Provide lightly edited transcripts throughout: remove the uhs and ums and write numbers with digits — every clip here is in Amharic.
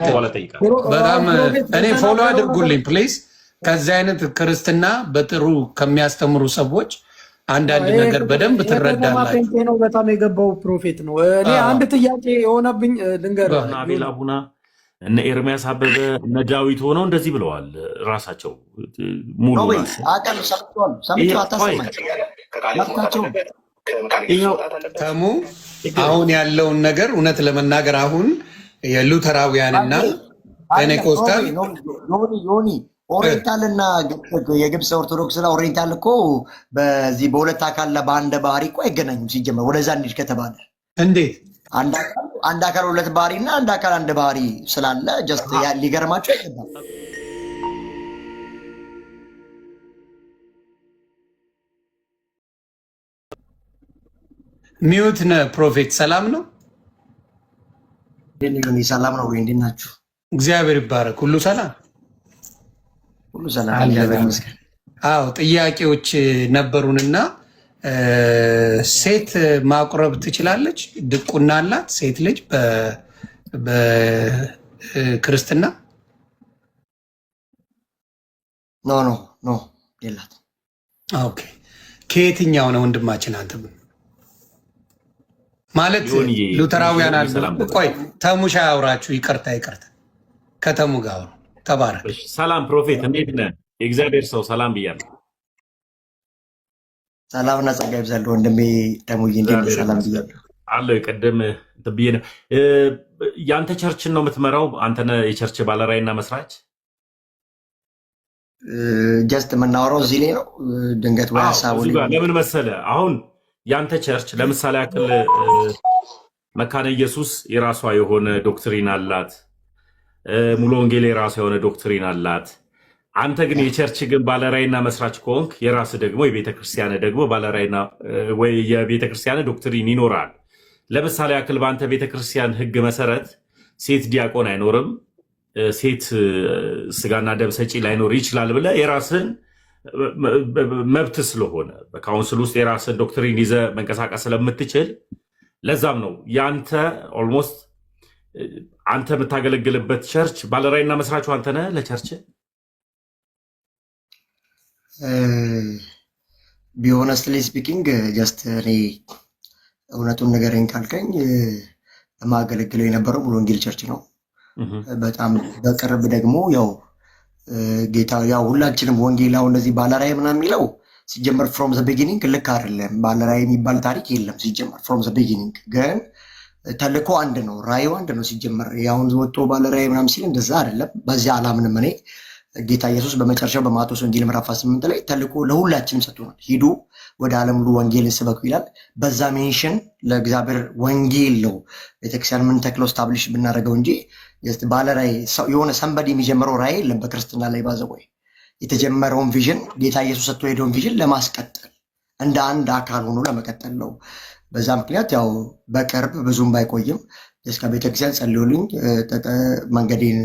በኋላ ጠይቃለሁ። በጣም እኔ ፎሎ አድርጉልኝ ፕሊዝ። ከዚህ አይነት ክርስትና በጥሩ ከሚያስተምሩ ሰዎች አንዳንድ ነገር በደንብ ትረዳላችሁ። ነው በጣም የገባው ፕሮፌት ነው። እኔ አንድ ጥያቄ የሆነብኝ ልንገርህ። አቤል አቡና እነ ኤርሚያስ አበበ እነ ዳዊት ሆነው እንደዚህ ብለዋል ራሳቸው ሙሉ ተሙ አሁን ያለውን ነገር እውነት ለመናገር አሁን የሉተራውያንና ፔኔኮስታል ኦሪየንታል እና የግብፅ ኦርቶዶክስ እና ኦሪየንታል እኮ በዚህ በሁለት አካልና በአንድ ባህሪ እኮ አይገናኙም። ሲጀመር ወደዛ እንሂድ ከተባለ እንዴት አንድ አካል ሁለት ባህሪ እና አንድ አካል አንድ ባህሪ ስላለ ጀስት ሊገርማቸው አይገባም። ሚዩት ነህ ፕሮፌት። ሰላም ነው? ሰላም ነው ወይ? እንዴት ናችሁ? እግዚአብሔር ይባረክ። ሁሉ ሰላም ሁሉ ሰላም እግዚአብሔር ይመስገን። አዎ ጥያቄዎች ነበሩንና ሴት ማቁረብ ትችላለች? ድቁና አላት ሴት ልጅ በክርስትና? ኖ የላት። ኦኬ ከየትኛው ነው ወንድማችን አንተ? ማለት ሉተራውያን አሉ። ቆይ ተሙሻ ያውራችሁ። ይቅርታ ከተሙ ጋር አውሩ። ተባረክ። ሰላም ፕሮፌት፣ እንዴት ነህ? የእግዚአብሔር ሰው ሰላም ብያለሁ። ሰላምና ጸጋ ይብዛልህ ወንድሜ ተሙዬ፣ እንዴት ነህ? ሰላም ብያለሁ አለው። የቀደም ብዬ ነው። የአንተ ቸርችን ነው የምትመራው? አንተ ነህ የቸርች ባለራዕይና መስራች? ጀስት የምናወራው እዚህ ላይ ነው። ድንገት ወይ ሀሳቡ ለምን መሰለህ አሁን ያንተ ቸርች ለምሳሌ ያክል መካነ ኢየሱስ የራሷ የሆነ ዶክትሪን አላት። ሙሉ ወንጌል የራሷ የሆነ ዶክትሪን አላት። አንተ ግን የቸርች ግን ባለራዕይና መስራች ከሆንክ የራስ ደግሞ የቤተክርስቲያን ደግሞ ባለራዕይና ወይ የቤተክርስቲያን ዶክትሪን ይኖራል። ለምሳሌ ያክል በአንተ ቤተክርስቲያን ሕግ መሰረት ሴት ዲያቆን አይኖርም፣ ሴት ስጋና ደም ሰጪ ላይኖር ይችላል ብለህ የራስን መብት ስለሆነ በካውንስል ውስጥ የራስን ዶክትሪን ይዘ መንቀሳቀስ ስለምትችል ለዛም ነው ያንተ ኦልሞስት አንተ የምታገለግልበት ቸርች ባለራዕይና መስራቹ አንተ ነህ ለቸርች? ቢሆነስትሊ ስፒኪንግ ጀስት እኔ እውነቱን ንገረኝ ካልከኝ የማገለግለው የነበረው ሙሉ ወንጌል ቸርች ነው። በጣም በቅርብ ደግሞ ያው ጌታ ያው ሁላችንም ወንጌላው እንደዚህ ባለራዕይ ምናምን የሚለው ሲጀመር ፍሮም ዘ ቢጊኒንግ ልክ አይደለም። ባለራዕይ የሚባል ታሪክ የለም ሲጀመር ፍሮም ዘ ቢጊኒንግ። ግን ተልኮ አንድ ነው፣ ራዕዩ አንድ ነው ሲጀመር። ያሁን ወጥቶ ባለራዕይ ምናምን ሲል እንደዛ አይደለም። በዚያ አላምንም እኔ። ጌታ ኢየሱስ በመጨረሻው በማቴዎስ ወንጌል ምዕራፍ 8 ላይ ተልኮ ለሁላችንም ሰጥቶናል። ሂዱ ወደ ዓለም ሁሉ ወንጌልን ስበኩ ይላል። በዛ ሜንሽን ለእግዚአብሔር ወንጌል ነው ቤተክርስቲያን ምን ተክለው ስታብሊሽ ብናደርገው እንጂ ባለራዕይ የሆነ ሰንበዲ የሚጀምረው ራዕይ የለም በክርስትና ላይ። ባዘወይ የተጀመረውን ቪዥን ጌታ ኢየሱስ ሰጥቶ ሄደውን ቪዥን ለማስቀጠል እንደ አንድ አካል ሆኖ ለመቀጠል ነው። በዛ ምክንያት ያው በቅርብ ብዙም ባይቆይም እስከ ቤተክርስቲያን ጸልዮልኝ መንገዴን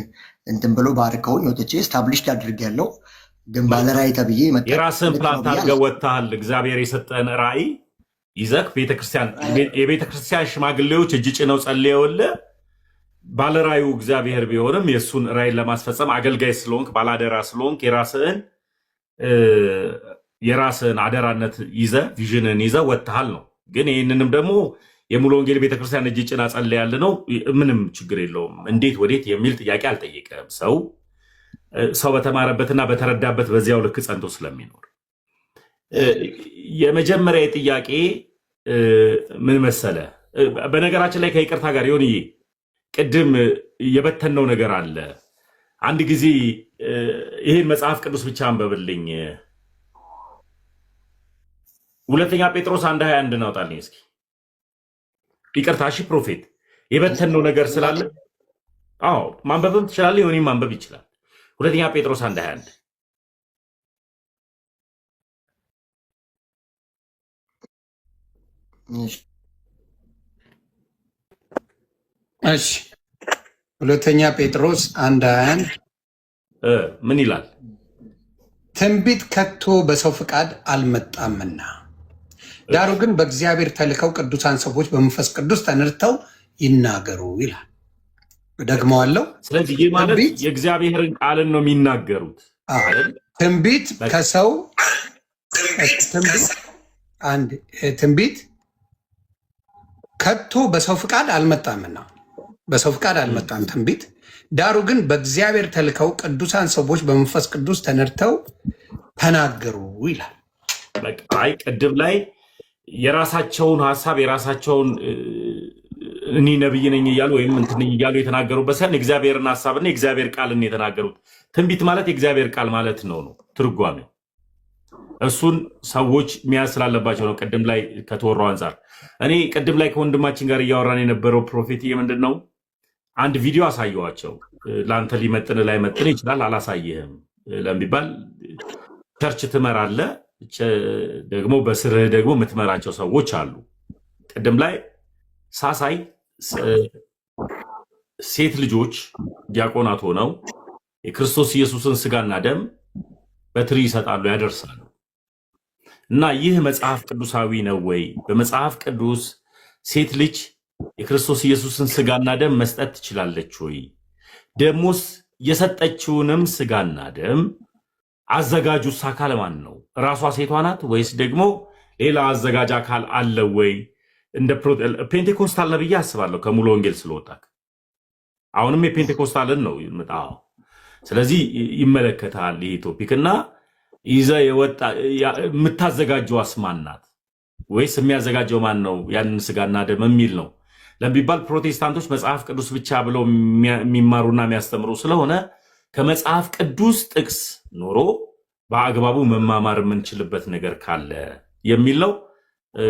እንትን ብሎ ባርከውኝ ወጥቼ ስታብሊሽድ አድርጌያለሁ። ግን ባለራዕይ ተብዬ የራስን ፕላንት አድርገህ ወጥተሃል። እግዚአብሔር የሰጠን ራዕይ ይዘህ የቤተክርስቲያን ሽማግሌዎች እጅ ጭነው ጸልየውልህ ባለራዕዩ እግዚአብሔር ቢሆንም የእሱን ራዕይን ለማስፈጸም አገልጋይ ስለሆንክ ባላደራ ስለሆንክ የራስህን አደራነት ይዘህ ቪዥንን ይዘህ ወጥተሃል ነው። ግን ይህንንም ደግሞ የሙሉ ወንጌል ቤተክርስቲያን እጅ ጭና ጸልያለህ ነው። ምንም ችግር የለውም። እንዴት ወዴት የሚል ጥያቄ አልጠየቀም። ሰው በተማረበትና በተረዳበት በዚያው ልክ ጸንቶ ስለሚኖር የመጀመሪያ ጥያቄ ምን መሰለ? በነገራችን ላይ ከይቅርታ ጋር ይሆንዬ ቅድም የበተነው ነገር አለ። አንድ ጊዜ ይህን መጽሐፍ ቅዱስ ብቻ አንበብልኝ። ሁለተኛ ጴጥሮስ 1:21 እናውጣልኝ እስኪ። ይቅርታ እሺ ፕሮፌት፣ የበተነው ነገር ስላለ አዎ ማንበብም ትችላለህ፣ ይሆንም ማንበብ ይችላል። ሁለተኛ ጴጥሮስ 1:21 እሺ ሁለተኛ ጴጥሮስ 1:21 ምን ይላል? ትንቢት ከቶ በሰው ፍቃድ አልመጣምና ዳሩ ግን በእግዚአብሔር ተልከው ቅዱሳን ሰዎች በመንፈስ ቅዱስ ተነድተው ይናገሩ ይላል። ደግመዋለሁ። ስለዚህ ይህ ማለት የእግዚአብሔርን ቃልን ነው የሚናገሩት አይደል? ትንቢት ከሰው ትንቢት ከቶ በሰው ፍቃድ አልመጣምና በሰው ፍቃድ አልመጣም ትንቢት። ዳሩ ግን በእግዚአብሔር ተልከው ቅዱሳን ሰዎች በመንፈስ ቅዱስ ተነድተው ተናገሩ ይላል። አይ ቅድም ላይ የራሳቸውን ሀሳብ የራሳቸውን እኔ ነብይ ነኝ እያሉ ወይም እንትን እያሉ የተናገሩበት ሳይሆን የእግዚአብሔርን ሀሳብና የእግዚአብሔር ቃልን የተናገሩት። ትንቢት ማለት የእግዚአብሔር ቃል ማለት ነው ትርጓሜው። እሱን ሰዎች መያዝ ስላለባቸው ነው። ቅድም ላይ ከተወራው አንጻር እኔ ቅድም ላይ ከወንድማችን ጋር እያወራን የነበረው ፕሮፌት ምንድን ነው አንድ ቪዲዮ አሳየዋቸው። ለአንተ ሊመጥን ላይመጥን ይችላል፣ አላሳየህም ለሚባል ቸርች ትመራለህ፣ ደግሞ በስርህ ደግሞ የምትመራቸው ሰዎች አሉ። ቅድም ላይ ሳሳይ ሴት ልጆች ዲያቆናት ሆነው የክርስቶስ ኢየሱስን ስጋና ደም በትሪ ይሰጣሉ፣ ያደርሳሉ። እና ይህ መጽሐፍ ቅዱሳዊ ነው ወይ? በመጽሐፍ ቅዱስ ሴት ልጅ የክርስቶስ ኢየሱስን ስጋና ደም መስጠት ትችላለች ወይ? ደሞስ የሰጠችውንም ስጋና ደም አዘጋጁስ አካል ማን ነው? ራሷ ሴቷ ናት ወይስ ደግሞ ሌላ አዘጋጅ አካል አለ ወይ? እንደ ፔንቴኮስታል ነብዬ አስባለሁ ከሙሉ ወንጌል ስለወጣክ አሁንም የፔንቴኮስታልን ነው ይመጣው። ስለዚህ ይመለከታል ይሄ ቶፒክ እና ይዘ የወጣ የምታዘጋጀው አስማን ናት ወይስ የሚያዘጋጀው ማን ነው? ያንን ስጋና ደም የሚል ነው ለሚባል ፕሮቴስታንቶች መጽሐፍ ቅዱስ ብቻ ብለው የሚማሩና የሚያስተምሩ ስለሆነ ከመጽሐፍ ቅዱስ ጥቅስ ኖሮ በአግባቡ መማማር የምንችልበት ነገር ካለ የሚል ነው።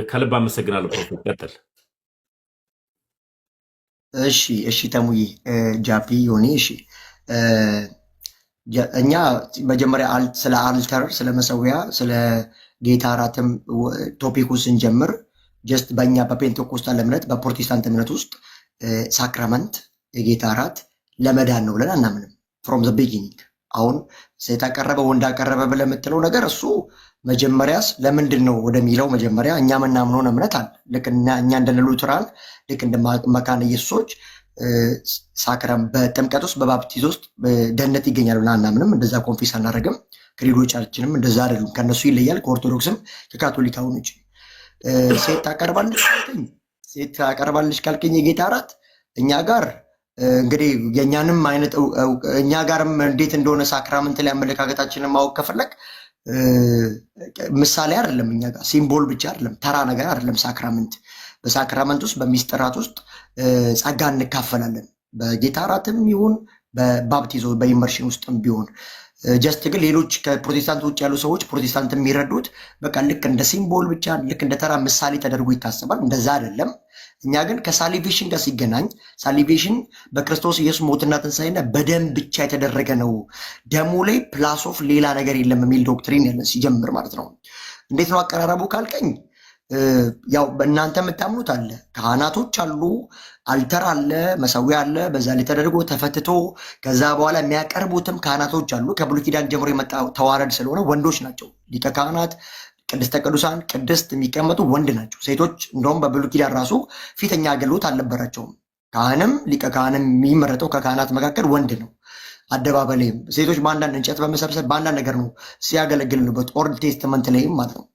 ከልብ አመሰግናለሁ ፕሮፌት፣ ቀጥል። እሺ ተሙዬ ጃፒ ዮኒ እሺ እኛ መጀመሪያ ስለ አልተር ስለ መሰዊያ ስለ ጌታ እራትም ቶፒኩ ስንጀምር ጀስት በእኛ በፔንቴኮስታል እምነት በፕሮቴስታንት እምነት ውስጥ ሳክራመንት የጌታ እራት ለመዳን ነው ብለን አናምንም። ፍሮም ዘ ቢጊኒንግ አሁን ሴት አቀረበ ወንድ አቀረበ ብለህ የምትለው ነገር እሱ መጀመሪያስ ለምንድን ነው ወደሚለው መጀመሪያ እኛ ምናምነውን እምነት አለ። ልክ እኛ እንደ ሉትራን ልክ እንደ መካነ ኢየሱሶች ሳክራም በጥምቀት ውስጥ በባፕቲዝ ውስጥ ደህንነት ይገኛል ብለን አናምንም። እንደዛ ኮንፊስ አናደርግም። ክሪዶቻችንም እንደዛ አይደሉም። ከነሱ ይለያል። ከኦርቶዶክስም ከካቶሊካውን ውጭ ሴት ታቀርባለች ካልከኝ የጌታ እራት እኛ ጋር እንግዲህ የእኛንም አይነት እኛ ጋርም እንዴት እንደሆነ ሳክራመንት ላይ አመለካከታችንን ማወቅ ከፈለግ ምሳሌ አይደለም። እኛ ጋር ሲምቦል ብቻ አይደለም፣ ተራ ነገር አይደለም። ሳክራመንት በሳክራመንት ውስጥ በሚስጥራት ውስጥ ጸጋ እንካፈላለን። በጌታ እራትም ይሁን በባፕቲዞ በኢመርሽን ውስጥም ቢሆን ጀስት ግን ሌሎች ከፕሮቴስታንት ውጭ ያሉ ሰዎች ፕሮቴስታንት የሚረዱት በቃ ልክ እንደ ሲምቦል ብቻ ልክ እንደ ተራ ምሳሌ ተደርጎ ይታሰባል። እንደዛ አይደለም። እኛ ግን ከሳሊቬሽን ጋር ሲገናኝ ሳሊቬሽን በክርስቶስ ኢየሱስ ሞትና ትንሣኤና በደም ብቻ የተደረገ ነው። ደሙ ላይ ፕላስ ኦፍ ሌላ ነገር የለም የሚል ዶክትሪን ያለን ሲጀምር ማለት ነው። እንዴት ነው አቀራረቡ ካልከኝ ያው በእናንተ የምታምኑት አለ፣ ካህናቶች አሉ፣ አልተር አለ፣ መሰዊያ አለ። በዛ ላይ ተደርጎ ተፈትቶ ከዛ በኋላ የሚያቀርቡትም ካህናቶች አሉ። ከብሉይ ኪዳን ጀምሮ የመጣ ተዋረድ ስለሆነ ወንዶች ናቸው። ሊቀ ካህናት፣ ቅድስተ ቅዱሳን፣ ቅድስት የሚቀመጡ ወንድ ናቸው። ሴቶች እንደውም በብሉይ ኪዳን ራሱ ፊተኛ አገልግሎት አልነበራቸውም። ካህንም ሊቀ ካህንም የሚመረጠው ከካህናት መካከል ወንድ ነው። አደባባይ ላይም ሴቶች በአንዳንድ እንጨት በመሰብሰብ በአንዳንድ ነገር ነው ሲያገለግልበት ኦልድ ቴስትመንት ላይም ማለት ነው።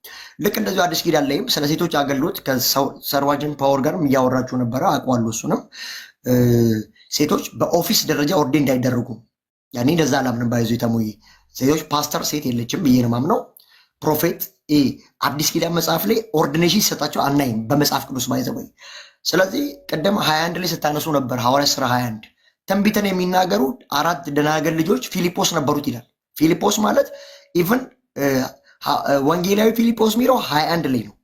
ልክ እንደዚሁ አዲስ ኪዳን ላይም ስለ ሴቶች አገልግሎት ከሰርዋጅን ፓወር ጋር እያወራችሁ ነበረ፣ አውቀዋለሁ። እሱንም ሴቶች በኦፊስ ደረጃ ኦርዴን እንዳይደረጉ ያኔ እንደዛ አላምንም። ባይዞ የተሙይ ሴቶች ፓስተር ሴት የለችም ብዬ ነው ማምነው። ፕሮፌት አዲስ ኪዳን መጽሐፍ ላይ ኦርዲኔሽን ሲሰጣቸው አናይም በመጽሐፍ ቅዱስ ባይዘወይ። ስለዚህ ቅድም 21 ላይ ስታነሱ ነበር ሐዋርያት ሥራ 21 ትንቢትን የሚናገሩ 4 ደናገል ልጆች ፊልጶስ ነበሩት ይላል። ፊልጶስ ማለት ኢቭን ወንጌላዊ ፊልጶስ የሚለው 21 ላይ ነው።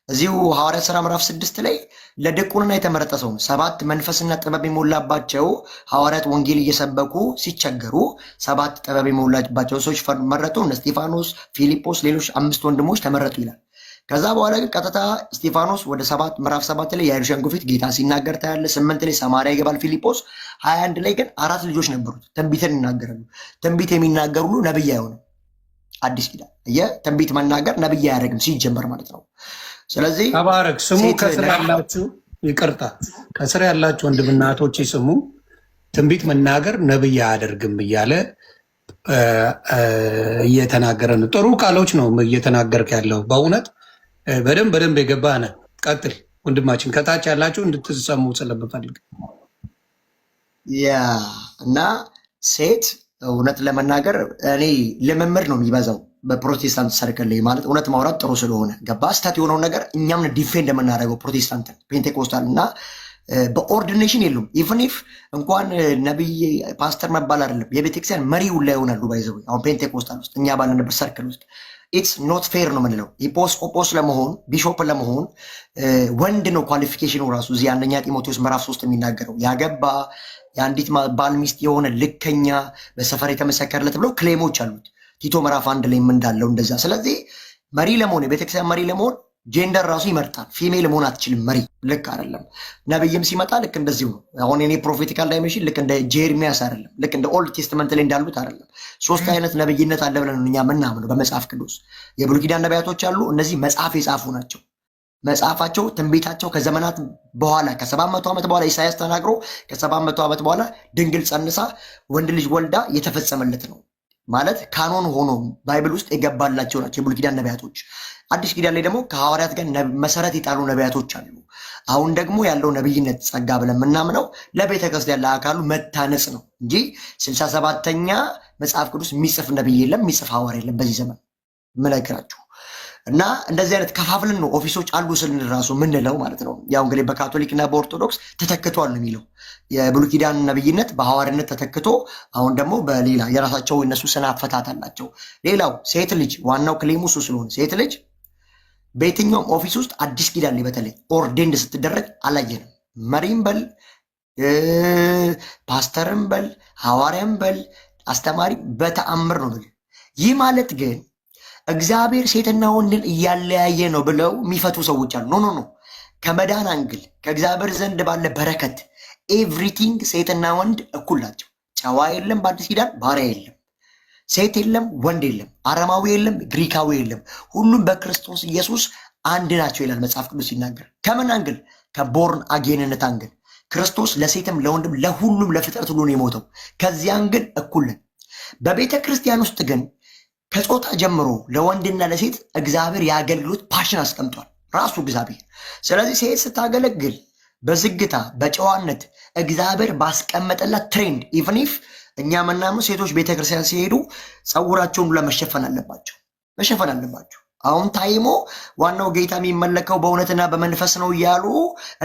እዚሁ ሐዋርያት ሥራ ምዕራፍ 6 ላይ ለዲቁንና የተመረጠ ሰው ነው። 7 መንፈስና ጥበብ የሞላባቸው ሐዋርያት ወንጌል እየሰበኩ ሲቸገሩ 7 ጥበብ የሞላባቸው ሰዎች መረጡ። እነ እስጢፋኖስ፣ ፊልጶስ፣ ሌሎች 5 ወንድሞች ተመረጡ ይላል። ከዛ በኋላ ግን ቀጥታ እስጢፋኖስ ወደ ምዕራፍ 7 ላይ የአይሁድ ሸንጎ ፊት ጌታ ሲናገር ታያለ። 8 ላይ ሰማርያ ይገባል ፊልጶስ። 21 ላይ ግን 4 ልጆች ነበሩት ትንቢትን ይናገራሉ። ትንቢት የሚናገር ሁሉ ነብይ አይሆንም። አዲስ ኪዳን የትንቢት መናገር ነብይ አያደርግም ሲጀመር ማለት ነው። ስለዚህ ተባረክ ስሙ። ከስር ያላችሁ ይቅርታ፣ ከስር ያላችሁ ወንድምና እህቶቼ ስሙ። ትንቢት መናገር ነብይ አያደርግም እያለ እየተናገረ ነው። ጥሩ ቃሎች ነው እየተናገርክ ያለው። በእውነት በደንብ የገባህ ነህ። ቀጥል ወንድማችን። ከታች ያላችሁ እንድትሰሙ ስለምፈልግ ያ እና ሴት እውነት ለመናገር እኔ ልምምድ ነው የሚበዛው በፕሮቴስታንት ሰርክል ላይ ማለት እውነት ማውራት ጥሩ ስለሆነ ገባ። ስህተት የሆነውን ነገር እኛም ዲፌንድ የምናደርገው ፕሮቴስታንትን ፔንቴኮስታል እና በኦርዲኔሽን የሉም። ኢቨን ኢፍ እንኳን ነቢይ ፓስተር መባል አይደለም የቤተክርስቲያን መሪው ላይ ይሆናሉ። ባይዘው አሁን ፔንቴኮስታል ውስጥ እኛ ባለንበት ሰርክል ውስጥ ኢትስ ኖት ፌር ነው የምንለው። ኤጲስቆጶስ ለመሆን ቢሾፕ ለመሆን ወንድ ነው ኳሊፊኬሽኑ ራሱ። እዚህ አንደኛ ጢሞቴዎስ ምዕራፍ 3 የሚናገረው ያገባ የአንዲት ባል ሚስት የሆነ ልከኛ በሰፈር የተመሰከረለት ብለው ክሌሞች አሉት። ቲቶ ምዕራፍ 1 ላይ እንዳለው እንደዛ። ስለዚህ መሪ ለመሆን የቤተክርስቲያን መሪ ለመሆን ጄንደር ራሱ ይመርጣል። ፊሜል መሆን አትችልም መሪ። ልክ አይደለም። ነብይም ሲመጣ ልክ እንደዚሁ ነው። አሁን እኔ ፕሮፌቲካል ዳይሜንሽን ልክ እንደ ጄርሚያስ አይደለም፣ ልክ እንደ ኦልድ ቴስትመንት ላይ እንዳሉት አይደለም። 3 አይነት ነብይነት አለ ብለን እኛ ምናምነው በመጽሐፍ ቅዱስ። የብሉይ ኪዳን ነቢያቶች አሉ። እነዚህ መጽሐፍ የጻፉ ናቸው። መጽሐፋቸው ትንቢታቸው ከዘመናት በኋላ ከ700 ዓመት በኋላ ኢሳያስ ተናግሮ ከ700 ዓመት በኋላ ድንግል ጸንሳ ወንድ ልጅ ወልዳ የተፈጸመለት ነው ማለት ካኖን ሆኖ ባይብል ውስጥ የገባላቸው ናቸው የብሉይ ኪዳን ነቢያቶች። አዲስ ኪዳን ላይ ደግሞ ከሐዋርያት ጋር መሰረት የጣሉ ነቢያቶች አሉ። አሁን ደግሞ ያለው ነብይነት ጸጋ ብለን የምናምነው ለቤተ ክርስቲያን ለአካሉ መታነጽ ነው እንጂ 67ኛ መጽሐፍ ቅዱስ የሚጽፍ ነብይ የለም፣ የሚጽፍ ሐዋርያ የለም በዚህ ዘመን ምነግራችሁ። እና እንደዚህ አይነት ከፋፍልን ነው ኦፊሶች አሉ ስልን ራሱ ምንለው ማለት ነው። ያው እንግዲህ በካቶሊክ እና በኦርቶዶክስ ተተክቷል ነው የሚለው የብሉይ ኪዳን ነብይነት በሐዋርያነት ተተክቶ አሁን ደግሞ በሌላ የራሳቸው እነሱ ስነ አፈታት አላቸው። ሌላው ሴት ልጅ ዋናው ክሌሙ እሱ ስለሆነ ሴት ልጅ በየትኛውም ኦፊስ ውስጥ አዲስ ኪዳን ላይ በተለይ ኦርዴንድ ስትደረግ አላየንም። መሪም በል ፓስተርም በል ሐዋርያም በል አስተማሪ በተአምር ነው ብል። ይህ ማለት ግን እግዚአብሔር ሴትና ወንድን እያለያየ ነው ብለው የሚፈቱ ሰዎች አሉ። ኖ ኖ ኖ፣ ከመዳን አንግል ከእግዚአብሔር ዘንድ ባለ በረከት ኤቭሪቲንግ ሴትና ወንድ እኩል ናቸው። ጨዋ የለም በአዲስ ኪዳን፣ ባሪያ የለም፣ ሴት የለም፣ ወንድ የለም፣ አረማዊ የለም፣ ግሪካዊ የለም፣ ሁሉም በክርስቶስ ኢየሱስ አንድ ናቸው ይላል መጽሐፍ ቅዱስ ሲናገር። ከምን አንግል? ከቦርን አጌንነት አንግል። ክርስቶስ ለሴትም ለወንድም ለሁሉም ለፍጥረት ሁሉ ነው የሞተው። ከዚያ አንግል እኩል ነን። በቤተ ክርስቲያን ውስጥ ግን ከጾታ ጀምሮ ለወንድና ለሴት እግዚአብሔር የአገልግሎት ፓሽን አስቀምጧል ራሱ እግዚአብሔር። ስለዚህ ሴት ስታገለግል በዝግታ በጨዋነት እግዚአብሔር ባስቀመጠላት ትሬንድ ኢቭን ኢፍ እኛ ምናምን ሴቶች ቤተክርስቲያን ሲሄዱ ፀጉራቸውን ሁሉ መሸፈን አለባቸው። አሁን ታይሞ ዋናው ጌታ የሚመለከው በእውነትና በመንፈስ ነው እያሉ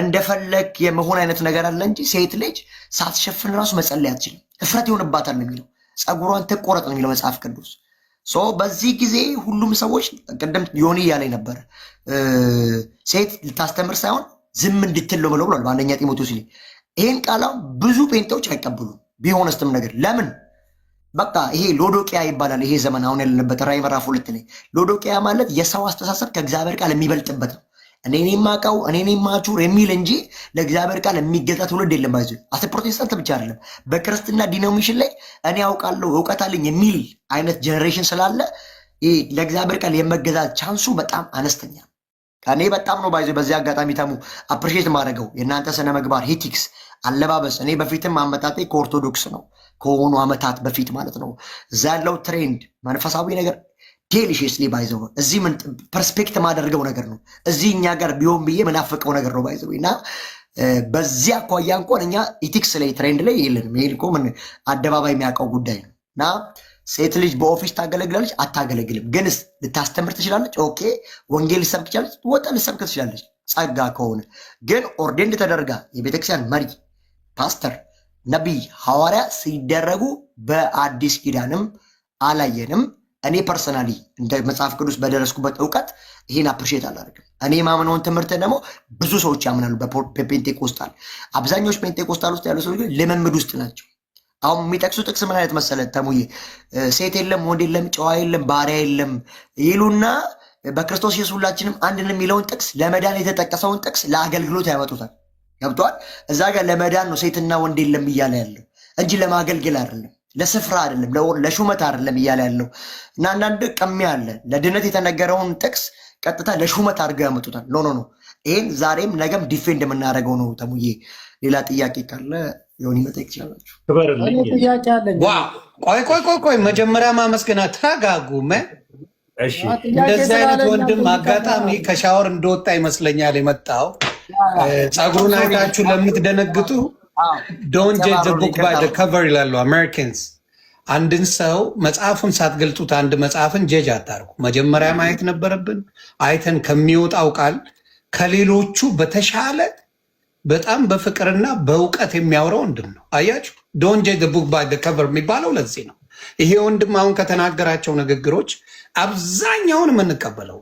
እንደፈለግ የመሆን አይነት ነገር አለ እንጂ ሴት ልጅ ሳትሸፍን ራሱ መጸለይ አትችልም። እፍረት ይሆንባታል ነው የሚለው። ፀጉሯን ትቆረጥ ነው የሚለው መጽሐፍ ቅዱስ። በዚህ ጊዜ ሁሉም ሰዎች ቅድም ዮኒ እያለኝ ነበር ሴት ልታስተምር ሳይሆን ዝም እንድትል ነው ብለው ብሏል በአንደኛ ጢሞቴዎስ ላይ። ይህን ቃላ ብዙ ጴንጤዎች አይቀበሉም። ቢሆነስትም ነገር ለምን በቃ ይሄ ሎዶቅያ ይባላል። ይሄ ዘመን አሁን ያለንበት ራዕይ ምዕራፍ 2 ላይ ሎዶቅያ ማለት የሰው አስተሳሰብ ከእግዚአብሔር ቃል የሚበልጥበት ነው። እኔ ማቀው እኔ ማቹር የሚል እንጂ ለእግዚአብሔር ቃል የሚገዛ ትውልድ የለም። ባይዙ አስ ፕሮቴስታንት ብቻ አይደለም በክርስትና ዲኖሚኔሽን ላይ እኔ ያውቃለሁ እውቀት አለኝ የሚል አይነት ጀነሬሽን ስላለ ለእግዚአብሔር ቃል የመገዛት ቻንሱ በጣም አነስተኛ ነው። ከኔ በጣም ነው ባይዙ በዚህ አጋጣሚ ተሙ አፕሪሺየት ማድረገው የእናንተ ስነ ምግባር ሂቲክስ አለባበስ። እኔ በፊትም አመጣጤ ከኦርቶዶክስ ነው ከሆኑ አመታት በፊት ማለት ነው። እዛ ያለው ትሬንድ መንፈሳዊ ነገር ዴሊሽስሊ ባይዘው እዚህ ምን ፐርስፔክት ማደርገው ነገር ነው። እዚህ እኛ ጋር ቢሆን ብዬ ምናፍቀው ነገር ነው ባይዘው እና በዚያ አኳያ እንኳን እኛ ኢቲክስ ላይ ትሬንድ ላይ የለንም። ይሄ እኮ ምን አደባባይ የሚያውቀው ጉዳይ ነው። እና ሴት ልጅ በኦፊስ ታገለግላለች አታገለግልም፣ ግንስ ልታስተምር ትችላለች። ኦኬ ወንጌል ልሰብክ ትችላለች፣ ወጣ ልሰብክ ትችላለች ጸጋ ከሆነ። ግን ኦርዴንድ ተደርጋ የቤተክርስቲያን መሪ ፓስተር፣ ነቢይ፣ ሐዋርያ ሲደረጉ በአዲስ ኪዳንም አላየንም። እኔ ፐርሰናሊ እንደ መጽሐፍ ቅዱስ በደረስኩበት እውቀት ይሄን አፕሪሼት አላደርግም። እኔ የማምነውን ትምህርት ደግሞ ብዙ ሰዎች ያምናሉ በፔንቴኮስታል። አብዛኞቹ ፔንቴኮስታል ውስጥ ያሉ ሰዎች ግን ልምምድ ውስጥ ናቸው። አሁን የሚጠቅሱ ጥቅስ ምን አይነት መሰለ ተሙዬ? ሴት የለም፣ ወንድ የለም፣ ጨዋ የለም፣ ባሪያ የለም ይሉና በክርስቶስ ኢየሱስ ሁላችንም አንድን የሚለውን ጥቅስ ለመዳን የተጠቀሰውን ጥቅስ ለአገልግሎት ያመጡታል። ገብቷል? እዛ ጋር ለመዳን ነው ሴትና ወንድ የለም እያለ ያለው እንጂ ለማገልገል አይደለም፣ ለስፍራ አይደለም፣ ለሹመት አይደለም እያለ ያለው እና አንዳንድ ቀሚያ አለ ለድነት የተነገረውን ጥቅስ ቀጥታ ለሹመት አድርገው ያመጡታል። ኖ ኖ ኖ፣ ይሄን ዛሬም ነገም ዲፌንድ የምናደርገው ነው። ተሙዬ ሌላ ጥያቄ ካለ የሆነ መጠየቅ ትችላላችሁ። ክበርልኝ። ጥያቄ አለኝ። ቆይ መጀመሪያ ማመስገና ተረጋጉ። እንደዚህ አይነት ወንድም አጋጣሚ ከሻወር እንደወጣ ይመስለኛል የመጣው። ፀጉሩን አይታችሁ ለምትደነግጡ ዶንት ጀጅ ቡክ ባይ ዘ ከቨር ይላሉ አሜሪካንስ። አንድን ሰው መጽሐፉን ሳትገልጡት አንድ መጽሐፍን ጀጅ አታርጉ። መጀመሪያ ማየት ነበረብን። አይተን ከሚወጣው ቃል ከሌሎቹ በተሻለ በጣም በፍቅርና በእውቀት የሚያወራው ወንድም ነው። አያችሁ፣ ዶንት ጀጅ ቡክ ባይ ዘ ከቨር የሚባለው ለዚህ ነው። ይሄ ወንድም አሁን ከተናገራቸው ንግግሮች አብዛኛውን የምንቀበለው።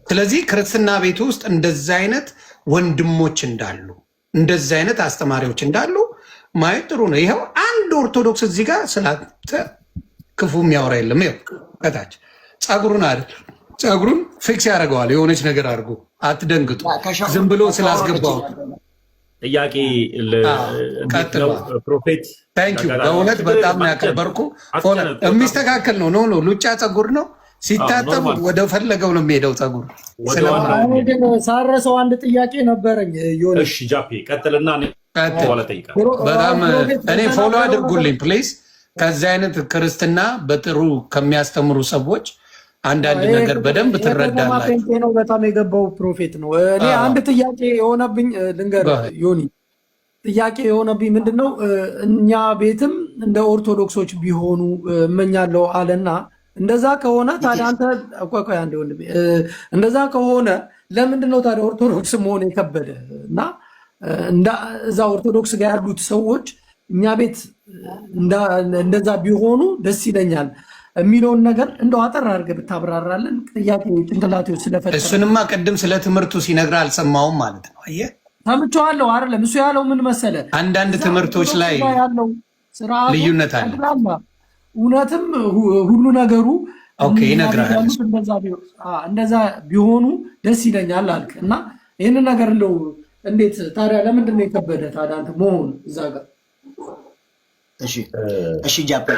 ስለዚህ ክርስትና ቤት ውስጥ እንደዚህ አይነት ወንድሞች እንዳሉ፣ እንደዚህ አይነት አስተማሪዎች እንዳሉ ማየት ጥሩ ነው። ይኸው አንድ ኦርቶዶክስ እዚህ ጋር ስላንተ ክፉ የሚያወራ የለም። ይኸው ከታች ፀጉሩን አይደል ፀጉሩን ፊክስ ያደርገዋል። የሆነች ነገር አድርጎ አትደንግጡ። ዝም ብሎ ስላስገባው ጥያቄ ፕሮፌት በእውነት በጣም ያከበርኩ። የሚስተካከል ነው። ኖ ሉጫ ፀጉር ነው። ሲታጠቡ ወደ ፈለገው ነው የሚሄደው ፀጉር። ሳረሰው አንድ ጥያቄ ነበረኝ። እሺ ጃፒ ቀጥልና በጣም እኔ ፎሎ አድርጉልኝ ፕሊዝ። ከዚህ አይነት ክርስትና በጥሩ ከሚያስተምሩ ሰዎች አንዳንድ ነገር በደንብ ትረዳላችሁ። ነው በጣም የገባው ፕሮፌት ነው። እኔ አንድ ጥያቄ የሆነብኝ ልንገርህ ዮኒ፣ ጥያቄ የሆነብኝ ምንድነው እኛ ቤትም እንደ ኦርቶዶክሶች ቢሆኑ እመኛለሁ አለና፣ እንደዛ ከሆነ ታዲያ አንተ ቆይ አንዴ ወንድሜ፣ እንደዛ ከሆነ ለምንድነው ታዲያ ኦርቶዶክስ መሆን የከበደ? እና እዛ ኦርቶዶክስ ጋር ያሉት ሰዎች እኛ ቤት እንደዛ ቢሆኑ ደስ ይለኛል የሚለውን ነገር እንደው አጠር አድርገህ ብታብራራለን። ጥያቄ ጭንቅላቴ ስለፈጠረ እሱንማ ቅድም ስለ ትምህርቱ ሲነግርህ አልሰማሁም ማለት ነው። አየህ ሰምቼዋለሁ አይደለም። እሱ ያለው ምን መሰለህ፣ አንዳንድ ትምህርቶች ላይ ልዩነት አለ። እውነትም ሁሉ ነገሩ ይነግራል። እንደዛ ቢሆኑ ደስ ይለኛል አልክ እና ይህንን ነገር እንደው እንዴት ታዲያ ለምንድን ነው የከበደ ታዲያ አንተ መሆን እዛ ጋር? እሺ ጃፓ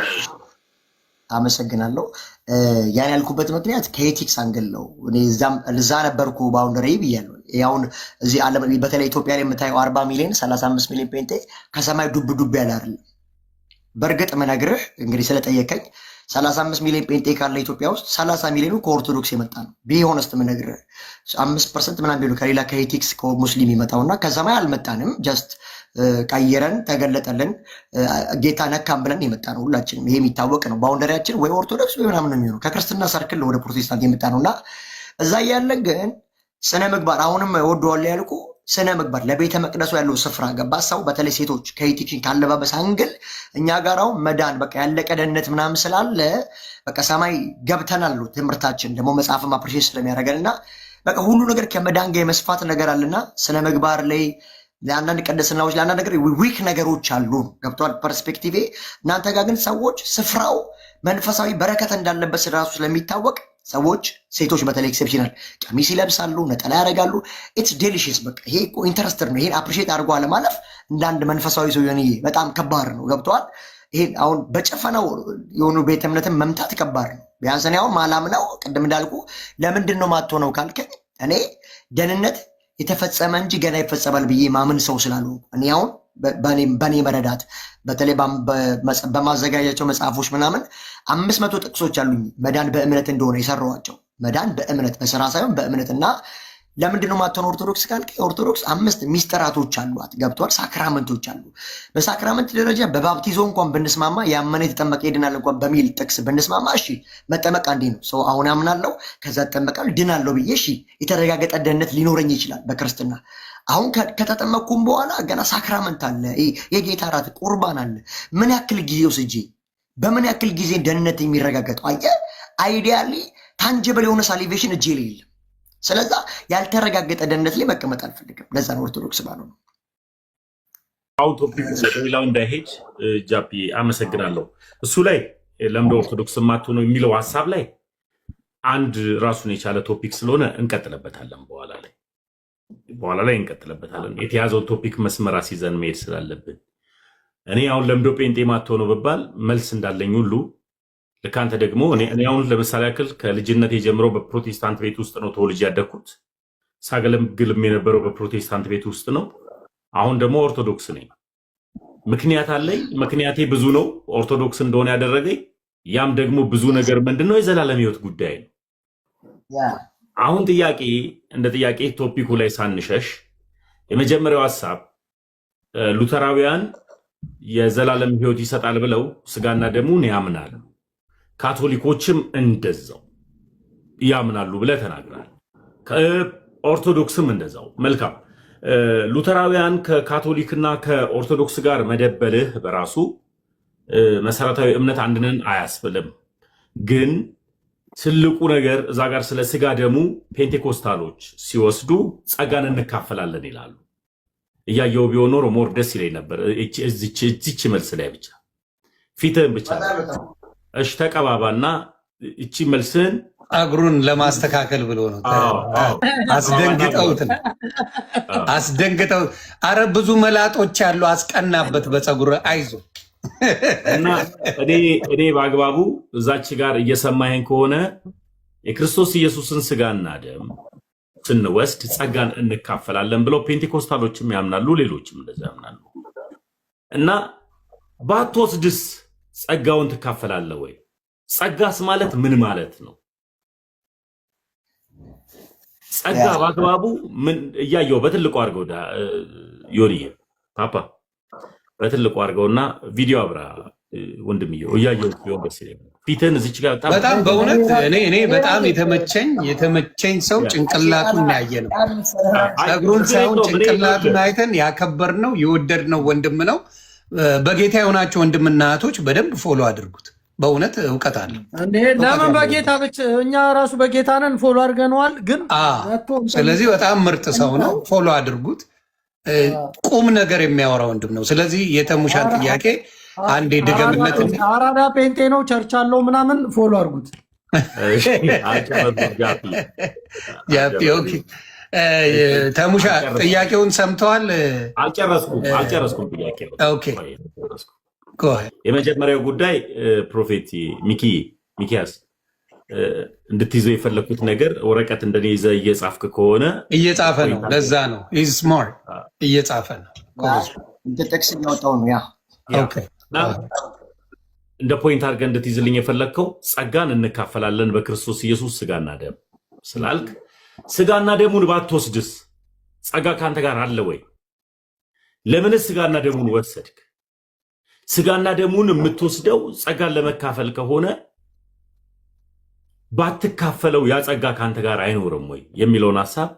አመሰግናለሁ። ያን ያልኩበት ምክንያት ከኤቲክስ አንግል ነው። እዛ ነበርኩ ባውንደሪ ብያለሁ። አሁን እዚህ ዓለም በተለይ ኢትዮጵያ ላይ የምታየው 40 ሚሊዮን 35 ሚሊዮን ፔንቴ ከሰማይ ዱብ ዱብ ያለ አይደለም። በእርግጥ መነግርህ እንግዲህ ስለጠየቀኝ 35 ሚሊዮን ፔንቴ ካለ ኢትዮጵያ ውስጥ 30 ሚሊዮኑ ከኦርቶዶክስ የመጣ ነው። ቢሆንስት ምነግርህ 5% ምናምን ቢሉ ከሌላ ከኤቲክስ ከሙስሊም ይመጣውና ከሰማይ አልመጣንም። ጀስት ቀይረን ተገለጠልን ጌታ ነካም ብለን የመጣ ነው ሁላችንም። ይሄ የሚታወቅ ነው። ባውንደሪያችን ወይ ኦርቶዶክስ ወይ ምናምን ነው የሚሆነው። ከክርስትና ሰርክል ወደ ፕሮቴስታንት የመጣ ነው እና እዛ ያለ ግን ስነ ምግባር አሁንም ወደዋል ያልኩ ስነ ምግባር ለቤተ መቅደሱ ያለው ስፍራ ገባ ሰው በተለይ ሴቶች ከኢቲክሽን ካለባበስ አንግል እኛ ጋራው መዳን በቃ ያለቀ ደህንነት ምናምን ስላለ በቃ ሰማይ ገብተናል። ትምህርታችን ደግሞ መጽሐፍም አፕሪሼት ስለሚያደርገን እና በቃ ሁሉ ነገር ከመዳን ጋር የመስፋት ነገር አለና ስነ ምግባር ላይ ለአንዳንድ ቅድስናዎች ለአንዳንድ ነገር ዊክ ነገሮች አሉ። ገብቷል ፐርስፔክቲቬ። እናንተ ጋር ግን ሰዎች ስፍራው መንፈሳዊ በረከት እንዳለበት ራሱ ስለሚታወቅ ሰዎች ሴቶች በተለይ ኤክሴፕሽናል ቀሚስ ይለብሳሉ፣ ነጠላ ያደርጋሉ። ኢትስ ዴሊሽስ በቃ ይሄ ኢንተረስትድ ነው። ይሄን አፕሪሼት አድርጎ አለማለፍ እንደ አንድ መንፈሳዊ ሰው የሆነ በጣም ከባድ ነው። ገብቷል። ይሄን አሁን በጨፈናው የሆኑ ቤተ እምነትን መምታት ከባድ ነው። ቢያንስ እኔ አሁን ማላምነው ቅድም እንዳልኩ ለምንድን ነው ማትሆነው ካልከኝ እኔ ደህንነት የተፈጸመ እንጂ ገና ይፈጸማል ብዬ ማምን ሰው ስላሉ እኔ አሁን በእኔ መረዳት በተለይ በማዘጋጃቸው መጽሐፎች ምናምን 500 ጥቅሶች አሉኝ መዳን በእምነት እንደሆነ የሰራኋቸው። መዳን በእምነት በስራ ሳይሆን በእምነት እና ለምንድነው ማተን ኦርቶዶክስ ካልከ ኦርቶዶክስ 5 ሚስጥራቶች አሏት። ገብቷል። ሳክራመንቶች አሉ። በሳክራመንት ደረጃ በባፕቲዞ እንኳን ብንስማማ ያመነ የተጠመቀ ይድናል እንኳን በሚል ጥቅስ ብንስማማ እሺ መጠመቅ አንዴ ነው። ሰው አሁን አምናለሁ ከዛ ተጠመቃለሁ ድናለሁ ብዬ እሺ የተረጋገጠ ደህንነት ሊኖረኝ ይችላል በክርስትና። አሁን ከተጠመቅኩም በኋላ ገና ሳክራመንት አለ፣ የጌታ እራት ቁርባን አለ። ምን ያክል ጊዜ ወስጄ በምን ያክል ጊዜ ደህንነት የሚረጋገጠው? አየህ አይዲያሊ ታንጀብል የሆነ ሳሊቬሽን እጄ ላይ የለም። ስለዛ ያልተረጋገጠ ደህንነት ላይ መቀመጥ አልፈልግም። ለዛ ነው ኦርቶዶክስ ባለው ነው። አሁን ቶፒክ ሌላው እንዳይሄድ ጃፒ አመሰግናለሁ። እሱ ላይ ለምደ ኦርቶዶክስ ማቱ ነው የሚለው ሀሳብ ላይ አንድ ራሱን የቻለ ቶፒክ ስለሆነ እንቀጥለበታለን። በኋላ ላይ እንቀጥለበታለን። የተያዘው ቶፒክ መስመር አስይዘን መሄድ ስላለብን እኔ አሁን ለምዶ ጴንጤ ማቶ ነው በባል መልስ እንዳለኝ ሁሉ ልክ አንተ ደግሞ እኔ አሁን ለምሳሌ ያክል ከልጅነት የጀምረው በፕሮቴስታንት ቤት ውስጥ ነው ተወልጄ ያደግኩት። ሳገለግልም የነበረው በፕሮቴስታንት ቤት ውስጥ ነው። አሁን ደግሞ ኦርቶዶክስ ነኝ። ምክንያት አለኝ። ምክንያቴ ብዙ ነው፣ ኦርቶዶክስ እንደሆነ ያደረገኝ። ያም ደግሞ ብዙ ነገር ምንድነው? የዘላለም ሕይወት ጉዳይ ነው። አሁን ጥያቄ እንደ ጥያቄ ቶፒኩ ላይ ሳንሸሽ የመጀመሪያው ሐሳብ ሉተራውያን የዘላለም ሕይወት ይሰጣል ብለው ስጋና ደሙን ያምናሉ፣ ካቶሊኮችም እንደዛው ያምናሉ ብለህ ተናግራል። ኦርቶዶክስም እንደዛው። መልካም። ሉተራውያን ከካቶሊክና ከኦርቶዶክስ ጋር መደበልህ በራሱ መሰረታዊ እምነት አንድነን አያስብልም። ግን ትልቁ ነገር እዛ ጋር ስለ ስጋ ደሙ ፔንቴኮስታሎች ሲወስዱ ጸጋን እንካፈላለን ይላሉ። እያየው ቢሆን ኖሮ ሞር ደስ ይለኝ ነበር። እዚች መልስ ላይ ብቻ ፊትህን ብቻ እሽ ተቀባባና እቺ መልስህን ጸጉሩን ለማስተካከል ብሎ ነው። አስደንግጠው። አረ ብዙ መላጦች ያሉ አስቀናበት በጸጉር አይዞ እና እኔ በአግባቡ እዛች ጋር እየሰማኸኝ ከሆነ የክርስቶስ ኢየሱስን ስጋና ደም ስንወስድ ጸጋን እንካፈላለን ብለው ፔንቴኮስታሎችም ያምናሉ፣ ሌሎችም እንደዛ ያምናሉ። እና ባትወስድስ ጸጋውን ትካፈላለህ ወይ? ጸጋስ ማለት ምን ማለት ነው? ጸጋ በአግባቡ ምን እያየው በትልቁ አድርገው ዮኒዬ ፓፓ በትልቁ አድርገውና ቪዲዮ አብራ ወንድምዬው እያየው ቢሆን ደስ ይለኛል። ፊትን እዚች ጋር በጣም በእውነት እኔ በጣም የተመቸኝ ሰው ጭንቅላቱን ያየ ነው። ጸጉሩን ሳይሆን ጭንቅላቱን አይተን ያከበርነው የወደድነው ወንድም ነው። በጌታ የሆናቸው ወንድምና እህቶች በደንብ ፎሎ አድርጉት። በእውነት እውቀት አለ። ለምን በጌታ ብቻ እኛ ራሱ በጌታ ነን፣ ፎሎ አድርገነዋል። ግን ስለዚህ በጣም ምርጥ ሰው ነው። ፎሎ አድርጉት። ቁም ነገር የሚያወራ ወንድም ነው። ስለዚህ የተሙሻን ጥያቄ አንዴ ድገምነት። አራዳ ፔንቴ ነው፣ ቸርች አለው ምናምን፣ ፎሎ አድርጉት። ተሙሻ ጥያቄውን ሰምተዋል? አልጨረስኩም ጥያቄ። የመጀመሪያው ጉዳይ ፕሮፌት ሚኪያስ እንድትይዘው የፈለግኩት ነገር ወረቀት እንደኔ ይዘህ እየጻፍክ ከሆነ እየጻፈ ነው። ለዛ ነው ስማርት እየጻፈ ነው። ጥቅስ እያወጣው ነው። እንደ ፖይንት አድርገህ እንድትይዝልኝ የፈለግከው ጸጋን እንካፈላለን በክርስቶስ ኢየሱስ ስጋና ደም ስላልክ፣ ስጋና ደሙን ባትወስድስ ጸጋ ከአንተ ጋር አለ ወይ? ለምንስ ስጋና ደሙን ወሰድክ? ስጋና ደሙን የምትወስደው ጸጋን ለመካፈል ከሆነ ባትካፈለው ያ ጸጋ ከአንተ ጋር አይኖርም ወይ የሚለውን ሐሳብ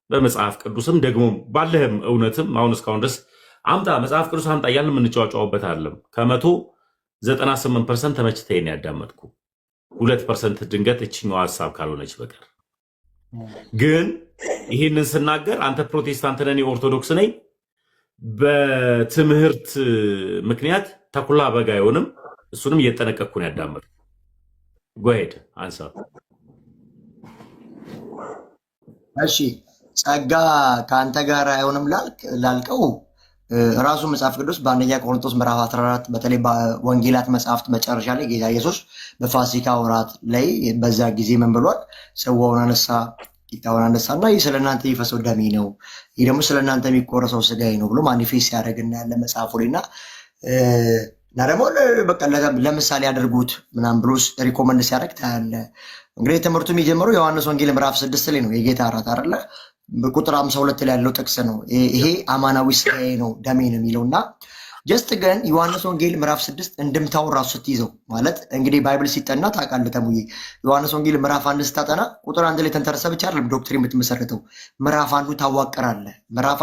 በመጽሐፍ ቅዱስም ደግሞ ባለህም እውነትም አሁን እስካሁን ድረስ አምጣ፣ መጽሐፍ ቅዱስ አምጣ እያልን የምንጫዋጫውበት አይደለም። ከ198% ተመችተኝ ያዳመጥኩ 2% ድንገት እችኛው ሐሳብ ካልሆነች በቀር ግን ይህንን ስናገር አንተ ፕሮቴስታንት ነኝ ኦርቶዶክስ ነኝ በትምህርት ምክንያት ተኩላ በግ አይሆንም። እሱንም እየጠነቀቅኩ ነው ያዳመጥኩ። ጎሄድ አንሳ። እሺ ጸጋ ከአንተ ጋር አይሆንም ላልከው ራሱ መጽሐፍ ቅዱስ በአንደኛ ቆሮንቶስ ምዕራፍ 14 በተለይ በወንጌላት መጽሐፍት መጨረሻ ላይ ጌታ ኢየሱስ በፋሲካ ወራት ላይ በዛ ጊዜ ምን ብሏል? ጽዋውን አነሳ፣ ቂጣውን አነሳና ይህ ስለእናንተ የሚፈሰው ደሜ ነው፣ ይህ ደግሞ ስለእናንተ የሚቆረሰው ስጋዬ ነው ብሎ ማኒፌስት ያደርግና ያለ መጽሐፉ ላይ እና ደግሞ በቃ ለምሳሌ ያደርጉት ምናምን ብሎ ሪኮመንድ ሲያደርግ ታያለ። እንግዲህ ትምህርቱ የሚጀምረው ዮሐንስ ወንጌል ምዕራፍ 6 ላይ ነው። የጌታ እራት አይደለ? በቁጥር 52 ላይ ያለው ጥቅስ ነው። ይሄ አማናዊ ስጋዬ ነው ደሜ ነው የሚለውና ጀስት ግን ዮሐንስ ወንጌል ምዕራፍ 6 እንድምታውን ራሱ ስትይዘው ማለት እንግዲህ ባይብል ሲጠና ታውቃለህ ተሙዬ፣ ዮሐንስ ወንጌል ምዕራፍ 1 ስታጠና ቁጥር 1 ላይ ተንተርሰ ብቻ አይደለም ዶክትሪን የምትመሰረተው። ምዕራፍ 1 ታዋቀራለህ። ምዕራፍ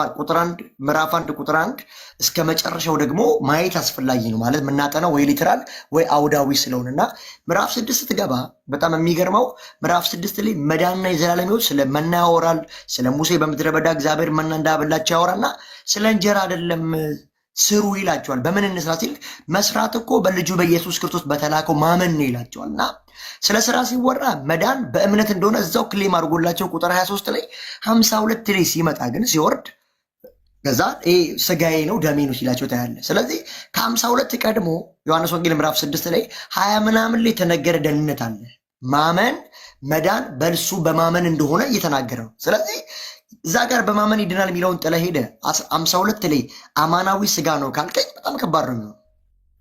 1 ቁጥር 1 እስከ መጨረሻው ደግሞ ማየት አስፈላጊ ነው። ማለት የምናጠናው ወይ ሊትራል ወይ አውዳዊ ስለሆነና ምዕራፍ 6 ስትገባ በጣም የሚገርመው ምዕራፍ 6 ላይ መዳንና የዘላለም ሕይወት ስለ መና ያወራል። ስለ ሙሴ በምድረ በዳ እግዚአብሔር መና እንዳበላቸው ያወራና ስለ እንጀራ አይደለም ስሩ ይላቸዋል። በምን እንስራ ሲል መስራት እኮ በልጁ በኢየሱስ ክርስቶስ በተላከው ማመን ነው ይላቸዋል። እና ስለ ስራ ሲወራ መዳን በእምነት እንደሆነ እዛው ክሌም አድርጎላቸው ቁጥር 23 ላይ 52 ላይ ሲመጣ ግን ሲወርድ ከዛ ስጋዬ ነው ደሜ ነው ሲላቸው ታያለ። ስለዚህ ከ52 ቀድሞ ዮሐንስ ወንጌል ምዕራፍ 6 ላይ 20 ምናምን ላይ የተነገረ ደህንነት አለ። ማመን መዳን በእርሱ በማመን እንደሆነ እየተናገረ ነው። ስለዚህ እዛ ጋር በማመን ይድናል የሚለውን ጥለ ሄደ 52 ላይ አማናዊ ስጋ ነው ካልከኝ በጣም ከባድ ነው የሚሆነው።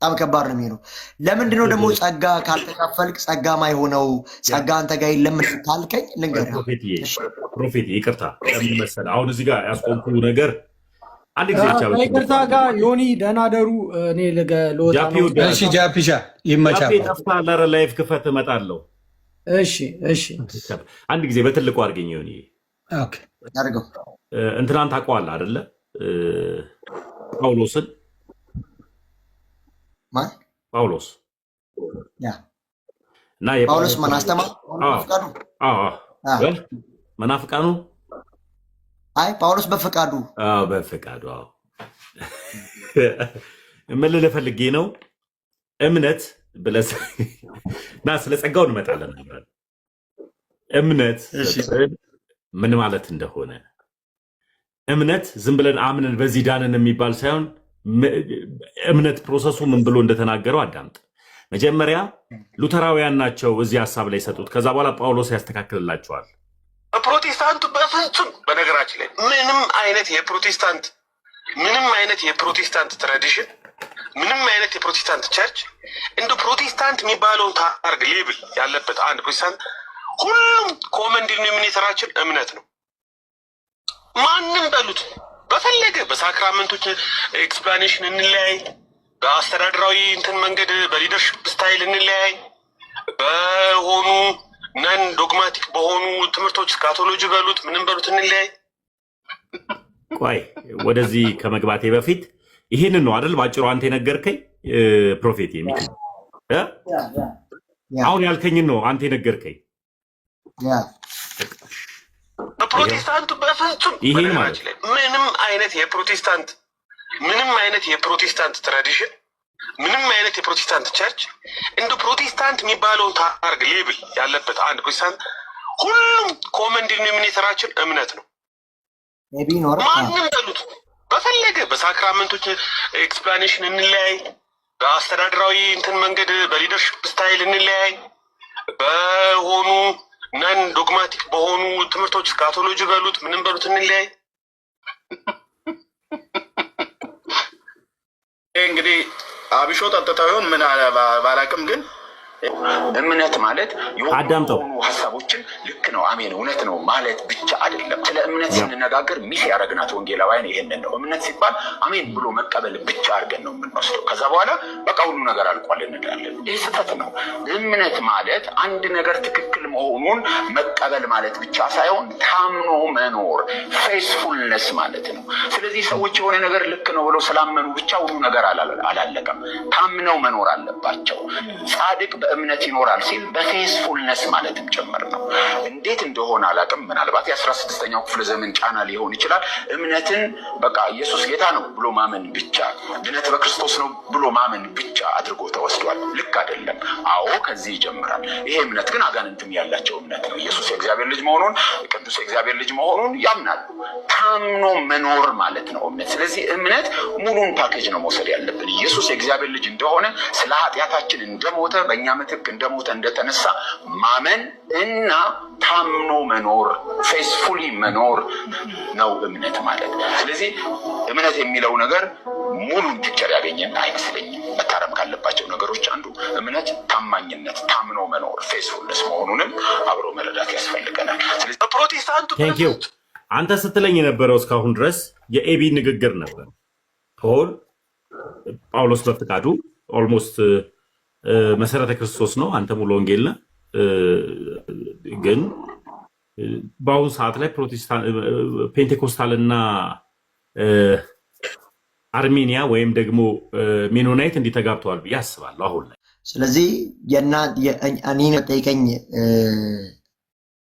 በጣም ከባድ ነው የሚሆነው። ለምንድነው ደግሞ ጸጋ ካልተካፈልክ ጸጋ ማይሆነው? ጸጋ አንተ ጋር የለም ካልከኝ ልንገርህ ፕሮፌት ይቅርታ ለምን መሰለህ አሁን እዚህ ጋር ያስቆምኩ ነገር አንድ ጊዜ ብቻ ይቅርታ ጋር ዮኒ ደህና ደሩ። እኔ ለወጣ ነው። እሺ ጃፒሻ ይመቻል። ጃፒ ጠፍታ ለረ ላይፍ ክፈት እመጣለሁ። እሺ አንድ ጊዜ በትልቁ አድርገኝ ዮኒ። ኦኬ አድርገው። እንትናን ታውቀዋለህ አይደለ? ጳውሎስን ማን? ጳውሎስ ያ እና ጳውሎስ ማን አስተማር? መናፍቃኑ አይ ጳውሎስ በፈቃዱ በፈቃዱ ምን ልልህ ፈልጌ ነው እምነት ብለህ እና ስለ ጸጋው እንመጣለን። እምነት ምን ማለት እንደሆነ እምነት ዝም ብለን አምነን በዚህ ዳንን የሚባል ሳይሆን እምነት ፕሮሰሱ ምን ብሎ እንደተናገረው አዳምጥ። መጀመሪያ ሉተራውያን ናቸው እዚህ ሀሳብ ላይ ሰጡት። ከዛ በኋላ ጳውሎስ ያስተካክልላቸዋል። ፕሮቴስታንቱ በፍጹም በነገራችን ላይ ምንም አይነት የፕሮቴስታንት ትራዲሽን ምንም አይነት የፕሮቴስታንት ቸርች እንደ ፕሮቴስታንት የሚባለውን ታርግ ሌብል ያለበት አንድ ፕሮቴስታንት ሁሉም ኮመን ዲኖሚኔተራችን እምነት ነው። ማንም በሉት በፈለገ በሳክራመንቶች ኤክስፕላኔሽን እንለያይ፣ በአስተዳደራዊ እንትን መንገድ በሊደርሽፕ ስታይል እንለያይ፣ በሆኑ ነን ዶግማቲክ በሆኑ ትምህርቶች ስካቶሎጂ በሉት ምንም በሉት እንለያይ። ቆይ ወደዚህ ከመግባቴ በፊት ይህንን ነው አይደል ባጭሩ አንተ የነገርከኝ ፕሮፌት የሚል አሁን ያልከኝን ነው አንተ የነገርከኝ። ፕሮቴስታንቱ በፍጹም ይሄን ማለት ላይ ምንም አይነት የፕሮቴስታንት ትራዲሽን ምንም አይነት የፕሮቴስታንት ቸርች እንደ ፕሮቴስታንት የሚባለውን ታርግ ሌብል ያለበት አንድ ፕሮቴስታንት ሁሉም ኮመን ዲኖሚኔተራችን እምነት ነው። ማንም በሉት በፈለገ በሳክራመንቶች ኤክስፕላኔሽን እንለያይ፣ በአስተዳደራዊ እንትን መንገድ በሊደርሽፕ ስታይል እንለያይ፣ በሆኑ ነን ዶግማቲክ በሆኑ ትምህርቶች ስካቶሎጂ በሉት ምንም በሉት እንለያይ። እንግዲህ አብሾ ጠጥተው ይሆን ምን ባላቅም ግን እምነት ማለት የሆኑ ሀሳቦችን ልክ ነው አሜን እውነት ነው ማለት ብቻ አይደለም። ስለ እምነት ስንነጋገር ሚስ ያደረግናት ወንጌላውያን ይሄንን ነው። እምነት ሲባል አሜን ብሎ መቀበል ብቻ አድርገን ነው የምንወስደው። ከዛ በኋላ በቃ ሁሉ ነገር አልቋል እንላለን። ይህ ስህተት ነው። እምነት ማለት አንድ ነገር ትክክል መሆኑን መቀበል ማለት ብቻ ሳይሆን ታምኖ መኖር ፌስፉልነስ ማለት ነው። ስለዚህ ሰዎች የሆነ ነገር ልክ ነው ብለው ስላመኑ ብቻ ሁሉ ነገር አላለቀም። ታምነው መኖር አለባቸው። ጻድቅ በእምነት ይኖራል ሲል በፌስፉልነስ ማለትም ጭምር ነው። እንዴት እንደሆነ አላውቅም። ምናልባት የ16ኛው ክፍለ ዘመን ጫና ሊሆን ይችላል። እምነትን በቃ ኢየሱስ ጌታ ነው ብሎ ማመን ብቻ፣ ድነት በክርስቶስ ነው ብሎ ማመን ብቻ አድርጎ ተወስዷል። ልክ አይደለም። አዎ ከዚህ ይጀምራል። ይሄ እምነት ግን አጋንንትም ያላቸው እምነት ነው። ኢየሱስ የእግዚአብሔር ልጅ መሆኑን ቅዱስ የእግዚአብሔር ልጅ መሆኑን ያምናሉ። ታምኖ መኖር ማለት ነው እምነት። ስለዚህ እምነት ሙሉን ፓኬጅ ነው መውሰድ ያለብን። ኢየሱስ የእግዚአብሔር ልጅ እንደሆነ ስለ ኃጢአታችን እንደሞተ በእኛ ምትክ እንደሞተ እንደተነሳ ማመን እና ታምኖ መኖር ፌስፉሊ መኖር ነው እምነት ማለት። ስለዚህ እምነት የሚለው ነገር ሙሉን ፒክቸር ያገኘን አይመስለኝም። መታረም ካለባቸው ነገሮች አንዱ እምነት ታማኝነት፣ ታምኖ መኖር ፌስፉልነስ መሆኑንም አብሮ መረዳት ያስፈልገናል። ስለዚህ ፕሮቴስታንቱ አንተ ስትለኝ የነበረው እስካሁን ድረስ የኤቢ ንግግር ነበር። ጳውሎስ በፍቃዱ ኦልሞስት መሰረተ ክርስቶስ ነው፣ አንተ ሙሉ ወንጌል ነህ። ግን በአሁኑ ሰዓት ላይ ፔንቴኮስታል እና አርሜኒያ ወይም ደግሞ ሜኖናይት እንዲተጋብተዋል ብዬ አስባለሁ አሁን ላይ። ስለዚህ እኔን ጠይቀኝ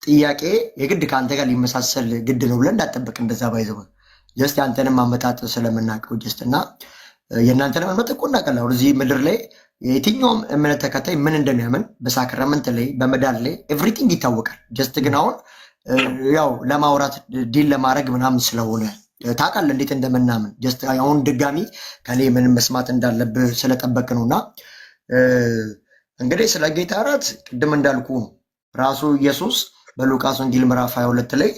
ጥያቄ የግድ ከአንተ ጋር ሊመሳሰል ግድ ነው ብለን እንዳጠበቅ እንደዛ ባይዘው ጀስት የአንተንም አመጣጥ ስለምናውቀው ጀስት እና የእናንተንም እምነት እኮ እናውቃለን። እዚህ ምድር ላይ የትኛውም እምነት ተከታይ ምን እንደሚያምን በሳክራመንት ላይ በመዳን ላይ ኤቭሪቲንግ ይታወቃል። ጀስት ግን አሁን ያው ለማውራት ዲል ለማድረግ ምናምን ስለሆነ ታውቃለህ እንዴት እንደምናምን ጀስት አሁን ድጋሚ ከኔ ምን መስማት እንዳለብህ ስለጠበቅ ነው። እና እንግዲህ ስለ ጌታ እራት ቅድም እንዳልኩ ራሱ ኢየሱስ በሉቃስ ወንጌል ምዕራፍ 22 ላይ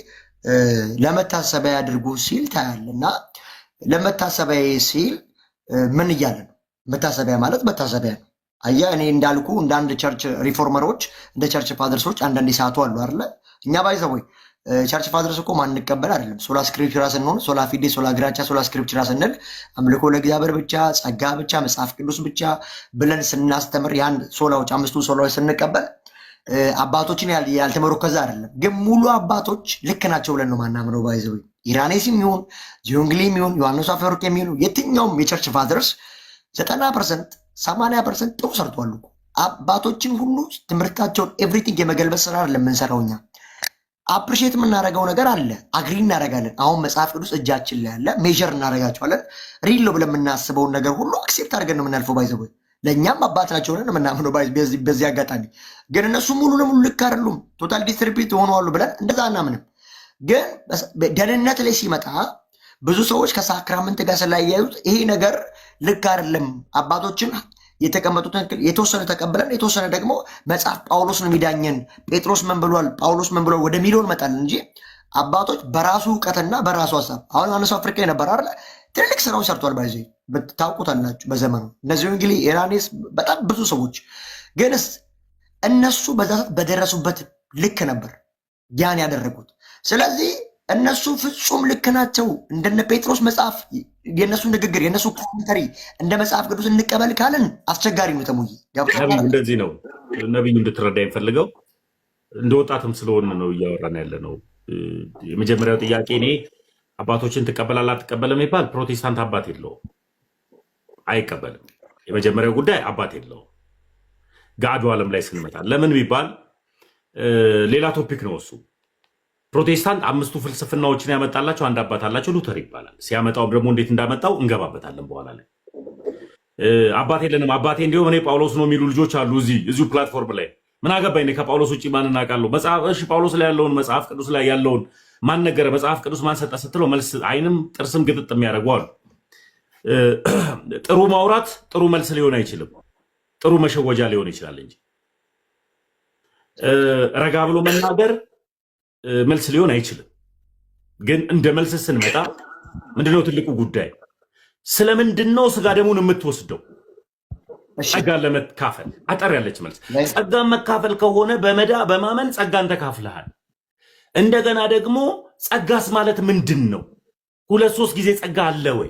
ለመታሰቢያ ያድርጉ ሲል ታያለና ለመታሰቢያ ሲል ምን እያለ ነው? መታሰቢያ ማለት መታሰቢያ ነው። አያ እኔ እንዳልኩ እንደ አንድ ቸርች ሪፎርመሮች እንደ ቸርች ፋደርሶች አንዳንድ ሰዓቱ አሉ አይደለ? እኛ ባይዘው ቸርች ፋደርስ እኮ ማንቀበል አይደለም። ሶላ ስክሪፕቸራ ስንሆን ሶላ ፊዴ፣ ሶላ ግራቻ፣ ሶላ ስክሪፕቸራ ስንል አምልኮ ለእግዚአብሔር ብቻ፣ ጸጋ ብቻ፣ መጽሐፍ ቅዱስ ብቻ ብለን ስናስተምር ያን ሶላዎች አምስቱ ሶላዎች ስንቀበል አባቶችን ያልተመረኮዘ አይደለም። ግን ሙሉ አባቶች ልክ ናቸው ብለን ነው ማናምነው። ባይዘው ኢራኔስም ይሁን ጆንግሊም ይሁን ዮሐንስ አፈወርቅ የሚሆኑ የትኛውም የቸርች ፋደርስ 90% 80% ጥሩ ሰርቷል። አባቶችን ሁሉ ትምህርታቸውን ኤቭሪቲንግ የመገልበስ ስራ አይደለም የምንሰራው እኛ። አፕሪሼት የምናደርገው ነገር አለ፣ አግሪ እናደርጋለን። አሁን መጽሐፍ ቅዱስ እጃችን ላይ ያለ ሜዥር እናደርጋቸዋለን። ሪል ነው ብለን የምናስበውን ነገር ሁሉ አክሴፕት አድርገን ነው የምናልፈው። ባይዘው ለእኛም አባት ናቸው ብለን የምናምነው። በዚህ አጋጣሚ ግን እነሱ ሙሉ ለሙሉ ልክ አይደሉም፣ ቶታል ዲስትሪቢዩት ሆነዋሉ ብለን እንደዛ አናምንም። ግን ደህንነት ላይ ሲመጣ ብዙ ሰዎች ከሳክራመንት ጋር ስላያዩት ይሄ ነገር ልክ አይደለም። አባቶችን የተቀመጡትን የተወሰነ ተቀብለን የተወሰነ ደግሞ መጽሐፍ ጳውሎስ ነው የሚዳኘን፣ ጴጥሮስ ምን ብሏል፣ ጳውሎስ ምን ብሏል ወደ ሚሊዮን መጣል እንጂ አባቶች በራሱ እውቀትና በራሱ ሀሳብ አሁን ዮሐንስ አፍሪካ የነበረ አይደለ ትልልቅ ስራዎች ሰርቷል። ባይዜ ታውቁታላችሁ። በዘመኑ እነዚህ እንግዲህ ኢራኔስ በጣም ብዙ ሰዎች ግንስ እነሱ በዛ በደረሱበት ልክ ነበር ያን ያደረጉት። ስለዚህ እነሱ ፍጹም ልክ ናቸው። እንደነ ጴጥሮስ መጽሐፍ የነሱ ንግግር የነሱ ኮሜንተሪ እንደ መጽሐፍ ቅዱስ እንቀበል ካልን አስቸጋሪ ነው። ተሙይ ነብዩ እንደዚህ ነው። ነብዩ እንድትረዳ የሚፈልገው እንደ ወጣትም ስለሆነ ነው እያወራን ያለ ነው። የመጀመሪያው ጥያቄ እኔ አባቶችን ትቀበላለህ አትቀበልም ይባል ፕሮቴስታንት አባት የለውም፣ አይቀበልም። የመጀመሪያው ጉዳይ አባት የለውም። ጋዱ ዓለም ላይ ስንመጣ ለምን ቢባል ሌላ ቶፒክ ነው እሱ። ፕሮቴስታንት አምስቱ ፍልስፍናዎችን ያመጣላቸው አንድ አባት አላቸው፣ ሉተር ይባላል። ሲያመጣው ደግሞ እንዴት እንዳመጣው እንገባበታለን በኋላ ላይ። አባት የለንም፣ አባቴ እንዲሁም እኔ ጳውሎስ ነው የሚሉ ልጆች አሉ እዚሁ ፕላትፎርም ላይ። ምን አገባኝ እኔ ከጳውሎስ ውጭ ማን እናውቃለሁ? እሺ ጳውሎስ ላይ ያለውን መጽሐፍ ቅዱስ ላይ ያለውን ማን ነገረ? መጽሐፍ ቅዱስ ማን ሰጠ ስትለው መልስ አይንም ጥርስም ግጥጥ የሚያደርጉ አሉ። ጥሩ ማውራት ጥሩ መልስ ሊሆን አይችልም፣ ጥሩ መሸወጃ ሊሆን ይችላል እንጂ ረጋ ብሎ መናገር መልስ ሊሆን አይችልም። ግን እንደ መልስ ስንመጣ ምንድነው ትልቁ ጉዳይ? ስለምንድነው ስጋ ደሙን የምትወስደው? ጸጋን ለመካፈል አጠር ያለች መልስ። ጸጋን መካፈል ከሆነ በማመን ጸጋን ተካፍለሃል። እንደገና ደግሞ ጸጋስ ማለት ምንድን ነው? 2-3 ጊዜ ጸጋ አለ ወይ?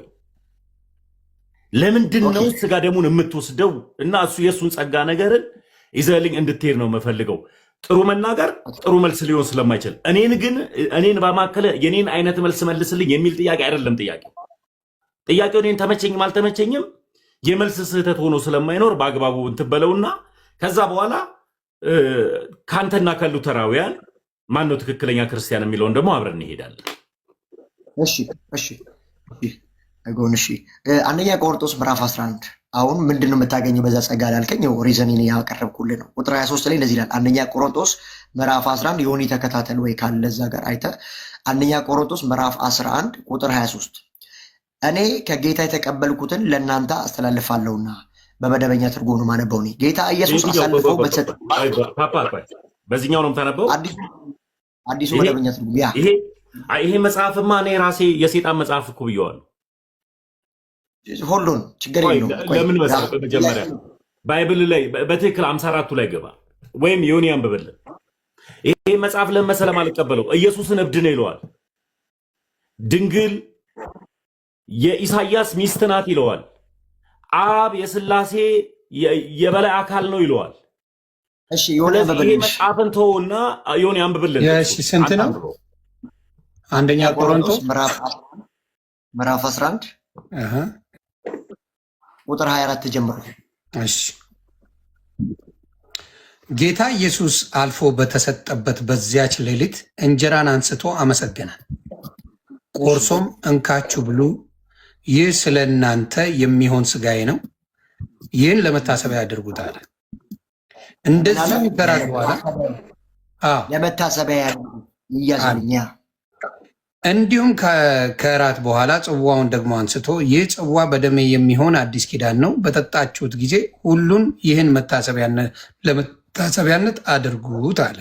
ለምንድነው ስጋ ደሙን የምትወስደው? እና እሱ የእሱን ጸጋ ነገርን ይዘልኝ እንድትሄድ ነው የምፈልገው። ጥሩ መናገር ጥሩ መልስ ሊሆን ስለማይችል እኔን በማከለ የኔን አይነት መልስ መልስልኝ የሚል ጥያቄ አይደለም። ጥያቄው እኔን ተመቸኝም አልተመቸኝም የመልስ ስህተት ሆኖ ስለማይኖር በአግባቡ እንትበለውና ከዛ በኋላ ካንተና ከሉተራውያን ማን ነው ትክክለኛ ክርስቲያን የሚለውን ደግሞ አብረን እንሄዳለን። እሺ አንደኛ ቆሮንቶስ ምዕራፍ 11 አሁን ምንድነው የምታገኘው በዛ ጸጋ ላልከኝ ሪዘን ያቀረብኩልህ ነው። ቁጥር 23 ላይ እንደዚህ ይላል። አንደኛ ቆሮንቶስ ምዕራፍ 11 የሆነ ተከታተል ወይ ካለ እዛ ጋር አይተህ አንደኛ ቆሮንቶስ ምዕራፍ 11 ቁጥር 23 እኔ ከጌታ የተቀበልኩትን ለእናንተ አስተላልፋለሁና በመደበኛ ትርጉም ነው የማነበው። ጌታ ኢየሱስ አሳልፎ በተሰጠ በዚህኛው ነው የምታነበው አዲሱ መደበኛ ትርጉም። ይሄ መጽሐፍማ እኔ ራሴ የሴጣን መጽሐፍ እኮ ብየዋለሁ። ሁሉን ችግር የለውም። ለምን መሰለህ በመጀመሪያ ባይብል ላይ በትክክል 54ቱ ላይ ገባ ወይም ዮኒ አንብበልን። ይሄ መጽሐፍ ለመሰለም አልቀበለው ኢየሱስን እብድ ነው ይለዋል። ድንግል የኢሳያስ ሚስት ናት ይለዋል። አብ የሥላሴ የበላይ አካል ነው ይለዋል። እሺ ዮኒ ይሄ መጽሐፍን ተውና ዮኒ አንብበልን። እሺ ስንት ነው? አንደኛ ቆሮንቶስ ምዕራፍ 11 ቁጥር 24 ጀምሮ። እሺ ጌታ ኢየሱስ አልፎ በተሰጠበት በዚያች ሌሊት እንጀራን አንስቶ አመሰገነ፣ ቆርሶም እንካችሁ ብሉ፣ ይህ ስለ እናንተ የሚሆን ሥጋዬ ነው፣ ይህን ለመታሰቢያ ያድርጉት አለ። እንደዚህ ከራት በኋላ ለመታሰቢያ ይያዝልኛ። እንዲሁም ከራት በኋላ ጽዋውን ደግሞ አንስቶ ይህ ጽዋ በደሜ የሚሆን አዲስ ኪዳን ነው፣ በጠጣችሁት ጊዜ ሁሉን ይህን ለመታሰቢያነት አድርጉት አለ።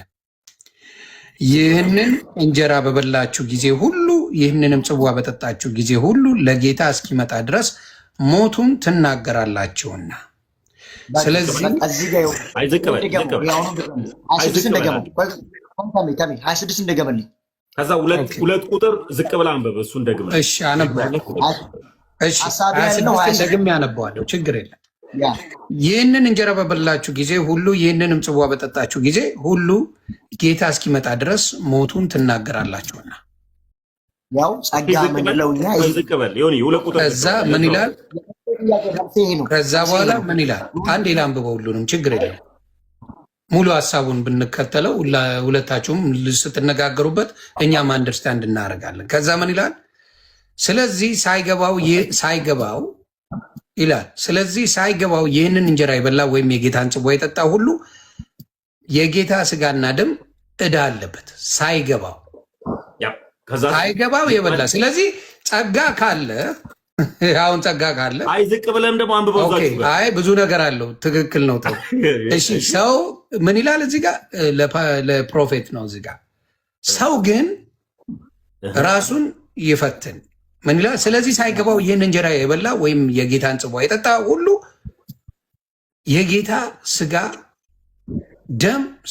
ይህንን እንጀራ በበላችሁ ጊዜ ሁሉ ይህንንም ጽዋ በጠጣችሁ ጊዜ ሁሉ ለጌታ እስኪመጣ ድረስ ሞቱን ትናገራላችሁና። ስለዚህ ከዛ ሁለት ቁጥር ዝቅ ብላ አንበብ። እሱን ደግመህ እሺ፣ አነባለሁ። እሺ 26 ደግሜ አነባዋለሁ፣ ችግር የለም። ይህንን እንጀራ በበላችሁ ጊዜ ሁሉ ይህንንም ጽዋ በጠጣችሁ ጊዜ ሁሉ ጌታ እስኪመጣ ድረስ ሞቱን ትናገራላችሁና። ያው ጸጋ ምንለው እኛ ከዛ ምን ይላል? ከዛ በኋላ ምን ይላል? አንድ ላንብበው፣ ሁሉንም ችግር የለም። ሙሉ ሀሳቡን ብንከተለው ሁለታችሁም ስትነጋገሩበት እኛም አንደርስታንድ እናደርጋለን። ከዛ ምን ይላል? ስለዚህ ሳይገባው ይላል። ስለዚህ ሳይገባው ይህንን እንጀራ የበላ ወይም የጌታን ጽዋ የጠጣ ሁሉ የጌታ ስጋና ደም ዕዳ አለበት። ሳይገባው የበላ ስለዚህ ጸጋ ካለ አሁን ጸጋ ካለ ዝቅ ብለም ደግሞ አንብበው። ብዙ ነገር አለው። ትክክል ነው። እሺ ሰው ምን ይላል እዚህ ጋር? ለፕሮፌት ነው እዚህ ጋር። ሰው ግን ራሱን ይፈትን ምን ይላል? ስለዚህ ሳይገባው ይህን እንጀራ የበላ ወይም የጌታን ጽዋ የጠጣ ሁሉ የጌታ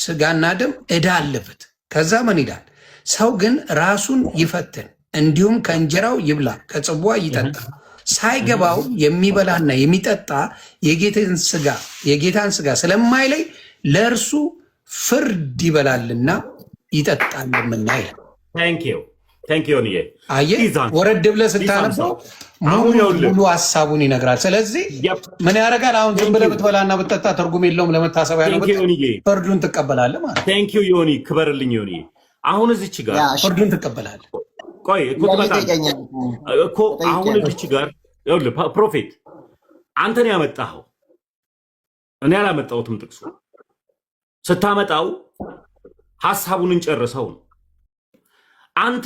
ስጋና ደም ዕዳ አለበት። ከዛ ምን ይላል? ሰው ግን ራሱን ይፈትን፣ እንዲሁም ከእንጀራው ይብላ ከጽዋ ይጠጣ። ሳይገባው የሚበላና የሚጠጣ የጌታን ስጋ ስለማይለይ ለእርሱ ፍርድ ይበላልና ይጠጣልምና ይላል። አየህ፣ ወረድ ብለህ ስታነበው ሙሉ ሀሳቡን ይነግራል። ስለዚህ ምን ያደርጋል? አሁን ዝም ብለህ ብትበላና ብትጠጣ ትርጉም የለውም። ለመታሰቢያ ነው፣ ፍርዱን ትቀበላለህ ማለት ነው። ዮኒ ክበርልኝ። ዮኒ አሁን እዚች ጋር ፍርዱን ትቀበላለህ። ቆይ እኮ አሁን እዚች ጋር ፕሮፌት አንተን ያመጣኸው እኔ አላመጣሁትም። ጥቅሱ ስታመጣው ሀሳቡን እንጨርሰው ነው። አንተ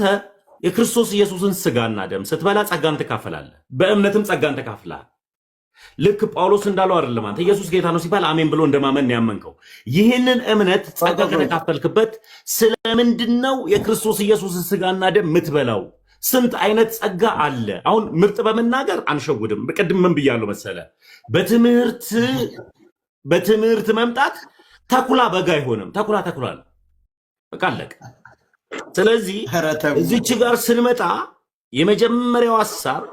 የክርስቶስ ኢየሱስን ስጋና ደም ስትበላ ጸጋን ትካፈላለህ፣ በእምነትም ጸጋን ተካፍለሃል። ልክ ጳውሎስ እንዳለው አይደለም። አንተ ኢየሱስ ጌታ ነው ሲባል አሜን ብሎ እንደማመን ያመንከው። ይህንን እምነት ጸጋ ከተካፈልክበት ስለምንድን ነው የክርስቶስ ኢየሱስን ስጋና ደም የምትበላው? ስንት አይነት ጸጋ አለ። አሁን ምርጥ በመናገር አንሸውድም። ቅድም ምን ብያለሁ መሰለ? በትምህርት መምጣት ተኩላ በግ አይሆንም። ተኩላ ነው። በቃ አለቀ። ስለዚህ እዚች ጋር ስንመጣ የመጀመሪያው ሐሳብ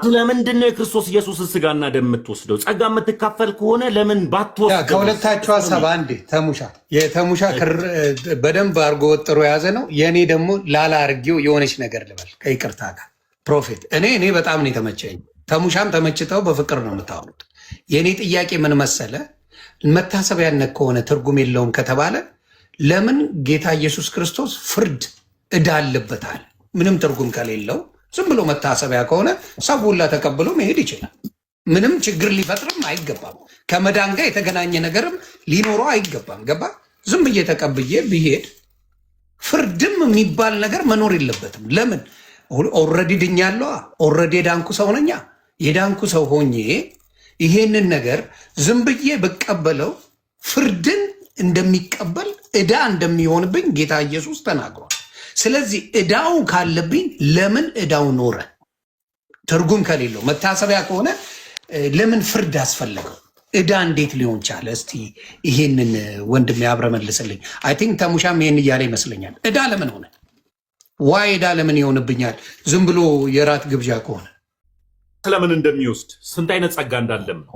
ስለምንድን ነው የክርስቶስ ኢየሱስን ስጋና ደም የምትወስደው? ጸጋ የምትካፈል ከሆነ ለምን ባትወስደው? ከሁለታችሁ ሐሳብ አንዴ የተሙሻ ክር በደንብ አድርጎ ወጥሮ የያዘ ነው። የእኔ ደግሞ ላላ አድርጌው የሆነች ነገር ልበል ከይቅርታ ጋር ፕሮፌት እኔ በጣም ነው የተመቸኝ። ተሙሻም ተመችተው በፍቅር ነው የምታወሩት። የእኔ ጥያቄ ምን መሰለ? መታሰቢያነት ከሆነ ትርጉም የለውም ከተባለ ለምን ጌታ ኢየሱስ ክርስቶስ ፍርድ ዕዳ አለበታል? ምንም ትርጉም ከሌለው ዝም ብሎ መታሰቢያ ከሆነ ሰው ሁላ ተቀብሎ መሄድ ይችላል። ምንም ችግር ሊፈጥርም አይገባም። ከመዳን ጋር የተገናኘ ነገርም ሊኖረው አይገባም። ገባ? ዝም ብዬ ተቀብዬ ብሄድ ፍርድም የሚባል ነገር መኖር የለበትም። ለምን? ኦልሬዲ ድኛለሁ። ኦልሬዲ የዳንኩ ሰው ነኛ። የዳንኩ ሰው ሆኜ ይሄንን ነገር ዝም ብዬ ብቀበለው ፍርድን እንደሚቀበል ዕዳ እንደሚሆንብኝ ጌታ ኢየሱስ ተናግሯል። ስለዚህ ዕዳው ካለብኝ ለምን ዕዳው ኖረ? ትርጉም ከሌለው መታሰቢያ ከሆነ ለምን ፍርድ አስፈለገው? ዕዳ እንዴት ሊሆን ቻለ? እስቲ ይሄንን ወንድም ያብረ መልስልኝ። አይ ቲንክ ተሙሻም ይሄን እያለ ይመስለኛል። ዕዳ ለምን ሆነ? ዋይ ዕዳ ለምን ይሆንብኛል? ዝም ብሎ የራት ግብዣ ከሆነ ስለምን እንደሚወስድ ስንት አይነት ጸጋ እንዳለም ነው።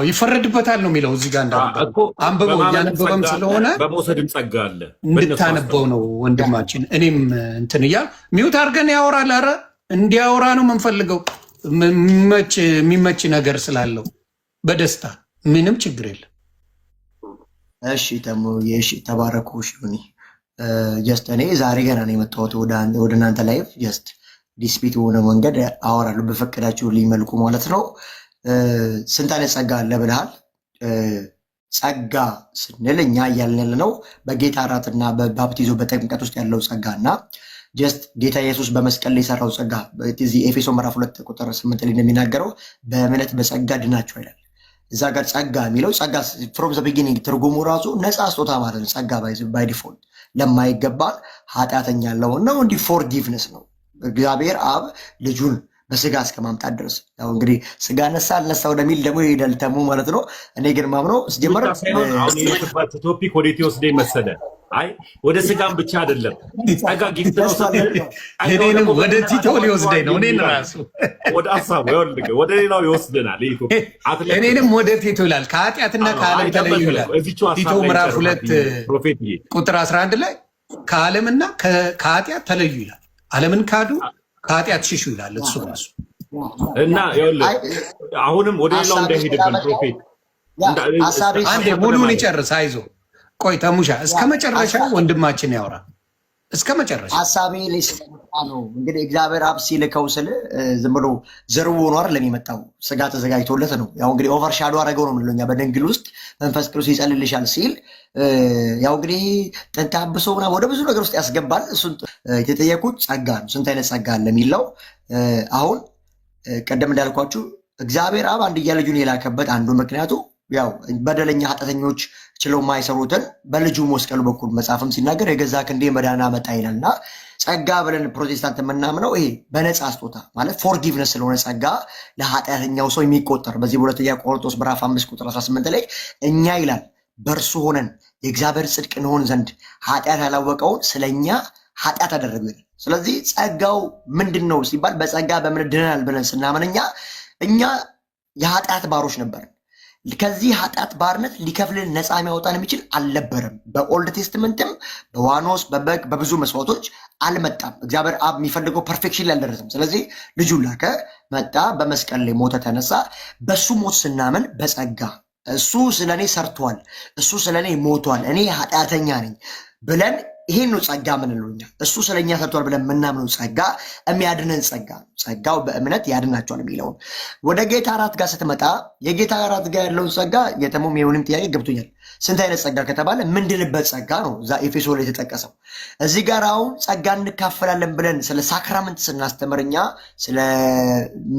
ይፈረድበታል ነው የሚለው እዚህ ጋር አንብበው እያነበበም ስለሆነ በመውሰድም ጸጋ አለ እንድታነበው ነው ወንድማችን። እኔም እንትን እያል ሚውት አድርገን ያወራል። ኧረ እንዲያወራ ነው የምንፈልገው የሚመች ነገር ስላለው በደስታ ምንም ችግር የለም። እሺ ተባረኩ። ሆኒ ጀስት እኔ ዛሬ ገና ነው የመጣሁት ወደ እናንተ ላይፍ ጀስት ዲስፒት በሆነ መንገድ አወራለሁ በፈቀዳችሁ መልኩ ማለት ነው። ስንት አይነት ጸጋ አለ ብለሃል። ጸጋ ስንል እኛ እያልን ያለ ነው በጌታ እራትና በባፕቲዞ በጥምቀት ውስጥ ያለው ጸጋ እና ጀስት ጌታ ኢየሱስ በመስቀል ላይ የሰራው ጸጋ ኤፌሶ ምዕራፍ 2 ቁጥር 8 ላይ እንደሚናገረው በእምነት በጸጋ ድናችሁ ይላል። እዛ ጋር ጸጋ የሚለው ጸጋ ፍሮም ዘ ቢጊኒንግ ትርጉሙ ራሱ ነፃ ስጦታ ማለት ነው። ጸጋ ባይ ዲፎልት ለማይገባን ኃጢአተኛ ለሆን ነው። እንዲህ ፎርጊቭነስ ነው። እግዚአብሔር አብ ልጁን በስጋ እስከ ማምጣት ድረስ ያው እንግዲህ ስጋ ነሳ አልነሳ ወደሚል ደግሞ ይሄዳል ተሙ ማለት ነው። እኔ ግን ማምነው ሲጀመር ቶፒክ ወዴት ይወስደኝ መሰለ? አይ ወደ ስጋም ብቻ አይደለም ጸጋ ጊፍት ነው። እኔንም ወደ ቲቶ ሊወስደኝ ነው። እኔን ራሱ ወደ ሀሳቡ ወደ ሌላው ይወስደናል። እኔንም ወደ ቲቶ ይላል። ከኃጢአትና ከዓለም ተለዩ ይላል ቲቶ ምዕራፍ 2 ቁጥር 11 ላይ ከዓለምና ከኃጢአት ተለዩ ይላል። ዓለምን ካዱ ከኃጢአት ሽሹ ይላል እሱ ራሱ እና አሁንም ወደ ሌላው እንዳይሄድብን ፕሮፌት አንዴ ሙሉን ይጨርስ። አይዞ ቆይ ተሙሻ እስከ መጨረሻ ወንድማችን ያወራ እስከ መጨረሻ ሐሳቤ ላይ ስለመጣ ነው። እንግዲህ እግዚአብሔር አብ ሲልከው ስለ ዝም ብሎ ዘርቦ ነው አይደል የሚመጣው፣ ስጋ ተዘጋጅቶለት ነው። ያው እንግዲህ ኦቨርሻዶ አደረገው ነው የምንለው እኛ በድንግል ውስጥ መንፈስ ቅዱስ ይጸልልሻል ሲል ያው እንግዲህ ጥንተ አብሶ ምናምን ወደ ብዙ ነገር ውስጥ ያስገባል። እሱን የተጠየቁት ጸጋ ነው። ስንት አይነት ጸጋ አለ የሚለው አሁን ቀደም እንዳልኳችሁ እግዚአብሔር አብ አንድያ ልጁን የላከበት አንዱ ምክንያቱ ያው በደለኛ ኃጢአተኞች ችለው የማይሰሩትን በልጁ መስቀሉ በኩል መጽሐፍም ሲናገር የገዛ ክንዴ መዳን አመጣ ይላልና ጸጋ ብለን ፕሮቴስታንት የምናምነው ይሄ በነፃ ስጦታ ማለት ፎርጊቭነስ ስለሆነ ጸጋ ለኃጢአተኛው ሰው የሚቆጠር በዚህ በሁለተኛ ቆሮንቶስ ምዕራፍ 5 ቁጥር 18 ላይ እኛ ይላል በእርሱ ሆነን የእግዚአብሔር ጽድቅ እንሆን ዘንድ ኃጢአት ያላወቀውን ስለኛ ኃጢአት አደረገ ይላል። ስለዚህ ጸጋው ምንድን ነው ሲባል በጸጋ በምን ድነናል ብለን ስናምን እኛ የኃጢአት ባሮች ነበር። ከዚህ ኃጢአት ባርነት ሊከፍልን ነፃ የሚያወጣን የሚችል አልነበረም። በኦልድ ቴስትመንትም በዋኖስ በበግ በብዙ መስዋዕቶች አልመጣም። እግዚአብሔር አብ የሚፈልገው ፐርፌክሽን ላይ አልደረሰም። ስለዚህ ልጁ ላከ፣ መጣ፣ በመስቀል ላይ ሞተ፣ ተነሳ። በሱ ሞት ስናምን በጸጋ እሱ ስለኔ ሰርቷል፣ እሱ ስለኔ ሞቷል፣ እኔ ኃጢአተኛ ነኝ ብለን ይሄን ነው ጸጋ ምንለው እኛ። እሱ ስለኛ ሰርቷል ብለን የምናምነው ጸጋ የሚያድነን ጸጋ ነው። ጸጋው በእምነት ያድናቸዋል የሚለውን ወደ ጌታ እራት ጋር ስትመጣ የጌታ እራት ጋር ያለውን ጸጋ የተሙም የሆንም ጥያቄ ገብቶኛል። ስንት አይነት ጸጋ ከተባለ ምንድንበት ጸጋ ነው እዛ ኤፌሶ ላይ የተጠቀሰው። እዚህ ጋር አሁን ጸጋ እንካፈላለን ብለን ስለ ሳክራመንት ስናስተምርኛ ስለ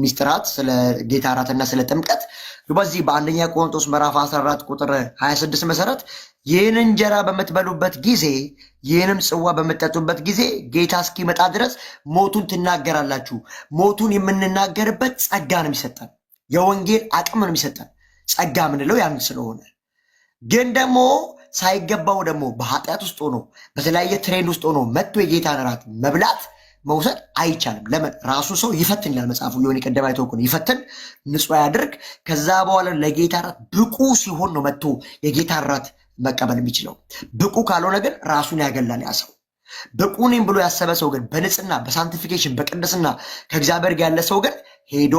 ሚስጥራት ስለ ጌታ እራትና ስለ ጥምቀት በዚህ በአንደኛ ቆሮንቶስ ምዕራፍ 14 ቁጥር 26 መሰረት ይህን እንጀራ በምትበሉበት ጊዜ ይህንም ጽዋ በምትጠጡበት ጊዜ ጌታ እስኪመጣ ድረስ ሞቱን ትናገራላችሁ። ሞቱን የምንናገርበት ጸጋ ነው የሚሰጠን፣ የወንጌል አቅም ነው የሚሰጠን። ጸጋ ምንለው ያን ስለሆነ ግን ደግሞ ሳይገባው ደግሞ በኃጢአት ውስጥ ሆኖ በተለያየ ትሬንድ ውስጥ ሆኖ መጥቶ የጌታን እራት መብላት መውሰድ አይቻልም። ለምን? ራሱ ሰው ይፈትን ይላል መጽሐፉ። ሊሆን የቀደም አይተው እኮ ይፈትን፣ ንጹሕ ያድርግ። ከዛ በኋላ ለጌታ እራት ብቁ ሲሆን ነው መጥቶ የጌታ እራት መቀበል የሚችለው። ብቁ ካልሆነ ግን ራሱን ያገላል ያ ሰው። ብቁ ነኝ ብሎ ያሰበ ሰው ግን በንጽህና በሳንቲፊኬሽን በቅድስና ከእግዚአብሔር ጋር ያለ ሰው ግን ሄዶ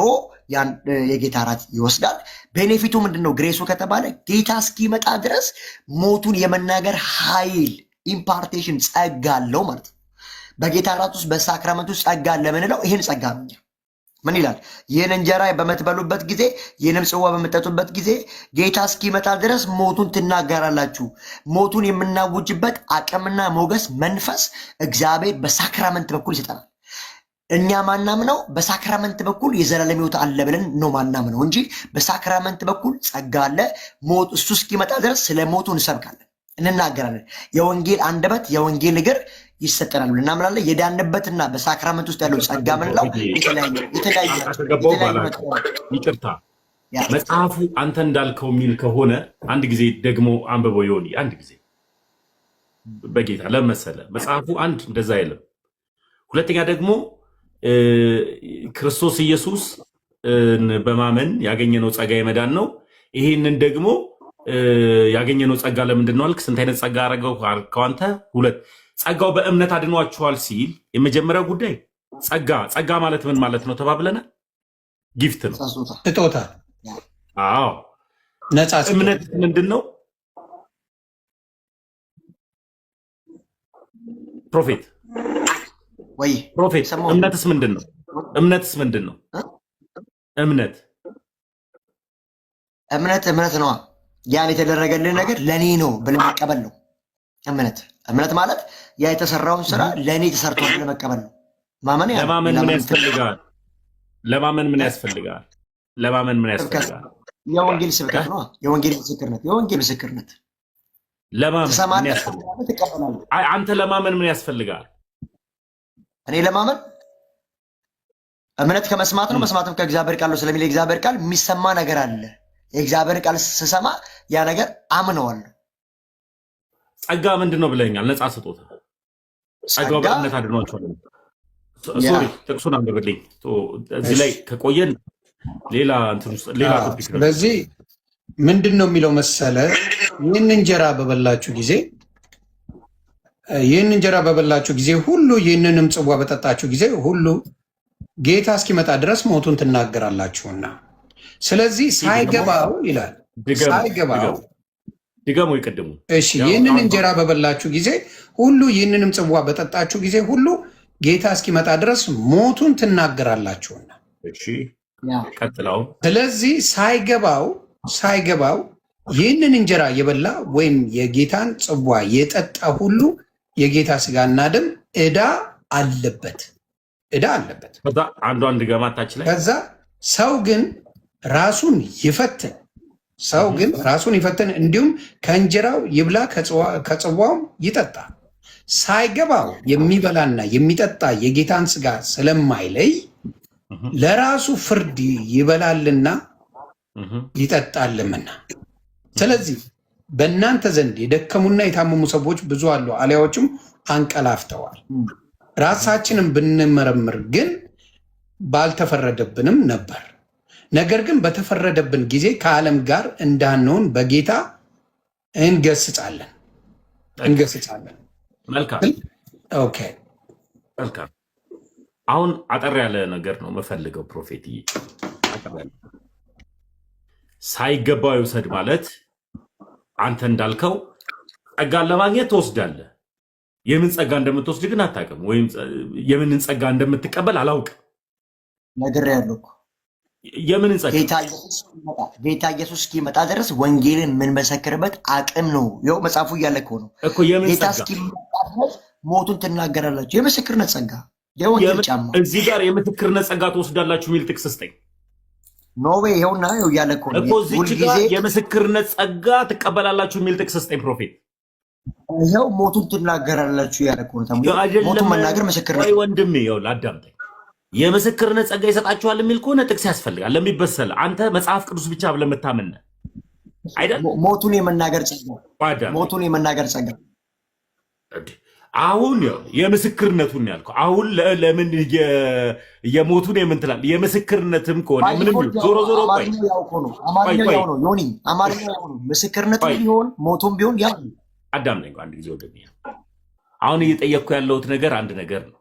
ያን የጌታ እራት ይወስዳል። ቤኔፊቱ ምንድን ነው? ግሬሱ ከተባለ ጌታ እስኪመጣ ድረስ ሞቱን የመናገር ኃይል ኢምፓርቴሽን ጸጋ አለው ማለት ነው። በጌታ እራት ውስጥ በሳክራመንት ውስጥ ጸጋ ለምንለው ይህን ጸጋ ነው። ምን ይላል? ይህን እንጀራ በምትበሉበት ጊዜ ይህንም ጽዋ በምትጠጡበት ጊዜ ጌታ እስኪመጣ ድረስ ሞቱን ትናገራላችሁ። ሞቱን የምናውጅበት አቅምና ሞገስ መንፈስ እግዚአብሔር በሳክራመንት በኩል ይሰጠናል። እኛ ማናምነው በሳክራመንት በኩል የዘላለም ሕይወት አለ ብለን ነው ማናምነው እንጂ በሳክራመንት በኩል ጸጋ አለ። እሱ እስኪመጣ ድረስ ስለ ሞቱ እንሰብካለን፣ እንናገራለን። የወንጌል አንደበት የወንጌል እግር ይሰጠናል ብለን እናምናለን። የዳንበትና በሳክራመንት ውስጥ ያለው ጸጋ ምንለው የተለያዩ ይቅርታ መጽሐፉ አንተ እንዳልከው የሚል ከሆነ አንድ ጊዜ ደግሞ አንብበው ይሆን አንድ ጊዜ በጌታ ለመሰለ መጽሐፉ አንድ እንደዛ የለም። ሁለተኛ ደግሞ ክርስቶስ ኢየሱስ በማመን ያገኘነው ጸጋ የመዳን ነው። ይሄንን ደግሞ ያገኘነው ጸጋ ለምንድን ነው አልክ? ስንት አይነት ጸጋ አረገው ከአንተ? ሁለት ጸጋው በእምነት አድኗችኋል ሲል የመጀመሪያው ጉዳይ ጸጋ ማለት ምን ማለት ነው ተባብለናል። ጊፍት ነው፣ ስጦታ። አዎ ነፃ። እምነት ምንድን ነው? ፕሮፌት እምነትስ ምንድን ነው? እምነትስ ምንድን ነው? እምነት ነዋ። ያን የተደረገልን ነገር ለእኔ ነው ብለን መቀበል ነው እምነት ማለት ያ የተሰራውን ስራ ለእኔ ተሰርቷል ብለን መቀበል ነው። ለማመን ምን ያስፈልጋል? የወንጌል ስብከት ነው። የወንጌል ምስክርነት ለማመን ምን ትሰማለህ፣ ያስፈልጋል? ትቀበላለህ። አንተ ለማመን ምን ያስፈልጋል? እኔ ለማመን እምነት ከመስማት ነው፣ መስማትም ከእግዚአብሔር ቃል ነው ስለሚል የእግዚአብሔር ቃል የሚሰማ ነገር አለ። የእግዚአብሔር ቃል ስሰማ ያ ነገር አምነዋለሁ። ጸጋ ምንድን ነው ብለኛል? ነፃ ስጦታ። ጸጋው በእምነት አድኗቸዋል። ሶሪ ጥቅሱን አንብብልኝ። እዚህ ላይ ከቆየን ሌላ ቶፒክ ነው። ስለዚህ ምንድን ነው የሚለው መሰለ፣ ይህን እንጀራ በበላችሁ ጊዜ ሁሉ ይህንንም ጽዋ በጠጣችሁ ጊዜ ሁሉ ጌታ እስኪመጣ ድረስ ሞቱን ትናገራላችሁና። ስለዚህ ሳይገባው ይላል፣ ሳይገባው ድገሙ ይቀድሙ። እሺ፣ ይህንን እንጀራ በበላችሁ ጊዜ ሁሉ ይህንንም ጽዋ በጠጣችሁ ጊዜ ሁሉ ጌታ እስኪመጣ ድረስ ሞቱን ትናገራላችሁና። እሺ ቀጥለው። ስለዚህ ሳይገባው ይህንን እንጀራ የበላ ወይም የጌታን ጽዋ የጠጣ ሁሉ የጌታ ስጋና ደም ዕዳ አለበት። ከዛ አንዷን ድገማታች ላይ ከዛ ሰው ግን ራሱን ይፈትን እንዲሁም ከእንጀራው ይብላ ከጽዋውም ይጠጣ። ሳይገባው የሚበላና የሚጠጣ የጌታን ስጋ ስለማይለይ ለራሱ ፍርድ ይበላልና ይጠጣልምና። ስለዚህ በእናንተ ዘንድ የደከሙና የታመሙ ሰዎች ብዙ አሉ፣ አልያዎችም አንቀላፍተዋል። ራሳችንን ብንመረምር ግን ባልተፈረደብንም ነበር። ነገር ግን በተፈረደብን ጊዜ ከዓለም ጋር እንዳንሆን በጌታ እንገስጻለን። መልካም። ኦኬ መልካም። አሁን አጠር ያለ ነገር ነው የምፈልገው ፕሮፌት። ሳይገባው ይውሰድ ማለት አንተ እንዳልከው ጸጋን ለማግኘት ትወስዳለህ። የምን ጸጋ እንደምትወስድ ግን አታውቅም፣ ወይም የምንን ጸጋ እንደምትቀበል አላውቅም። ነግሬሃለሁ እኮ የምንን ጸጋ? ጌታ ኢየሱስ እስኪመጣ ድረስ ወንጌልን የምንመሰክርበት አቅም ነው። ይኸው መጽሐፉ እያለ እኮ ነው። ጌታ እስኪመጣ ድረስ ሞቱን ትናገራላችሁ። የምስክርነት ጸጋ፣ የወንጌል ጫማ። እዚህ ጋር የምስክርነት ጸጋ ትወስዳላችሁ የሚል ጥቅስ ስጠኝ። ኖዌ ይኸውና እያለ እኮ ነው። እዚህ ጋር የምስክርነት ጸጋ ትቀበላላችሁ የሚል ጥቅስ ስጠኝ ፕሮፌት። ይኸው ሞቱን ትናገራላችሁ ያለ እኮ ነው። ሞቱን መናገር ምስክርነት። ወንድሜ ይኸውልህ አዳምጠኝ። የምስክርነት ጸጋ ይሰጣችኋል የሚል ከሆነ ጥቅስ ያስፈልጋል ለሚበሰል። አንተ መጽሐፍ ቅዱስ ብቻ ብለህ የምታምን አይደል? ሞቱን የመናገር ጸጋ አሁን የምስክርነቱን ያልከው አሁን ለምን የሞቱን የምን ትላለህ? የምስክርነትም ከሆነ ምንም ዞሮ አማርኛው ያው ነው ዮኒ፣ አማርኛው ያው ነው። ምስክርነቱም ቢሆን ሞቱም ቢሆን ያው ነው። አዳምጠኝ አንድ ጊዜ ወደኛ። አሁን እየጠየቅኩ ያለሁት ነገር አንድ ነገር ነው።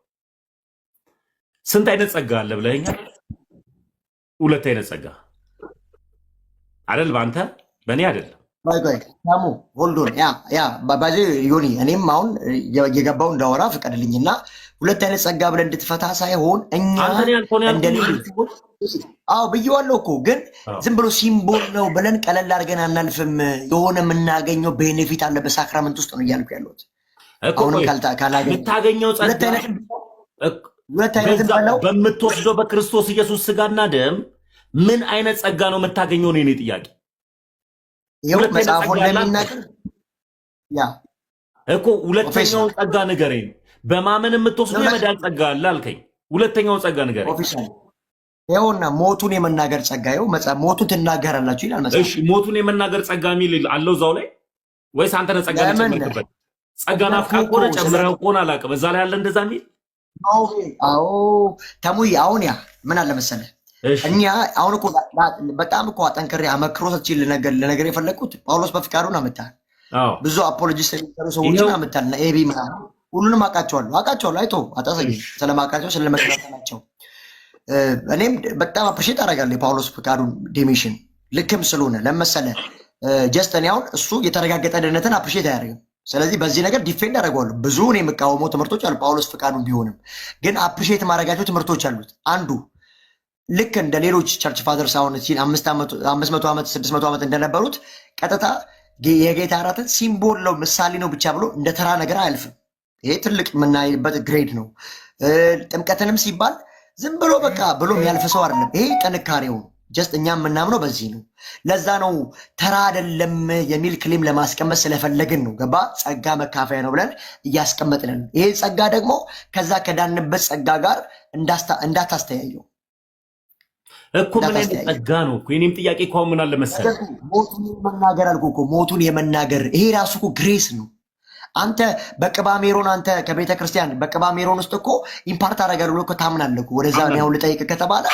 ስንት አይነት ጸጋ አለ ብለኸኛል? 2 አይነት ጸጋ አይደል? በአንተ በእኔ አይደለም። ሳሙ ሆልዶን ባዜ ዮኒ፣ እኔም አሁን የገባው እንዳወራ ፍቀድልኝና 2 አይነት ጸጋ ብለን እንድትፈታ ሳይሆን እኛ ብዬዋለሁ እኮ ግን ዝም ብሎ ሲምቦል ነው ብለን ቀለል አድርገን አናልፍም። የሆነ የምናገኘው ቤኔፊት አለ በሳክራመንት ውስጥ ነው እያልኩ ያለሁት። አሁንም የምታገኘው ጸጋ በምትወስደው በክርስቶስ ኢየሱስ ስጋና ደም ምን አይነት ጸጋ ነው የምታገኘው? ነው የኔ ጥያቄ። መጽሐፉ እንደሚናገር እኮ ሁለተኛውን ጸጋ ንገረኝ። በማመን የምትወስደው የመዳን ጸጋ አለ አልከኝ። ሁለተኛውን ጸጋ ንገረኝ። ይኸውና ሞቱን የመናገር ጸጋ፣ ይኸው መጽሐፍ ሞቱን ትናገራላችሁ ይላል መጽሐፍ። እሺ ሞቱን የመናገር ጸጋ የሚል አለው እዛው ላይ ወይስ አንተ ነህ ጸጋ ጨምርበት? ጸጋ ናፍቃ ከሆነ ጨምረው ከሆነ አላውቅም። እዛ ላይ አለ እንደዛ የሚል? አዎ ተሙይ፣ አሁን ያ ምን አለ መሰለህ፣ እኛ አሁን እኮ በጣም እኮ አጠንክሬ አመክሮ ሰጥቼ ልነገር የፈለግኩት ጳውሎስ በፍቃዱን አመጣ። ብዙ አፖሎጂስት የሚሰሩ ሰዎችን አመጣና ኤቢ ምናምን ሁሉንም አውቃቸዋለሁ። አይቶ አጣሰኝ ስለማውቃቸው ስለመከታተላቸው እኔም በጣም አፕሪሼት አደርጋለሁ የጳውሎስ ፍቃዱን ዲሚሽን ልክም ስለሆነ ለመሰለ ጀስት እኔ አሁን እሱ የተረጋገጠ ደህንነትን አፕሪሼት አያደርግም። ስለዚህ በዚህ ነገር ዲፌንድ አደርገዋለሁ። ብዙ እኔ የምቃወመው ትምህርቶች አሉ ጳውሎስ ፍቃዱን ቢሆንም ግን አፕሪሼት ማድረጋቸው ትምህርቶች አሉት። አንዱ ልክ እንደ ሌሎች ቸርች ፋዘርስ አሁን 500 ዓመት 600 ዓመት እንደነበሩት ቀጥታ የጌታ እራትን ሲምቦል ነው ምሳሌ ነው ብቻ ብሎ እንደ ተራ ነገር አያልፍም። ይሄ ትልቅ የምናይበት ግሬድ ነው። ጥምቀትንም ሲባል ዝም ብሎ በቃ ብሎ የሚያልፍ ሰው አይደለም። ይሄ ጥንካሬው ጀስት እኛ የምናምነው በዚህ ነው። ለዛ ነው ተራ አይደለም የሚል ክሌም ለማስቀመጥ ስለፈለግን ነው። ገባ? ጸጋ መካፈያ ነው ብለን እያስቀመጥን ነው። ይሄ ጸጋ ደግሞ ከዛ ከዳንበት ጸጋ ጋር እንዳታስተያየው እኮ ምን አይነት ጸጋ ነው እኮ የኔም ጥያቄ እኮ ምን አለ መሰለህ፣ ሞቱን የመናገር አልኩህ እኮ ሞቱን የመናገር ይሄ ራሱ እኮ ግሬስ ነው። አንተ በቅባ ሜሮን አንተ ከቤተ ክርስቲያን በቅባ ሜሮን ውስጥ እኮ ኢምፓርት አደርጋለሁ ብሎ እኮ ታምናለህ እኮ። ወደዛ ነው ልጠይቅ ከተባለ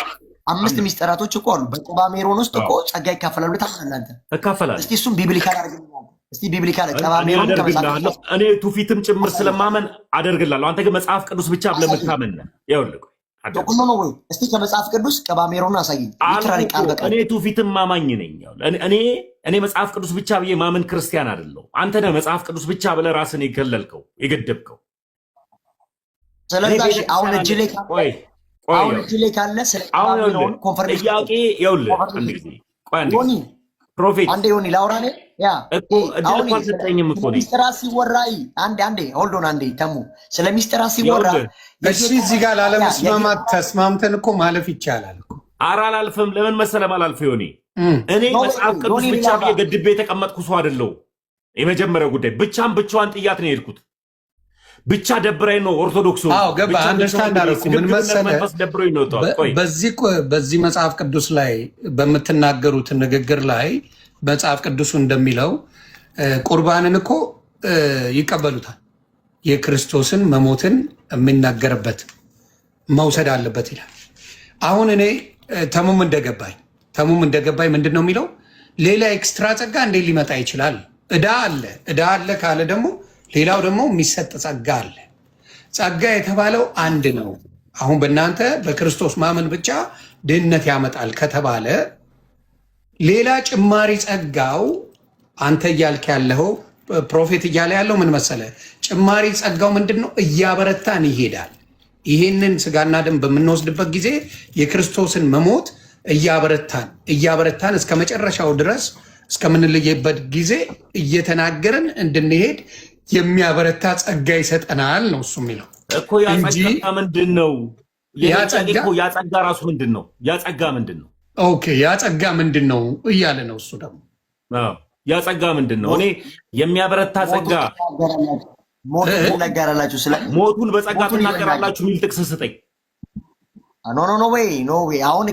5 ሚስጥራቶች እኮ አሉ። በቅባ ሜሮን ውስጥ እኮ ጸጋ ይካፈላሉ ታምናለህ አንተ? እካፈላለሁ። እስቲ እሱም ቢብሊካል አድርግልኝ። እስቲ ቢብሊካል ቅባ ሜሮን ከመጽሐፍ እኔ ትውፊትም ጭምር ስለማመን አደርግላለሁ። አንተ ግን መጽሐፍ ቅዱስ ብቻ ብለህ መታመን ነው። ይኸውልህ ነው ወይ? እስቲ ከመጽሐፍ ቅዱስ ቅባ ሜሮን አሳይኝ። ሊትራሊ ቃል በቃል እኔ ትውፊትም ማማኝ ነኝ። እኔ መጽሐፍ ቅዱስ ብቻ ብዬ ማመን ክርስቲያን አይደለሁ። አንተ ነህ መጽሐፍ ቅዱስ ብቻ ብለህ ራስን የገለልከው የገደብከው። ስለዚህ አሁን እጅ ላይ ካለ ስለ ቅባ ሜሮን ኮንፈርሜሽን ጥያቄ ይኸውልህ አንድ ጊዜ ቆይ አንድ ጊዜ ፕሮፌት አንዴ ዮኒ ላውራኔ ያ እኮ እድል እኮ አልሰጠኝም እኮ ነኝ። ሚስጥራ ሲወራ አንዴ ሆልድ ኦን አንዴ ተሙ ስለ ሚስጥራ ሲወራ እሺ፣ እዚህ ጋር ላለመስማማት ተስማምተን እኮ ማለፍ ይቻላል። ኧረ አላልፍም። ለምን መሰለህ አላልፍ ዮኒ፣ እኔ መጽሐፍ ቅዱስ ብቻ ብዬ ገድቤ የተቀመጥኩ ሰው አይደለሁም። የመጀመሪያው ጉዳይ ብቻዋን ጥያት ነው የሄድኩት። ብቻ ደብረኝ ነው ኦርቶዶክሱ። አዎ ገባ። አንደርስታንድ አደረኩ። ምን መሰለህ ደብረኝ ነው በዚህ መጽሐፍ ቅዱስ ላይ በምትናገሩት ንግግር ላይ መጽሐፍ ቅዱሱ እንደሚለው ቁርባንን እኮ ይቀበሉታል። የክርስቶስን መሞትን የሚናገርበት መውሰድ አለበት ይላል። አሁን እኔ ተሙም እንደገባኝ ምንድን ነው የሚለው ሌላ ኤክስትራ ጸጋ እንዴት ሊመጣ ይችላል? ዕዳ አለ ካለ ደግሞ ሌላው ደግሞ የሚሰጥ ጸጋ አለ። ጸጋ የተባለው አንድ ነው። አሁን በእናንተ በክርስቶስ ማመን ብቻ ድህነት ያመጣል ከተባለ ሌላ ጭማሪ ጸጋው አንተ እያልክ ያለው ፕሮፌት እያለ ያለው ምን መሰለ? ጭማሪ ጸጋው ምንድን ነው? እያበረታን ይሄዳል። ይሄንን ስጋና ደም በምንወስድበት ጊዜ የክርስቶስን መሞት እያበረታን እስከ መጨረሻው ድረስ እስከምንለየበት ጊዜ እየተናገርን እንድንሄድ የሚያበረታ ጸጋ ይሰጠናል ነው እሱ የሚለው እኮ። ያ ጸጋ ምንድን ነው? ያ ጸጋ ራሱ ምንድን ነው? ያ ጸጋ ምንድን ነው? ኦኬ፣ ያ ጸጋ ምንድን ነው እያለ ነው እሱ ደግሞ። ያ ጸጋ ምንድን ነው? እኔ የሚያበረታ ጸጋ ሞቱን በጸጋ ትናገራላችሁ የሚል ጥቅስ ስጠኝ። ኖ ወይ አሁን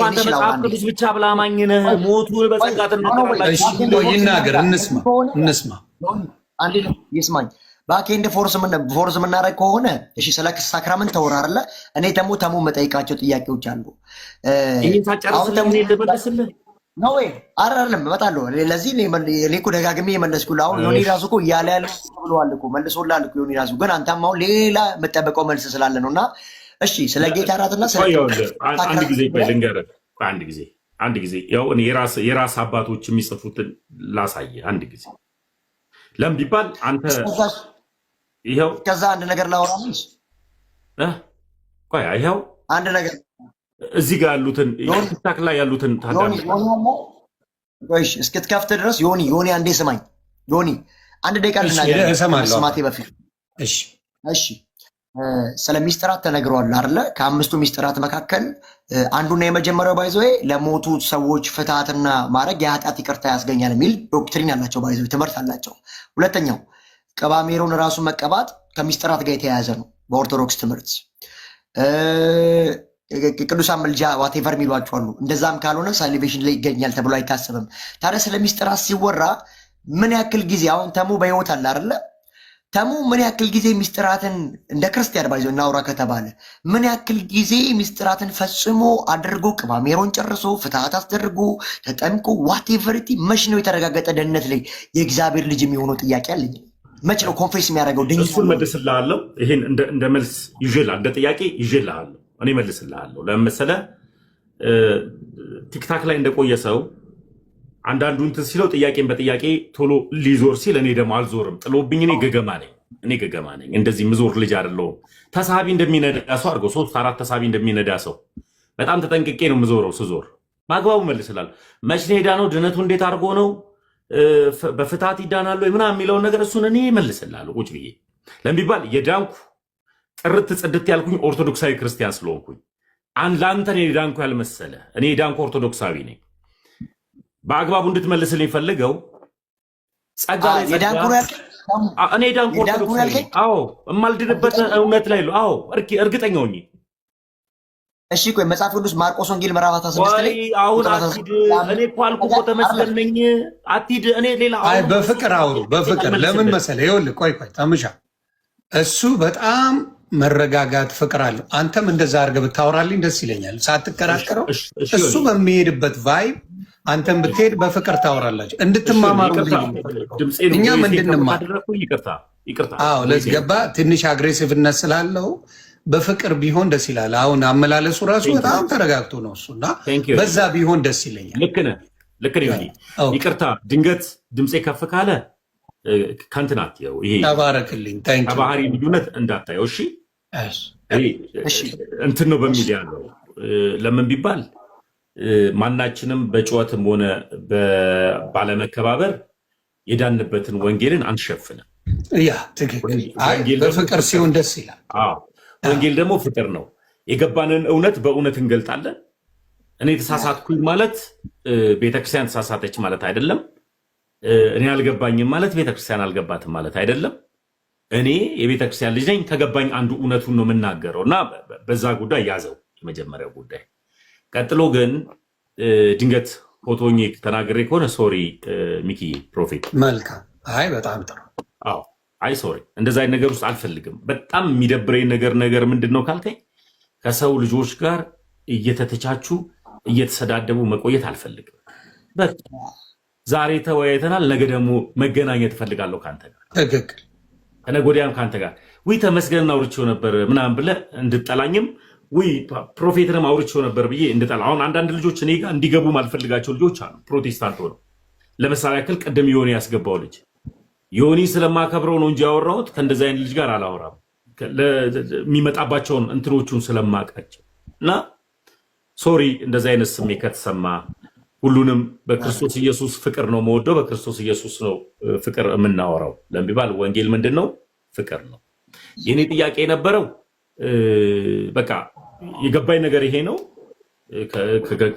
አንተ መጽሐፍ ቅዱስ ብቻ ብላ አማኝ ነህ። ሞቱን በጸጋ ትናገራላችሁ። ይናገር፣ እንስማ። አንዴ ይስማኝ። ባኬንድ ፎርስ የምናደርግ ከሆነ እሺ፣ ስለ ሳክራመንት ተወራርለ እኔ ተሙ መጠይቃቸው ጥያቄዎች አሉ። ይህን ሳጨርስ ልመልስልህ ነው ወይ? አይደለም እመጣለሁ። ለዚህ እኔ እኮ ደጋግሜ የመለስኩልህ። አሁን ዮኒ ራሱ እኮ እያለ ያለ ብለዋል እኮ መልሶልሃል እኮ ዮኒ ራሱ። ግን አንተም አሁን ሌላ የምጠበቀው መልስ ስላለ ነው። እና እሺ፣ ስለ ጌታ እራትና አንድ ጊዜ ቆይ ልንገርህ። አንድ ጊዜ ያው እኔ የራስ አባቶች የሚጽፉትን ላሳየህ አንድ ጊዜ ለምን ቢባል አንተ ይሄው ከዛ አንድ ነገር ላወራልሽ። ቆይ ይሄው አንድ ነገር እዚህ ጋር ያሉትን ቲክታክ ላይ ያሉትን ታዳምጥ። እስክትከፍት ድረስ ዮኒ አንዴ ስማኝ። ዮኒ አንድ ደቂቃ ልናገር ስማቴ በፊት። እሺ ስለ ሚስጥራት ተነግረዋል አይደለ? ከ5ቱ ሚስጥራት መካከል አንዱና የመጀመሪያው ባይዘው ለሞቱ ሰዎች ፍትሃትና ማድረግ የኃጢአት ይቅርታ ያስገኛል የሚል ዶክትሪን አላቸው። ባይዘው ትምህርት አላቸው። ሁለተኛው ቅባ ሜሮን ራሱ መቀባት ከሚስጥራት ጋር የተያያዘ ነው በኦርቶዶክስ ትምህርት። ቅዱሳን መልጃ ዋቴቨር የሚሏቸው አሉ። እንደዛም ካልሆነ ሳሊቬሽን ላይ ይገኛል ተብሎ አይታሰብም። ታዲያ ስለ ሚስጥራት ሲወራ ምን ያክል ጊዜ አሁን ተሙ በህይወት አለ አይደለ? ተሙ ምን ያክል ጊዜ ሚስጥራትን እንደ ክርስቲያን ባይዘው እናውራ ከተባለ ምን ያክል ጊዜ ሚስጥራትን ፈጽሞ አድርጎ ቅባ ሜሮን ጨርሶ ፍትሃት አስደርጎ ተጠምቆ ዋቴቨርቲ መች ነው የተረጋገጠ ደህንነት ላይ የእግዚአብሔር ልጅ የሚሆነው? ጥያቄ አለኝ። መች ነው ኮንፌስ የሚያደርገው? እሱን መልስልሃለሁ። ይሄን እንደ መልስ ይዤልሃለሁ፣ እንደ ጥያቄ ይዤልሃለሁ። እኔ መልስልሃለሁ። ለምን መሰለህ? ቲክታክ ላይ እንደቆየ ሰው አንዳንዱ እንትን ሲለው ጥያቄን በጥያቄ ቶሎ ሊዞር ሲል እኔ ደግሞ አልዞርም። ጥሎብኝ እኔ ገገማ ነኝ። እንደዚህ ምዞር ልጅ አይደለሁም። ተሳቢ እንደሚነዳ ሰው አድርገው 3-4 ተሳቢ እንደሚነዳ ሰው በጣም ተጠንቅቄ ነው ምዞረው። ስዞር በአግባቡ መልስላለሁ። መች ነው ሄዳ ነው ድነቱ እንዴት አድርጎ ነው በፍትሃት ይዳናሉ ምናምን የሚለውን ነገር እሱን እኔ መልስላለሁ ቁጭ ብዬ። ለምን ቢባል የዳንኩ ጥርት ጽድት ያልኩኝ ኦርቶዶክሳዊ ክርስቲያን ስለሆንኩኝ ለአንተ እኔ ዳንኩ ያልመሰለ እኔ ዳንኩ ኦርቶዶክሳዊ ነኝ። በአግባቡ እንድትመልስልኝ ፈልገው ጸጋ ላይ እኔ ዳንኩ ኦርቶዶክሳዊ ነኝ። አዎ የማልድንበት እውነት ላይ ነው። አዎ እርግጠኛ ሆኜ እሺ ቆይ መጽሐፍ ቅዱስ ማርቆስ ወንጌል ምዕራፍ 16 ላይ አሁን አትሂድ። እኔ እኮ አልኩህ እኮ ተመስገን ነኝ። አትሂድ። እኔ ሌላ አይ በፍቅር አውሩ በፍቅር ለምን መሰለህ? ይኸውልህ ቆይ ተምሻ እሱ በጣም መረጋጋት ፍቅር አለው። አንተም እንደዛ አድርገህ ብታወራልኝ ደስ ይለኛል፣ ሳትከራከረው። እሱ በሚሄድበት ቫይብ አንተም ብትሄድ በፍቅር ታወራላችሁ እንድትማማሩ። እኛም እንድንማር ለዚህ ገባ ትንሽ አግሬሲቭነት ስላለው በፍቅር ቢሆን ደስ ይላል። አሁን አመላለሱ ራሱ በጣም ተረጋግቶ ነው እሱና በዛ ቢሆን ደስ ይለኛል። ልክ ነህ። ይቅርታ ድንገት ድምፄ ከፍ ካለ ከንትናት ይሄ ተባረክልኝ ከባህሪ ልዩነት እንዳታየው። እሺ እንትን ነው በሚል ያለው ለምን ቢባል ማናችንም በጩኸትም ሆነ ባለመከባበር የዳንበትን ወንጌልን አንሸፍንም። ያ ትክክል። በፍቅር ሲሆን ደስ ይላል። ወንጌል ደግሞ ፍቅር ነው። የገባንን እውነት በእውነት እንገልጣለን። እኔ ተሳሳትኩኝ ማለት ቤተክርስቲያን ተሳሳተች ማለት አይደለም። እኔ አልገባኝም ማለት ቤተክርስቲያን አልገባትም ማለት አይደለም። እኔ የቤተክርስቲያን ልጅ ነኝ። ከገባኝ አንዱ እውነቱን ነው የምናገረው እና በዛ ጉዳይ ያዘው የመጀመሪያው ጉዳይ። ቀጥሎ ግን ድንገት ፎቶኝ ተናግሬ ከሆነ ሶሪ ሚኪ ፕሮፌት። መልካም። አይ በጣም ጥሩ። አዎ አይ ሶሪ፣ እንደዛ አይነት ነገር ውስጥ አልፈልግም። በጣም የሚደብረኝ ነገር ምንድን ነው ካልከኝ ከሰው ልጆች ጋር እየተተቻቹ እየተሰዳደቡ መቆየት አልፈልግም። በቃ ዛሬ ተወያይተናል፣ ነገ ደግሞ መገናኘት እፈልጋለሁ ከአንተ ጋር። ትክክል። ከነገ ወዲያም ከአንተ ጋር ውይ ተመስገን አውርቼው ነበር ምናምን ብለህ እንድጠላኝም ውይ ፕሮፌትንም አውርቼው ነበር ብዬ እንድጠላ። አሁን አንዳንድ ልጆች እኔ ጋር እንዲገቡ ማልፈልጋቸው ልጆች አሉ፣ ፕሮቴስታንት ሆነው። ለምሳሌ ያክል ቅድም ዮኒ ያስገባው ልጅ ዮኒ ስለማከብረው ነው እንጂ ያወራሁት ከእንደዚህ አይነት ልጅ ጋር አላወራም። የሚመጣባቸውን እንትኖቹን ስለማውቃቸው እና ሶሪ እንደዚህ አይነት ስሜት ከተሰማ ሁሉንም በክርስቶስ ኢየሱስ ፍቅር ነው መወደው፣ በክርስቶስ ኢየሱስ ነው ፍቅር የምናወራው ለሚባል ወንጌል ምንድን ነው? ፍቅር ነው። የኔ ጥያቄ የነበረው በቃ የገባኝ ነገር ይሄ ነው።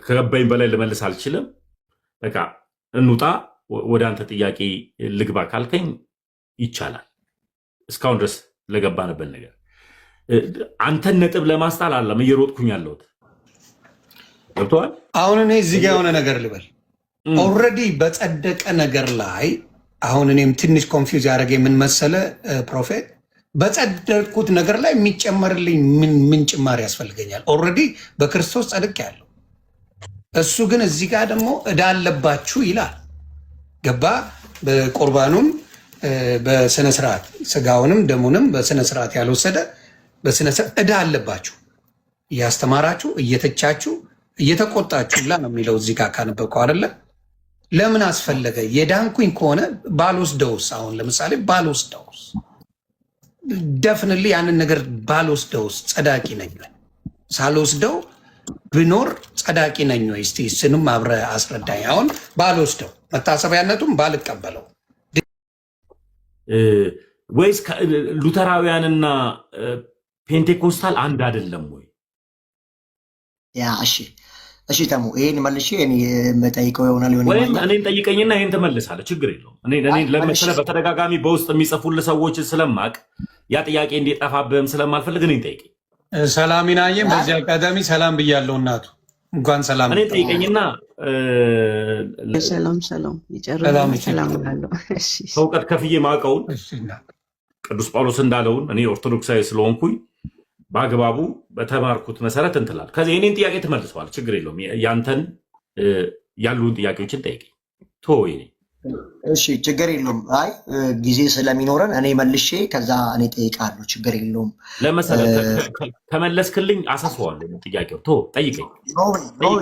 ከገባኝ በላይ ልመልስ አልችልም። በቃ እንውጣ፣ ወደ አንተ ጥያቄ ልግባ ካልከኝ ይቻላል። እስካሁን ድረስ ለገባንበት ነገር አንተን ነጥብ ለማስጣል አለም እየሮጥኩኝ ያለሁት ገብቶሃል? አሁን እኔ እዚህ ጋ የሆነ ነገር ልበል። ኦልሬዲ በጸደቀ ነገር ላይ አሁን እኔም ትንሽ ኮንፊውዝ ያደረገ ምን መሰለ ፕሮፌት፣ በጸደቅኩት ነገር ላይ የሚጨመርልኝ ምን ጭማሪ ያስፈልገኛል? ኦልሬዲ በክርስቶስ ጸድቅ ያለው እሱ ግን እዚህ ጋር ደግሞ ዕዳ አለባችሁ ይላል። ገባ? በቁርባኑም በስነስርዓት ስጋውንም ደሙንም በስነስርዓት ያልወሰደ በስነስርዓት ዕዳ አለባችሁ፣ እያስተማራችሁ እየተቻችሁ እየተቆጣችሁ ላ ነው የሚለው እዚህ ጋር ካነበብከው አይደለ? ለምን አስፈለገ? የዳንኩኝ ከሆነ ባልወስደውስ? አሁን ለምሳሌ ባልወስደውስ? ደፍንል ያንን ነገር ባልወስደውስ ጸዳቂ ነኝ ወይ? ሳልወስደው ብኖር ጸዳቂ ነኝ ወይ? እስቲ ስንም አብረ አስረዳኝ። አሁን ባልወስደው መታሰቢያነቱም ባልቀበለው ወይስ ሉተራውያንና ፔንቴኮስታል አንድ አይደለም ወይ? ያ እሺ ተሙ ይሄን መልሼ እኔ የምጠይቀው ይሆናል ወይም እኔን ጠይቀኝና ይሄን ትመልሳለህ። ችግር የለውም። እኔ ለምሳሌ በተደጋጋሚ በውስጥ የሚጽፉልህ ሰዎች ስለማቅ ያ ጥያቄ እንዲጠፋብህም ስለማልፈልግ እኔን ጠይቀኝ። ሰላሚናዬም በዚህ አጋጣሚ ሰላም ብያለሁ። እናቱ እንኳን ሰላም። እኔን ጠይቀኝና ሰላም ይጨርሳል። ሰላም እላለሁ። ከእውቀት ከፍዬ ማውቀውን ቅዱስ ጳውሎስ እንዳለውን እኔ ኦርቶዶክሳዊ ስለሆንኩኝ በአግባቡ በተማርኩት መሰረት እንትላል። ከዚህ የኔን ጥያቄ ትመልሰዋል። ችግር የለውም። ያንተን ያሉን ጥያቄዎችን ጠይቀኝ። እሺ ችግር የለውም። አይ ጊዜ ስለሚኖረን እኔ መልሼ ከዛ እኔ ጠይቃለሁ። ችግር የለውም። ከመለስክልኝ አሳስዋለሁ። ጥያቄው ጠይቀኝ።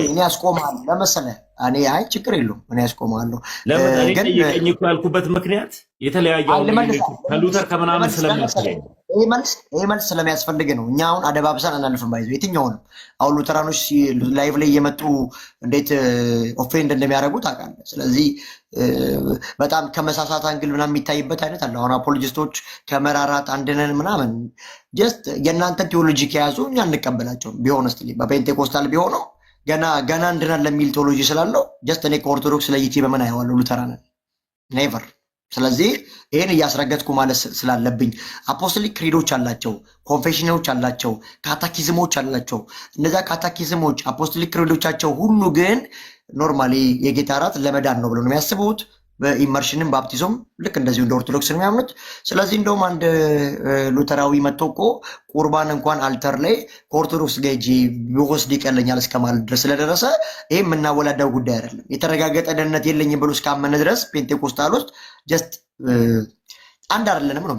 እኔ ያስቆማል ለመሰለህ እኔ አይ ችግር የለውም እኔ ያስቆማለሁ። ለምን ጠይቀኝ እኮ ያልኩበት ምክንያት የተለያየ ከሉተር ከምናምን ስለምትለኝ ይሄ መልስ ስለሚያስፈልግ ነው። እኛ አሁን አደባብሰን አናልፍም። ባይዘው የትኛውንም አሁን ሉተራኖች ላይቭ ላይ እየመጡ እንዴት ኦፌንድ እንደሚያደርጉ ታውቃለህ። ስለዚህ በጣም ከመሳሳት አንግል ምናምን የሚታይበት አይነት አለ። አሁን አፖሎጂስቶች ከመራራት አንድነን ምናምን ጀስት የእናንተን ቴዎሎጂ ከያዙ እኛ እንቀበላቸውም። ቢሆን ስ በፔንቴኮስታል ቢሆነው ገና አንድነን ለሚል ቴዎሎጂ ስላለው ጀስት እኔ ከኦርቶዶክስ ለይቼ በምን አየዋለሁ? ሉተራንን ኔቨር። ስለዚህ ይህን እያስረገጥኩ ማለት ስላለብኝ አፖስቶሊክ ክሪዶች አላቸው፣ ኮንፌሽኖች አላቸው፣ ካታኪዝሞች አላቸው። እነዚያ ካታኪዝሞች አፖስቶሊክ ክሪዶቻቸው ሁሉ ግን ኖርማሊ የጌታ እራት ለመዳን ነው ብለው ነው የሚያስቡት። በኢመርሽንም ባፕቲዞም ልክ እንደዚሁ እንደ ኦርቶዶክስ ነው የሚያምኑት። ስለዚህ እንደውም አንድ ሉተራዊ መጥቶ እኮ ቁርባን እንኳን አልተር ላይ ከኦርቶዶክስ ጋር ሂጂ ቢወስድ ይቀለኛል እስከማለት ድረስ ስለደረሰ ይህ የምናወላዳው ጉዳይ አይደለም። የተረጋገጠ ደህንነት የለኝም ብሎ እስካመነ ድረስ ፔንቴኮስታል ውስጥ ጀስት አንድ አይደለንም ነው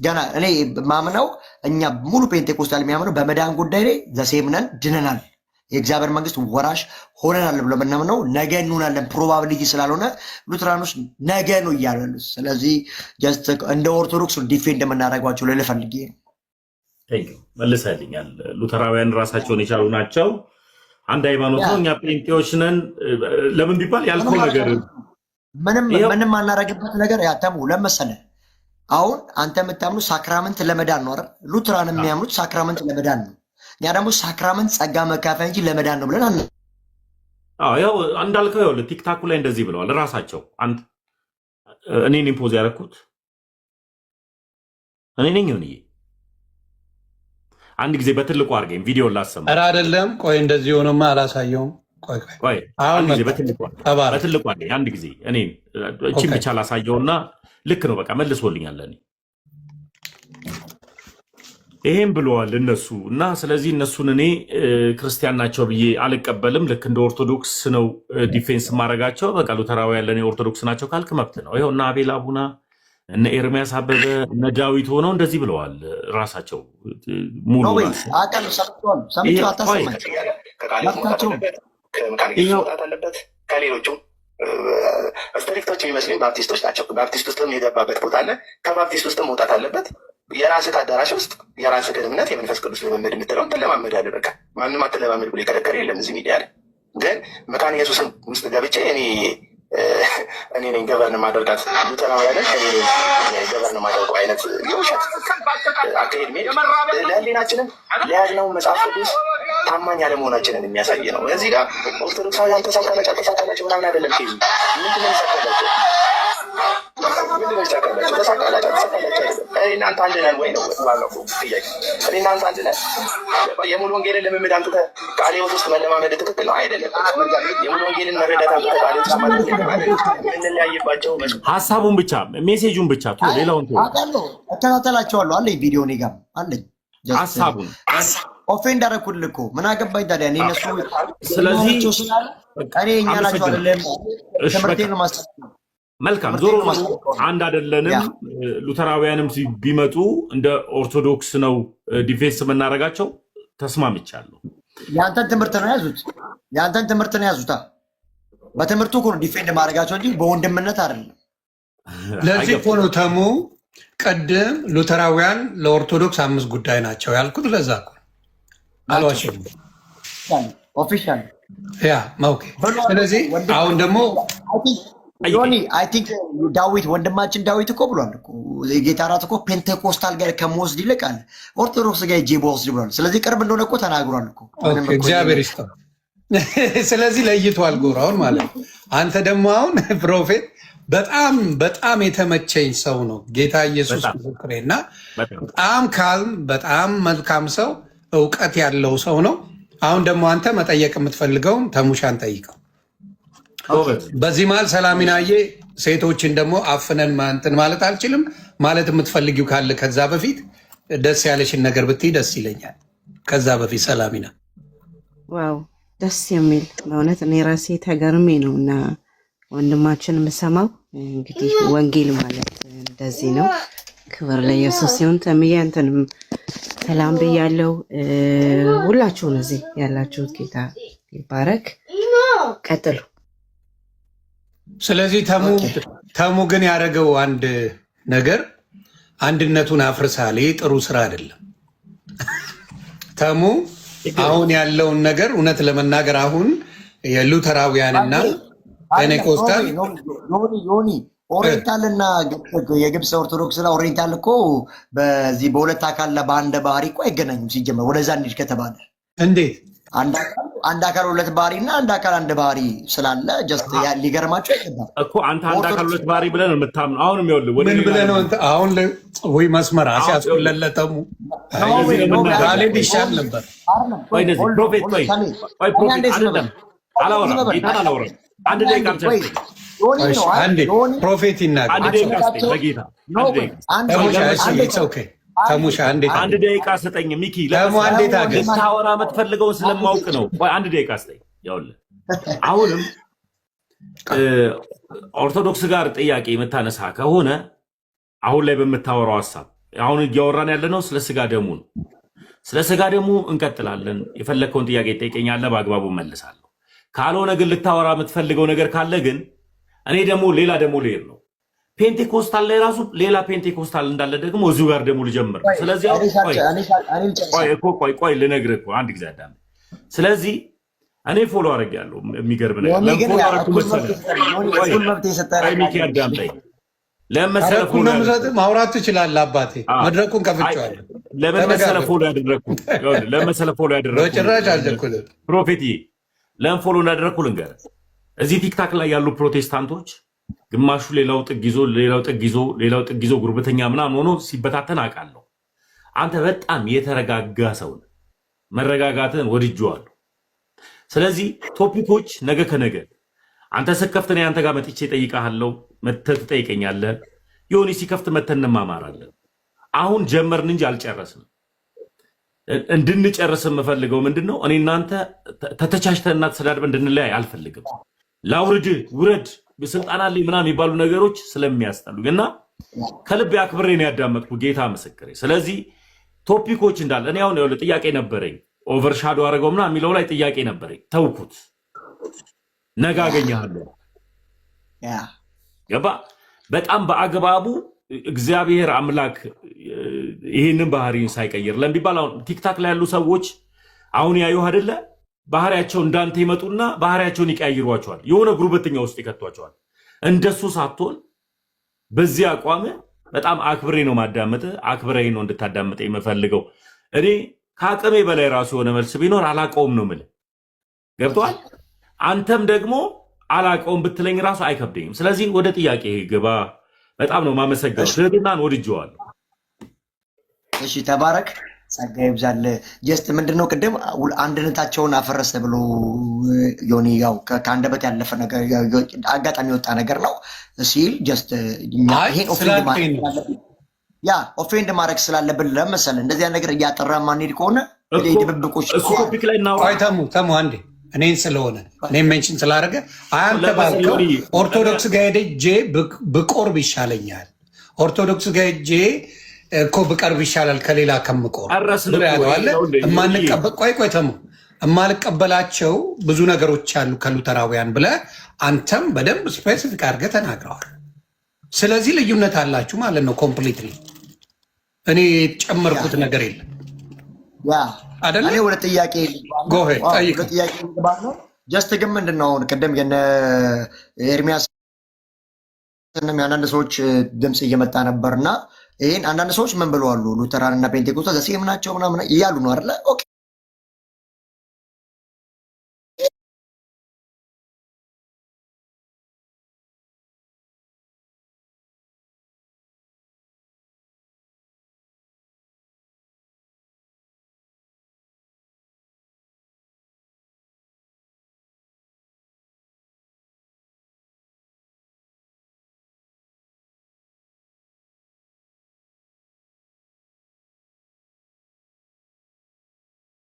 ገና እኔ ማምነው እኛ ሙሉ ፔንቴኮስታል የሚያምነው በመዳን ጉዳይ ላይ ዘሴምነን ድነናል፣ የእግዚአብሔር መንግስት ወራሽ ሆነናል ብሎ ምናምነው ነገ እንሆናለን ፕሮባቢሊቲ ስላልሆነ ሉትራኖች ነገ ነው እያሉ ያሉት። ስለዚህ ጀስት እንደ ኦርቶዶክስ ዲፌንድ የምናደርጓቸው ላይ ልፈልጌ ነው። መልሰልኛል። ሉተራውያን ራሳቸውን የቻሉ ናቸው። አንድ ሃይማኖት ነው። እኛ ፔንቴዎች ነን። ለምን ቢባል ያልከው ነገር ምንም አናረግበት ነገር ያተሙ ለመሰለ አሁን አንተ የምታምኑ ሳክራመንት ለመዳን ነው አይደል? ሉትራን የሚያምኑት ሳክራመንት ለመዳን ነው። እኛ ደግሞ ሳክራመንት ጸጋ መካፈል እንጂ ለመዳን ነው ብለን ያው እንዳልከው ያው ቲክታኩ ላይ እንደዚህ ብለዋል ራሳቸው። እኔን ኢምፖዝ ያደረኩት እኔ ነኝ። አንድ ጊዜ በትልቁ አድርገኝ ቪዲዮ ላሰማ። ኧረ አይደለም፣ ቆይ እንደዚህ ሆኖማ አላሳየውም። ቆይ አንድ ጊዜ በትልቁ አድርገኝ። አንድ ጊዜ እኔ እቺን ብቻ ላሳየውና ልክ ነው በቃ መልሶልኛል። እኔ ይሄን ብለዋል እነሱ እና ስለዚህ እነሱን እኔ ክርስቲያን ናቸው ብዬ አልቀበልም። ልክ እንደ ኦርቶዶክስ ነው ዲፌንስ ማድረጋቸው። በቃ ሉተራውያን ለእኔ ኦርቶዶክስ ናቸው ካልክ መብት ነው። ይኸው እና አቤል አቡና እነ ኤርሚያስ አበበ እነ ዳዊት ሆነው እንደዚህ ብለዋል ራሳቸው። ሙሉ ከሌሎቹም ስትሪክቶች የሚመስሉኝ ባፕቲስቶች ናቸው። ባፕቲስት ውስጥም የገባበት ቦታ አለ። ከባፕቲስት ውስጥም መውጣት አለበት። የራስህ አዳራሽ ውስጥ የራስህ እምነት የመንፈስ ቅዱስ ልምምድ የምትለውን ትለማመዳለህ። በቃ ማንም አትለማመድ ብሎ የከለከለ የለም እዚህ ሚዲያ ላይ። ግን መካነ ኢየሱስን ውስጥ ገብቼ እኔ ነኝ ገበርን ማደርጋት ሉተራውያንን ገበርን ማደርገው አይነት የውሸት አካሄድ ሜድ ለህሊናችንም ለያዝነው መጽሐፍ ቅዱስ ታማኝ አለመሆናችንን የሚያሳይ ነው። እዚህ ጋር ኦርቶዶክሳውያን ተሳካላቸው ምናምን አይደለም። ኬዙ ምንድነው ይሳካላቸው? እናንተ አንድ ነን ወይ ነው ባለው ጥያቄ። እናንተ አንድ ነን። የሙሉ ወንጌልን ልምምድ አምጥተህ ቃለ ሕይወት ውስጥ መለማመድ ትክክል ነው አይደለም? የሙሉ ወንጌልን መረዳት አምጥተህ ቃለ ሕይወት ውስጥ የምንለያይባቸው ሀሳቡን ብቻ ሜሴጁን ብቻ ሌላውን እከታተላቸዋለሁ። አለኝ ቪዲዮ እኔ ጋርም አለኝ። ሀሳቡን ኦፌንድ አደረኩልህ እኮ ምን አገባኝ ታዲያ? እኔ እነሱ ስለዚህ እኔ እኛ ናቸው አይደለም ትምህርቴን ነው ማስተካከል። መልካም ዞሮ አንድ አይደለንም። ሉተራውያንም ቢመጡ እንደ ኦርቶዶክስ ነው ዲፌንስ የምናደርጋቸው። ተስማምቻለሁ። የአንተን ትምህርት ነው ያዙታ። በትምህርቱ እኮ ነው ዲፌንድ ማድረጋቸው እንጂ በወንድምነት አይደለም። ለዚህ እኮ ነው ተሙ ቅድም ሉተራውያን ለኦርቶዶክስ 5 ጉዳይ ናቸው ያልኩት። ለዛ እኮ አልዋሽም። ኦፊሻል ኦኬ። ስለዚህ አሁን ደግሞ ዮኒ አይ ቲንክ ዳዊት ወንድማችን ዳዊት እኮ ብሏል እኮ የጌታ እራት እኮ ፔንቴኮስታል ጋር ከመወስድ ይልቃል ኦርቶዶክስ ጋር ሄጄ በወስድ ብሏል። ስለዚህ ቅርብ እንደሆነ እኮ ተናግሯል እኮ። እግዚአብሔር ይስጠው። ስለዚህ ለይቷል ጎራውን ማለት ነው። አንተ ደግሞ አሁን ፕሮፌት በጣም የተመቸኝ ሰው ነው ጌታ ኢየሱስ ምስክሬ እና በጣም ካልም በጣም መልካም ሰው እውቀት ያለው ሰው ነው። አሁን ደግሞ አንተ መጠየቅ የምትፈልገውን ተሙሻን ጠይቀው። በዚህ መሀል ሰላሚናዬ ሴቶችን ደግሞ አፍነን እንትን ማለት አልችልም። ማለት የምትፈልጊው ካለ ከዛ በፊት ደስ ያለሽን ነገር ብትይ ደስ ይለኛል። ከዛ በፊት ሰላሚና። ዋው ደስ የሚል በእውነት እኔ ራሴ ተገርሜ ነው እና ወንድማችን የምሰማው እንግዲህ ወንጌል ማለት እንደዚህ ነው። ክብር ለኢየሱስ ሲሆን ተምዬ አንተንም ሰላም ብያለሁ። ሁላችሁን እዚህ ያላችሁት ጌታ ይባረክ። ቀጥሉ። ስለዚህ ተሙ ግን ያደረገው አንድ ነገር አንድነቱን አፍርሳል። ይህ ጥሩ ስራ አይደለም። ተሙ አሁን ያለውን ነገር እውነት ለመናገር አሁን የሉተራውያንና ፔኔኮስታል ዮኒ ኦሪየንታል እና የግብፅ ኦርቶዶክስ እና ኦሪየንታል እኮ በዚህ በሁለት አካል በአንድ ባህሪ እኮ አይገናኙም። ሲጀመር ወደዛ እንሂድ ከተባለ እንዴት አንድ አካል ሁለት ባህሪ እና አንድ አካል አንድ ባህሪ ስላለ ጀስት ሊገርማቸው አይገባም እኮ አንተ አንድ አካል ሁለት ባህሪ ብለህ ነው የምታምነው። አሁንም ይኸውልህ ምን ብለህ ነው አሁን ወይ መስመር አስያዝኩለለተሙ ጋሌብ ይሻል ነበር። ቆይ እንደዚህ ፕሮፌት ቆይ ፕሮፌት አይደለም አላወራም ጌታን አላወራም። አንድ ደቂቃ ብቻ አንዴ ፕሮፌት ይናገር። አንድ ደቂቃ ስጠኝ በጌታ ተሙሻ አንድ ደቂቃ ስጠኝ ሚኪ። ልታወራ የምትፈልገውን ስለማውቅ ነው። አንድ ደቂቃ ስጠኝ። ይኸውልህ አሁንም ኦርቶዶክስ ጋር ጥያቄ የምታነሳ ከሆነ አሁን ላይ በምታወራው ሀሳብ አሁን እያወራን ያለ ነው ስለ ስጋ ደሙ ነው። ስለ ስጋ ደሙ እንቀጥላለን። የፈለግከውን ጥያቄ ትጠይቀኛለህ፣ በአግባቡ መልሳለሁ። ካልሆነ ግን ልታወራ የምትፈልገው ነገር ካለ ግን እኔ ደግሞ ሌላ ደግሞ ልሄድ ነው። ፔንቴኮስታል ላይ ራሱ ሌላ ፔንቴኮስታል እንዳለ ደግሞ እዚሁ ጋር ደግሞ ልጀምር ነው። ስለዚህ ቆይ ልነግርህ እኮ አንድ ጊዜ አዳም። ስለዚህ እኔ ፎሎ አደርጋለሁ። የሚገርም ነገር ለምን አደረኩ መሰለህ? ሚኪ አዳምጠኝ። ለምን መሰለህ ማውራት ትችላለህ አባቴ፣ መድረኩን ከፍቼዋለሁ። ለምን መሰለህ ፎሎ ያደረኩት? ለምን መሰለህ ፎሎ ያደረኩት? ጭራሽ አልደረኩልህ ፕሮፌትዬ። ለምን ፎሎ እንዳደረኩህ ልንገርህ። እዚህ ቲክታክ ላይ ያሉ ፕሮቴስታንቶች ግማሹ ሌላው ጥግ ይዞ ሌላው ጥግ ይዞ ጉርብተኛ ምናምን ሆኖ ሲበታተን አውቃለሁ። አንተ በጣም የተረጋጋ ሰው ነህ። መረጋጋትን ወድጄዋለሁ። ስለዚህ ቶፒኮች ነገ ከነገ አንተ ስከፍት እኔ አንተ ጋር መጥቼ እጠይቅሃለሁ፣ መተህ ትጠይቀኛለህ። ዮኒ ሲከፍት መተን እንማማራለን። አሁን ጀመርን እንጂ አልጨረስንም። እንድንጨርስ የምፈልገው ምንድን ነው? እኔ እናንተ ተተቻችተንና ተሰዳድበን እንድንለያይ አልፈልግም። ላውርድ ውረድ በስልጣና ላይ ምናምን የሚባሉ ነገሮች ስለሚያስጠሉኝ እና ከልብ አክብሬ ነው ያዳመጥኩ። ጌታ ምስክሬ። ስለዚህ ቶፒኮች እንዳለ እኔ አሁን ያው ጥያቄ ነበረኝ፣ ኦቨርሻዶ አደረገው ምናምን የሚለው ላይ ጥያቄ ነበረኝ፣ ተውኩት። ነገ አገኘሃለሁ። ገባ? በጣም በአግባቡ እግዚአብሔር አምላክ ይህንን ባህሪን ሳይቀይር ለሚባል አሁን ቲክታክ ላይ ያሉ ሰዎች አሁን ያዩህ አይደለ? ባህሪያቸው እንዳንተ ይመጡና ባህሪያቸውን ይቀያይሯቸዋል። የሆነ ጉርበተኛ ውስጥ ይከቷቸዋል። እንደሱ ሳትሆን በዚህ አቋም በጣም አክብሬ ነው ማዳመጥ። አክብሬ ነው እንድታዳምጠ የምፈልገው። እኔ ከአቅሜ በላይ ራሱ የሆነ መልስ ቢኖር አላቀውም ነው የምልህ። ገብቶሃል? አንተም ደግሞ አላቀውም ብትለኝ ራሱ አይከብደኝም። ስለዚህ ወደ ጥያቄ ግባ። በጣም ነው ማመሰግነው። ትህትናን ወድጄዋለሁ። እሺ ተባረክ። ጸጋ ይብዛል። ጀስት ምንድነው ቅድም አንድነታቸውን አፈረሰ ብሎ ዮኒ ያው ከአንደበት ያለፈ ነገር አጋጣሚ የወጣ ነገር ነው ሲል ጀስት ይሄን ኦፌንድ ማድረግ ስላለብን ለመሰለህ እንደዚያ ነገር እያጠራ ማንሄድ ከሆነ ድብብቆች ቶፒክ ላይ ተሙ አንዴ እኔን ስለሆነ እኔን ሜንሽን ስላደረገ አንተ ባልከው ኦርቶዶክስ ጋር ሄጄ ብቆርብ ይሻለኛል። ኦርቶዶክስ ጋር ሄጄ እኮ ብቀርብ ይሻላል ከሌላ ከምቆር ቆይ ተሙ የማልቀበላቸው ብዙ ነገሮች አሉ ከሉተራውያን ብለህ አንተም በደንብ ስፔሲፊክ አድርገህ ተናግረዋል። ስለዚህ ልዩነት አላችሁ ማለት ነው። ኮምፕሊትሊ እኔ የጨመርኩት ነገር የለም። እኔ ወደ ጥያቄ ጀስት ግን ምንድን ነው ቅድም የነ ኤርሚያስ አንዳንድ ሰዎች ድምፅ እየመጣ ነበርና ይህን አንዳንድ ሰዎች ምን ብለዋሉ? ሉተራን እና ፔንቴኮስታል ዘሴም ናቸው ምናምን እያሉ ነው አይደለ? ኦኬ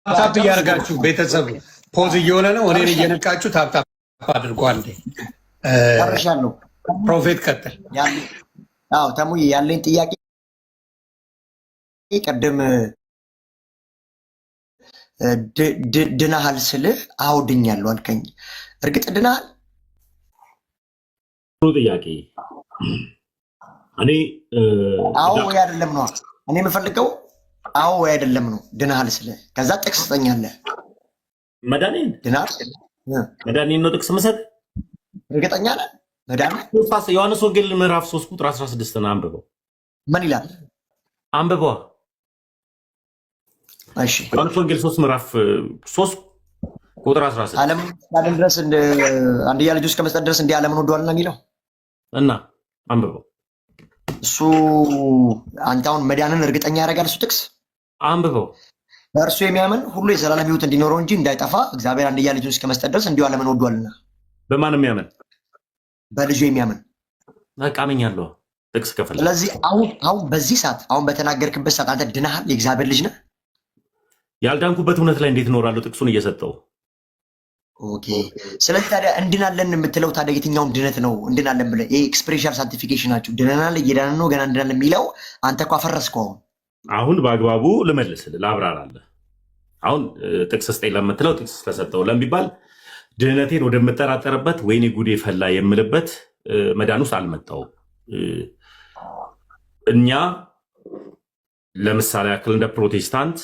ታፕ እያደረጋችሁ ቤተሰብ ፖዝ እየሆነ ነው። እኔን እየነቃችሁ ታፕ አድርጎ አንዴ ጨርሻለሁ። ፕሮፌት ቀጥል። ተሙዬ ያለኝ ጥያቄ ቅድም ድናሃል ስልህ አውድኛለሁ አልከኝ። እርግጥ ድናሃል? ጥያቄ እኔ አዎ ወይ አይደለም ነው እኔ የምፈልገው አዎ ወይ አይደለም ነው ድናል ስለ ከዛ ጥቅስ ትሰጠኛለህ መዳኔን ድናል መዳኔን ነው ጥቅስ መሰጥ እርግጠኛ ነህ መዳኔ ዮሐንስ ወንጌል ምዕራፍ 3 ቁጥር 16 ነው አንብበው ምን ይላል አንብበው እሺ ዮሐንስ ወንጌል 3 ምዕራፍ 3 ቁጥር 16 ዓለም እስካለን ድረስ አንድያ ልጁ እስከመስጠት ድረስ እንዲህ ዓለምን ወዷልና የሚለው እና አንብበው እሱ አንተ አሁን መዳንን እርግጠኛ ያደርጋል እሱ ጥቅስ አንብበው በእርሱ የሚያምን ሁሉ የዘላለም ሕይወት እንዲኖረው እንጂ እንዳይጠፋ እግዚአብሔር አንድያ ልጁን እስከመስጠት ድረስ እንዲሁ ዓለምን ወዷልና በማን የሚያምን በልጁ የሚያምን አቃመኛለሁ ጥቅስ ከፈለ ስለዚህ አሁን በዚህ ሰዓት አሁን በተናገርክበት ሰዓት አንተ ድናሃል የእግዚአብሔር ልጅ ነህ ያልዳንኩበት እውነት ላይ እንዴት እኖራለሁ ጥቅሱን እየሰጠው ኦኬ ስለዚህ ታዲያ እንድናለን የምትለው ታዲያ የትኛውን ድነት ነው እንድናለን ብለህ ይሄ ኤክስፕሬሽን ሳርቲፊኬሽን ናቸው ድነናል እየዳንን ነው ገና እንድናለን የሚለው አንተ እኮ አፈረስከው አሁን በአግባቡ ልመልስልህ ላብራራለህ አሁን ጥቅስ ስጠኝ ለምትለው ጥቅስ ስለሰጠው ለሚባል ድህነቴን ወደምጠራጠርበት ወይኔ ጉዴ ፈላ የምልበት መዳን ውስጥ አልመጣሁም እኛ ለምሳሌ ያክል እንደ ፕሮቴስታንት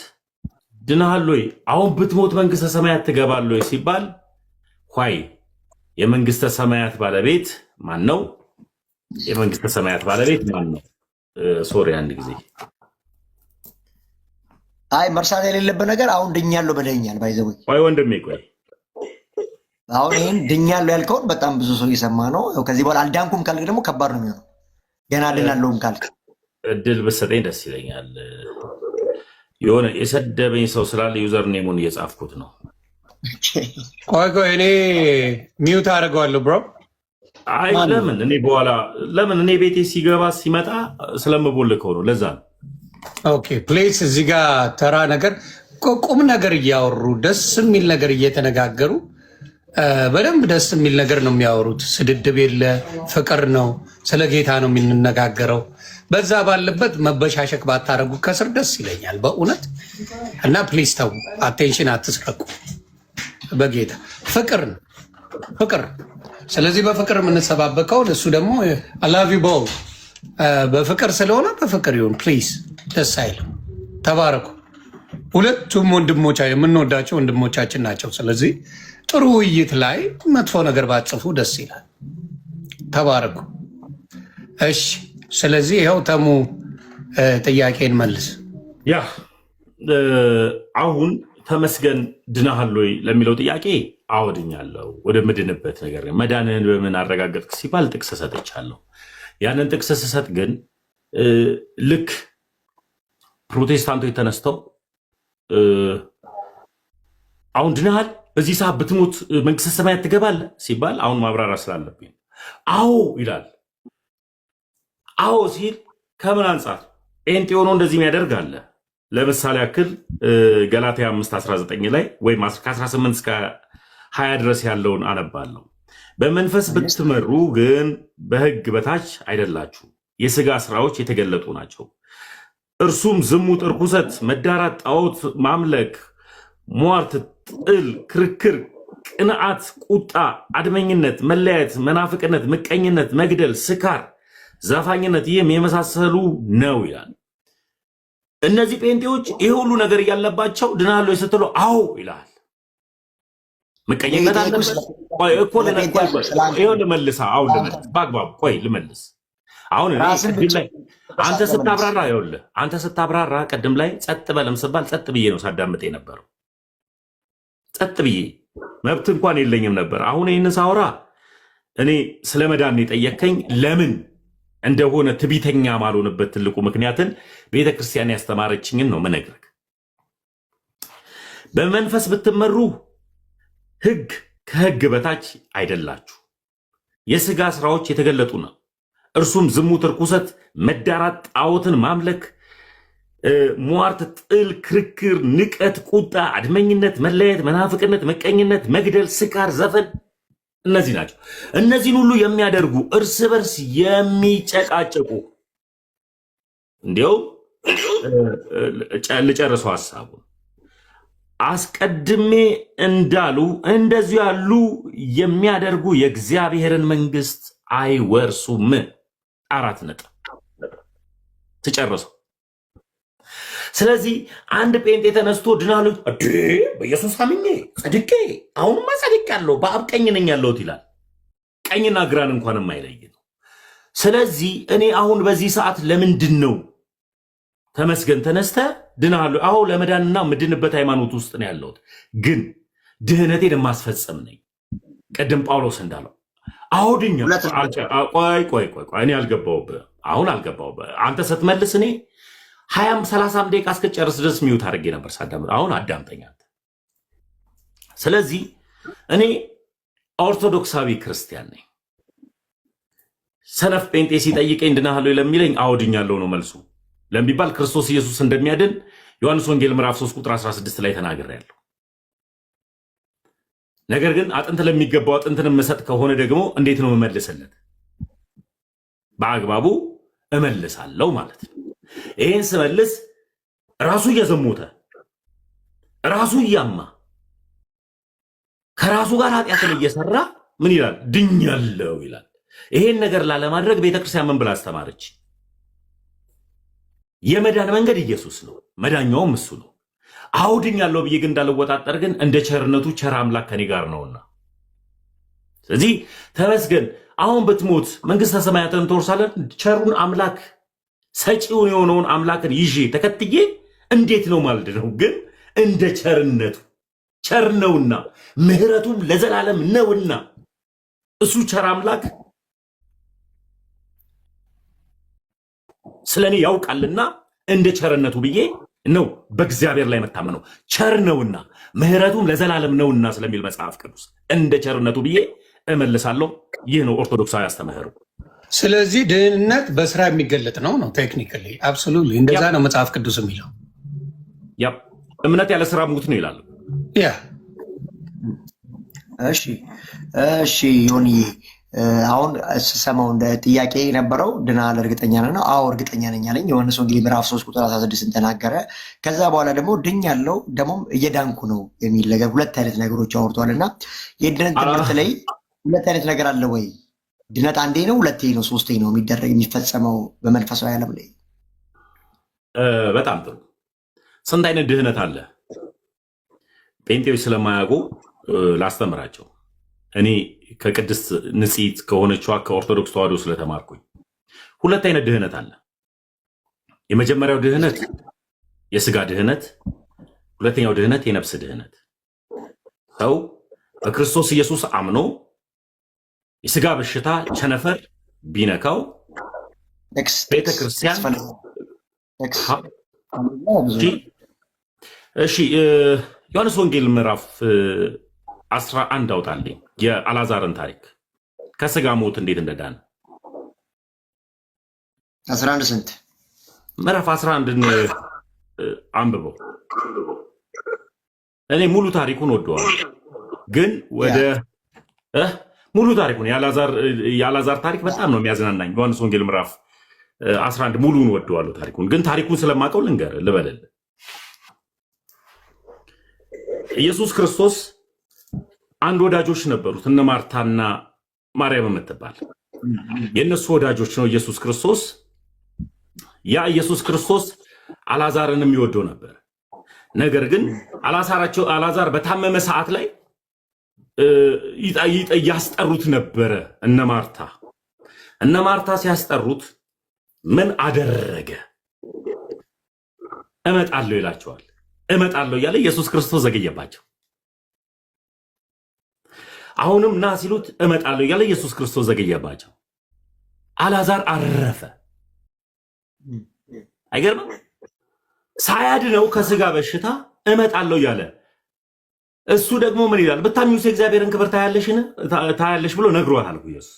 ድናሃል ወይ አሁን ብትሞት መንግስተ ሰማያት ትገባለህ ወይ ሲባል ሆይ የመንግስተ ሰማያት ባለቤት ማን ነው የመንግስተ ሰማያት ባለቤት ማን ነው ሶሪ አንድ ጊዜ አይ መርሳት የሌለበት ነገር አሁን ድኛለሁ በለኛል ባይዘው ቆይ ወንድሜ ቆይ አሁን ይሄን ድኛለሁ ያልከውን በጣም ብዙ ሰው እየሰማ ነው ከዚህ በኋላ አልዳንኩም ካልክ ደግሞ ከባድ ነው የሚሆነው ገና ድናለሁም ካልክ እድል ብትሰጠኝ ደስ ይለኛል የሆነ የሰደበኝ ሰው ስላለ ዩዘር ኔሙን እየጻፍኩት ነው ቆይ እኔ ሚውት አደርገዋለሁ ብሮ አይ ለምን እኔ ቤቴ ሲገባ ሲመጣ ስለምቦልከው ነው ለዛ ነው ኦኬ ፕሌስ እዚህ ጋር ተራ ነገር ቁም ነገር እያወሩ ደስ የሚል ነገር እየተነጋገሩ በደንብ ደስ የሚል ነገር ነው የሚያወሩት ስድድብ የለ ፍቅር ነው ስለ ጌታ ነው የምንነጋገረው በዛ ባለበት መበሻሸክ ባታረጉ ከስር ደስ ይለኛል በእውነት እና ፕሊዝ ተው አቴንሽን አትስቀቁ በጌታ ፍቅር ስለዚህ በፍቅር የምንሰባበከው እሱ ደግሞ I love you both በፍቅር ስለሆነ በፍቅር ይሁን ፕሊዝ ደስ አይልም ተባረኩ ሁለቱም ወንድሞቻ የምንወዳቸው ወንድሞቻችን ናቸው ስለዚህ ጥሩ ውይይት ላይ መጥፎ ነገር ባጽፉ ደስ ይላል ተባረኩ እሺ ስለዚህ ይኸው ተሙ ጥያቄን መልስ ያ አሁን ተመስገን ድናሃል ወይ ለሚለው ጥያቄ አወድኛለሁ ወደ ምድንበት ነገር መዳንህን በምን አረጋገጥክ ሲባል ጥቅስ ሰጥቻለሁ ያንን ጥቅስ ስሰጥ ግን ልክ ፕሮቴስታንቶች ተነስተው አሁን ድናሃል በዚህ ሰዓት ብትሞት መንግስተ ሰማያት ትገባለህ ሲባል አሁን ማብራራት ስላለብኝ አዎ ይላል አዎ ሲል ከምን አንጻር ጴንጤ ሆኖ እንደዚህ የሚያደርግ አለ ለምሳሌ ያክል ገላትያ 5:19 ላይ ወይም ከ18 እስከ 20 ድረስ ያለውን አነባለሁ በመንፈስ ብትመሩ ግን በሕግ በታች አይደላችሁ የሥጋ ስራዎች የተገለጡ ናቸው እርሱም ዝሙት ርኩሰት መዳራት ጣዖት ማምለክ ሟርት ጥል ክርክር ቅንዓት ቁጣ አድመኝነት መለያየት መናፍቅነት ምቀኝነት መግደል ስካር ዘፋኝነት ይህም የመሳሰሉ ነው ይላል እነዚህ ጴንጤዎች ይሄ ሁሉ ነገር ያለባቸው ድናሃል ወይ ስትሉ አዎ ይላል ምቀኝነት አለበት እኮ ይሄው ልመልስ አሁን ልመልስ በአግባቡ ቆይ ልመልስ አሁን አንተ ስታብራራ ቀደም ላይ ጸጥ በለም ስባል ጸጥ ብዬ ነው ሳዳምጥ የነበረው ጸጥ ብዬ መብት እንኳን የለኝም ነበር አሁን ይህን ሳውራ እኔ ስለ መዳን የጠየከኝ ለምን እንደሆነ ትቢተኛ ማልሆንበት ትልቁ ምክንያትን ቤተክርስቲያን ያስተማረችኝን ነው መነግርህ በመንፈስ ብትመሩ ሕግ ከሕግ በታች አይደላችሁ የሥጋ ስራዎች የተገለጡ ነው እርሱም ዝሙት ርኩሰት መዳራት ጣዖትን ማምለክ ሟርት ጥል ክርክር ንቀት ቁጣ አድመኝነት መለያየት መናፍቅነት ምቀኝነት መግደል ስካር ዘፈን እነዚህ ናቸው እነዚህን ሁሉ የሚያደርጉ እርስ በርስ የሚጨቃጨቁ እንዲያው ልጨርሰው ሐሳቡን አስቀድሜ እንዳሉ እንደዚሁ ያሉ የሚያደርጉ የእግዚአብሔርን መንግስት አይወርሱም 4 ነጥብ ትጨርሰው። ስለዚህ አንድ ጴንጤ ተነስቶ ድናሉ በኢየሱስ አምኜ ጸድቄ አሁንማ ጸድቅ ያለው በአብ ቀኝ ነኝ ያለሁት ይላል። ቀኝና ግራን እንኳን የማይለይ ነው። ስለዚህ እኔ አሁን በዚህ ሰዓት ለምንድን ነው ተመስገን ተነስተ ድናሉ? አዎ ለመዳንና ምድንበት ሃይማኖት ውስጥ ነው ያለሁት፣ ግን ድህነቴን የማስፈጸም ነኝ። ቅድም ጳውሎስ እንዳለው አሁድኛ ቆይ እኔ አልገባሁብህ፣ አሁን አልገባሁብህ። አንተ ስትመልስ እኔ 20-30 ደቂቃ እስከጨርስ ድረስ ሚዩት አድርጌ ነበር ሳዳምጥ። አሁን አዳምጠኛ። ስለዚህ እኔ ኦርቶዶክሳዊ ክርስቲያን ነኝ። ሰነፍ ጴንጤ ሲጠይቀኝ ድናሃለሁ ለሚለኝ አውድኛለሁ ነው መልሱ። ለሚባል ክርስቶስ ኢየሱስ እንደሚያድን ዮሐንስ ወንጌል ምዕራፍ 3 ቁጥር 16 ላይ ተናግሬያለሁ። ነገር ግን አጥንት ለሚገባው አጥንትን መሰጥ ከሆነ ደግሞ እንዴት ነው እመልስለት? በአግባቡ እመልሳለሁ ማለት ነው። ይህን ስመልስ ራሱ እየዘሞተ ራሱ እያማ ከራሱ ጋር ኃጢአትን እየሰራ ምን ይላል? ድኛለሁ ይላል። ይሄን ነገር ላለማድረግ ቤተክርስቲያን ምን ብላ አስተማረች? የመዳን መንገድ ኢየሱስ ነው፣ መዳኛውም እሱ ነው። አውድኛለሁ ብዬ ግን እንዳልወጣጠር ግን እንደ ቸርነቱ ቸር አምላክ ከኔ ጋር ነውና፣ ስለዚህ ተመስገን። አሁን ብትሞት መንግስተ ሰማያትን ትወርሳለን። ቸሩን አምላክ ሰጪውን የሆነውን አምላክን ይዤ ተከትዬ እንዴት ነው ማለት ነው? ግን እንደ ቸርነቱ ቸር ነውና ምሕረቱም ለዘላለም ነውና እሱ ቸር አምላክ ስለኔ ያውቃልና እንደ ቸርነቱ ብዬ ነው በእግዚአብሔር ላይ መታመነው። ቸር ነውና ምሕረቱም ለዘላለም ነውና ስለሚል መጽሐፍ ቅዱስ እንደ ቸርነቱ ብዬ እመልሳለሁ። ይህ ነው ኦርቶዶክሳዊ አስተምህሮ። ስለዚህ ድህንነት በስራ የሚገለጥ ነው ቴክኒካሊ አብሶሉትሊ እንደዛ ነው መጽሐፍ ቅዱስ የሚለው። ያ እምነት ያለ ስራ ሙት ነው ይላል። ያ እሺ ዮኒ፣ አሁን ስሰማው እንደ ጥያቄ የነበረው ድናል እርግጠኛ ነህ ነው? አዎ እርግጠኛ ነኝ አለኝ። ዮሐንስ ወንጌል ምዕራፍ 3 ቁጥር 16 ተናገረ። ከዛ በኋላ ደግሞ ድኛለሁ ደግሞም እየዳንኩ ነው የሚል ነገር ሁለት አይነት ነገሮች አውርቷል። እና የድነት ትምህርት ላይ ሁለት አይነት ነገር አለ ወይ? ድነት አንዴ ነው ሁለቴ ነው ሶስቴ ነው የሚደረግ የሚፈጸመው በመንፈሳዊ ዓለም ላይ? በጣም ጥሩ። ስንት አይነት ድህነት አለ? ጴንጤዎች ስለማያውቁ ላስተምራቸው። እኔ ከቅድስት ንጽሕት ከሆነችዋ ከኦርቶዶክስ ተዋሕዶ ስለተማርኩኝ ሁለት አይነት ድህነት አለ። የመጀመሪያው ድህነት የስጋ ድህነት፣ ሁለተኛው ድህነት የነፍስ ድህነት። ሰው በክርስቶስ ኢየሱስ አምኖ የስጋ በሽታ ቸነፈር ቢነካው ቤተክርስቲያን ዮሐንስ ወንጌል ምዕራፍ 11 አውጣልኝ የአልዓዛርን ታሪክ ከስጋ ሞት እንዴት እንደዳነ። 11 ስንት? ምዕራፍ 11ን አንብበው። እኔ ሙሉ ታሪኩን ወደዋለሁ፣ ግን ወደ ሙሉ ታሪኩን የአልዓዛር ታሪክ በጣም ነው የሚያዝናናኝ። ዮሐንስ ወንጌል ምዕራፍ 11 ሙሉን ወደዋለሁ ታሪኩን፣ ግን ታሪኩን ስለማውቀው ልበልል። ኢየሱስ ክርስቶስ አንድ ወዳጆች ነበሩት፣ እነ ማርታና ማርያም የምትባል የእነሱ ወዳጆች ነው ኢየሱስ ክርስቶስ። ያ ኢየሱስ ክርስቶስ አልዓዛርን የሚወደው ነበር። ነገር ግን አልዓዛር በታመመ ሰዓት ላይ ያስጠሩት ነበረ። እነ ማርታ ሲያስጠሩት ምን አደረገ? እመጣለሁ ይላቸዋል። እመጣለሁ እያለ ኢየሱስ ክርስቶስ ዘገየባቸው። አሁንም ና ሲሉት እመጣለሁ እያለ ኢየሱስ ክርስቶስ ዘገየባቸው። አልዓዛር አረፈ። አይገርምም? ሳያድነው ከስጋ በሽታ እመጣለሁ እያለ እሱ ደግሞ ምን ይላል? ብታምኚውስ የእግዚአብሔርን ክብር ታያለሽ ብሎ ነግሯታል ኢየሱስ።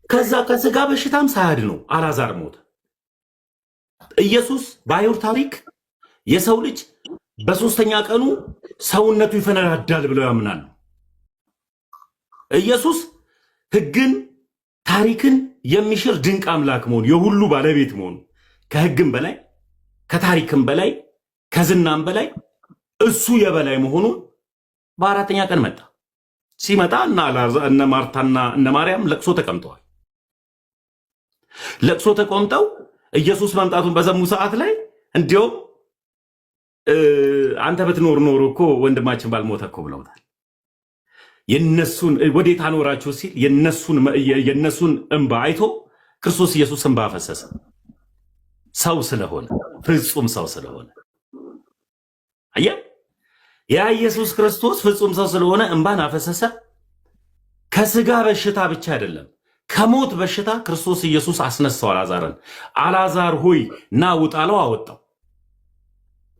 ከዛ ከስጋ በሽታም ሳያድነው አልዓዛር ሞተ። ኢየሱስ በአይሁድ ታሪክ የሰው ልጅ በሶስተኛ ቀኑ ሰውነቱ ይፈነዳል ብለው ያምናሉ። ኢየሱስ ሕግን ታሪክን የሚሽር ድንቅ አምላክ መሆኑ የሁሉ ባለቤት መሆኑ ከሕግም በላይ ከታሪክም በላይ ከዝናም በላይ እሱ የበላይ መሆኑን በአራተኛ ቀን መጣ። ሲመጣ እነ ማርታና እነ ማርያም ለቅሶ ተቀምጠዋል። ለቅሶ ተቆምጠው ኢየሱስ መምጣቱን በሰሙ ሰዓት ላይ እንዲያውም አንተ ብትኖር ኖሮ እኮ ወንድማችን ባልሞተ እኮ ብለውታል። የነሱን ወዴት አኖራችሁ ሲል የነሱን እንባ አይቶ ክርስቶስ ኢየሱስ እንባ ፈሰሰ። ሰው ስለሆነ ፍጹም ሰው ስለሆነ አየህ፣ ያ ኢየሱስ ክርስቶስ ፍጹም ሰው ስለሆነ እንባን አፈሰሰ። ከስጋ በሽታ ብቻ አይደለም ከሞት በሽታ ክርስቶስ ኢየሱስ አስነሳው አልዓዛርን። አልዓዛር ሆይ ና ውጣ አለው፣ አወጣው።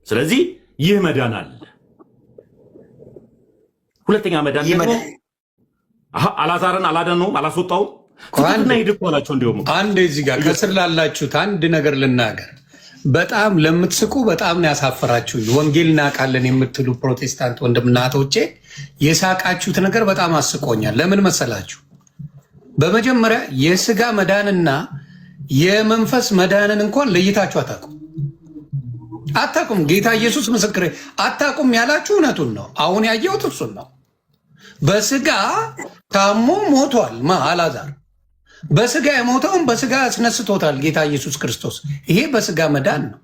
ስለዚህ ይህ መዳን አለ። ሁለተኛ መዳን ደግሞ አልዓዛርን አላዳነውም፣ አላስወጣውም። ትክክልና ሂድ እኮ አላቸው። እንዲሁም አንድ እዚህ ጋር ከስር ላላችሁት አንድ ነገር ልናገር። በጣም ለምትስቁ በጣም ነው ያሳፈራችሁኝ። ወንጌል እናውቃለን የምትሉ ፕሮቴስታንት ወንድምና እህቶቼ የሳቃችሁት ነገር በጣም አስቆኛል። ለምን መሰላችሁ? በመጀመሪያ የስጋ መዳንና የመንፈስ መዳንን እንኳን ለይታችሁ አታውቁም። ጌታ ኢየሱስ ምስክሬ አታውቁም ያላችሁ እውነቱን ነው። አሁን ያየሁት እሱን ነው። በስጋ ታሞ ሞቷል አልዓዛር። በስጋ የሞተውን በስጋ አስነስቶታል ጌታ ኢየሱስ ክርስቶስ። ይሄ በስጋ መዳን ነው።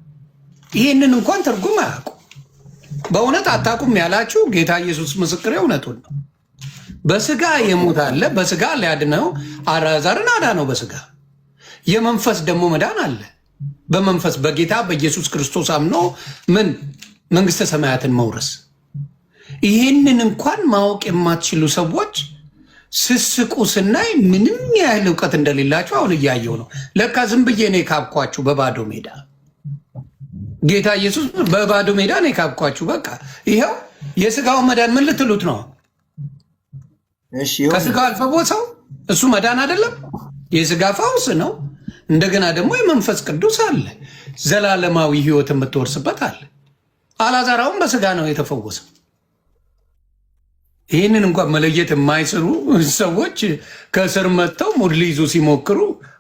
ይህንን እንኳን ትርጉም አያውቁም። በእውነት አታውቁም ያላችሁ ጌታ ኢየሱስ ምስክሬ እውነቱን ነው። በስጋ የሞት አለ፣ በስጋ ሊያድነው አልዓዛርን አዳነው በስጋ። የመንፈስ ደግሞ መዳን አለ። በመንፈስ በጌታ በኢየሱስ ክርስቶስ አምኖ መንግስተ ሰማያትን መውረስ። ይህንን እንኳን ማወቅ የማትችሉ ሰዎች ስስቁ ስናይ ምንም ያህል እውቀት እንደሌላችሁ አሁን እያየው ነው። ለካ ዝም ብዬ ነው የካብኳችሁ በባዶ ሜዳ። ጌታ ኢየሱስ በባዶ ሜዳ ነው የካብኳችሁ። በቃ ይኸው የስጋውን መዳን ምን ልትሉት ነው? ከስጋው አልፈወሰው እሱ መዳን አይደለም፣ የስጋ ፈውስ ነው። እንደገና ደግሞ የመንፈስ ቅዱስ አለ፣ ዘላለማዊ ህይወት የምትወርስበት አለ። አልዓዛርም በስጋ ነው የተፈወሰው። ይህንን እንኳን መለየት የማይችሉ ሰዎች ከስር መጥተው ሙድ ሊይዙ ሲሞክሩ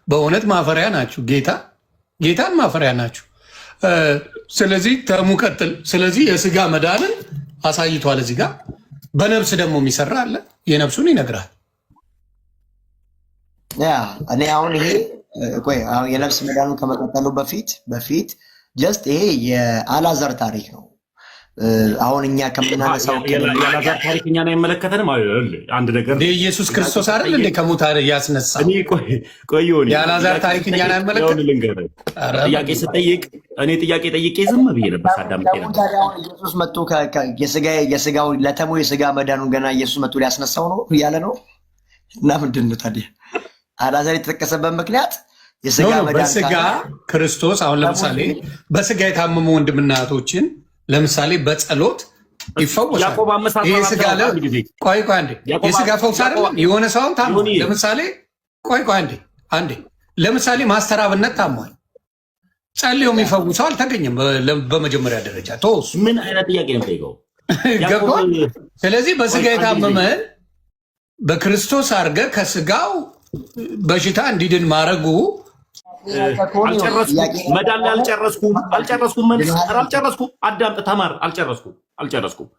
በእውነት ማፈሪያ ናችሁ። ጌታን ማፈሪያ ናችሁ። ስለዚህ ተሙቀጥል። ስለዚህ የስጋ መዳንን አሳይቷል። እዚህ ጋር በነፍስ ደግሞ የሚሰራ አለ። የነፍሱን ይነግራል። እኔ አሁን ይሄ የነፍስ መዳኑን ከመቀጠሉ በፊት ጀስት ይሄ የአልዓዛር ታሪክ ነው። አሁን እኛ ከምናነሳው የአልዓዛር ታሪክ እኛን አይመለከተንም። አንድ ነገር ኢየሱስ ክርስቶስ አይደል እንደ ከሙት ያስነሳ የአልዓዛር ታሪክ እኛን አይመለከተንም። ጥያቄ ስጠይቅ እኔ ጥያቄ ጠይቄ ዝም ብዬ ነበር ሳዳምጥ ነበር። ኢየሱስ መጥቶ የስጋው ለተሙ የስጋ መዳኑን ገና ኢየሱስ መጥቶ ሊያስነሳው ነው እያለ ነው። እና ምንድን ነው ታዲያ አልዓዛር የተጠቀሰበት ምክንያት የስጋ መዳን በስጋ ክርስቶስ አሁን ለምሳሌ በስጋ የታመሙ ወንድምና እህቶችን ለምሳሌ በጸሎት ይፈወሳል። ይሄ ስጋ ቆይ አንዴ የስጋ ፈውስ አይደለም። የሆነ ሰውን ታሞ ለምሳሌ ቆይ አንዴ ለምሳሌ ማስተር አብነት ታሟል። ጸልዮ የሚፈውሰው አልተገኘም። በመጀመሪያ ደረጃ ተወሱ። ምን አይነት ጥያቄ ነው ጠይቀው ገባል። ስለዚህ በስጋ የታመመን በክርስቶስ አድርገህ ከስጋው በሽታ እንዲድን ማድረጉ መዳን ላይ አልጨረስኩም። አዳምጥ ተማር። አልጨረስኩም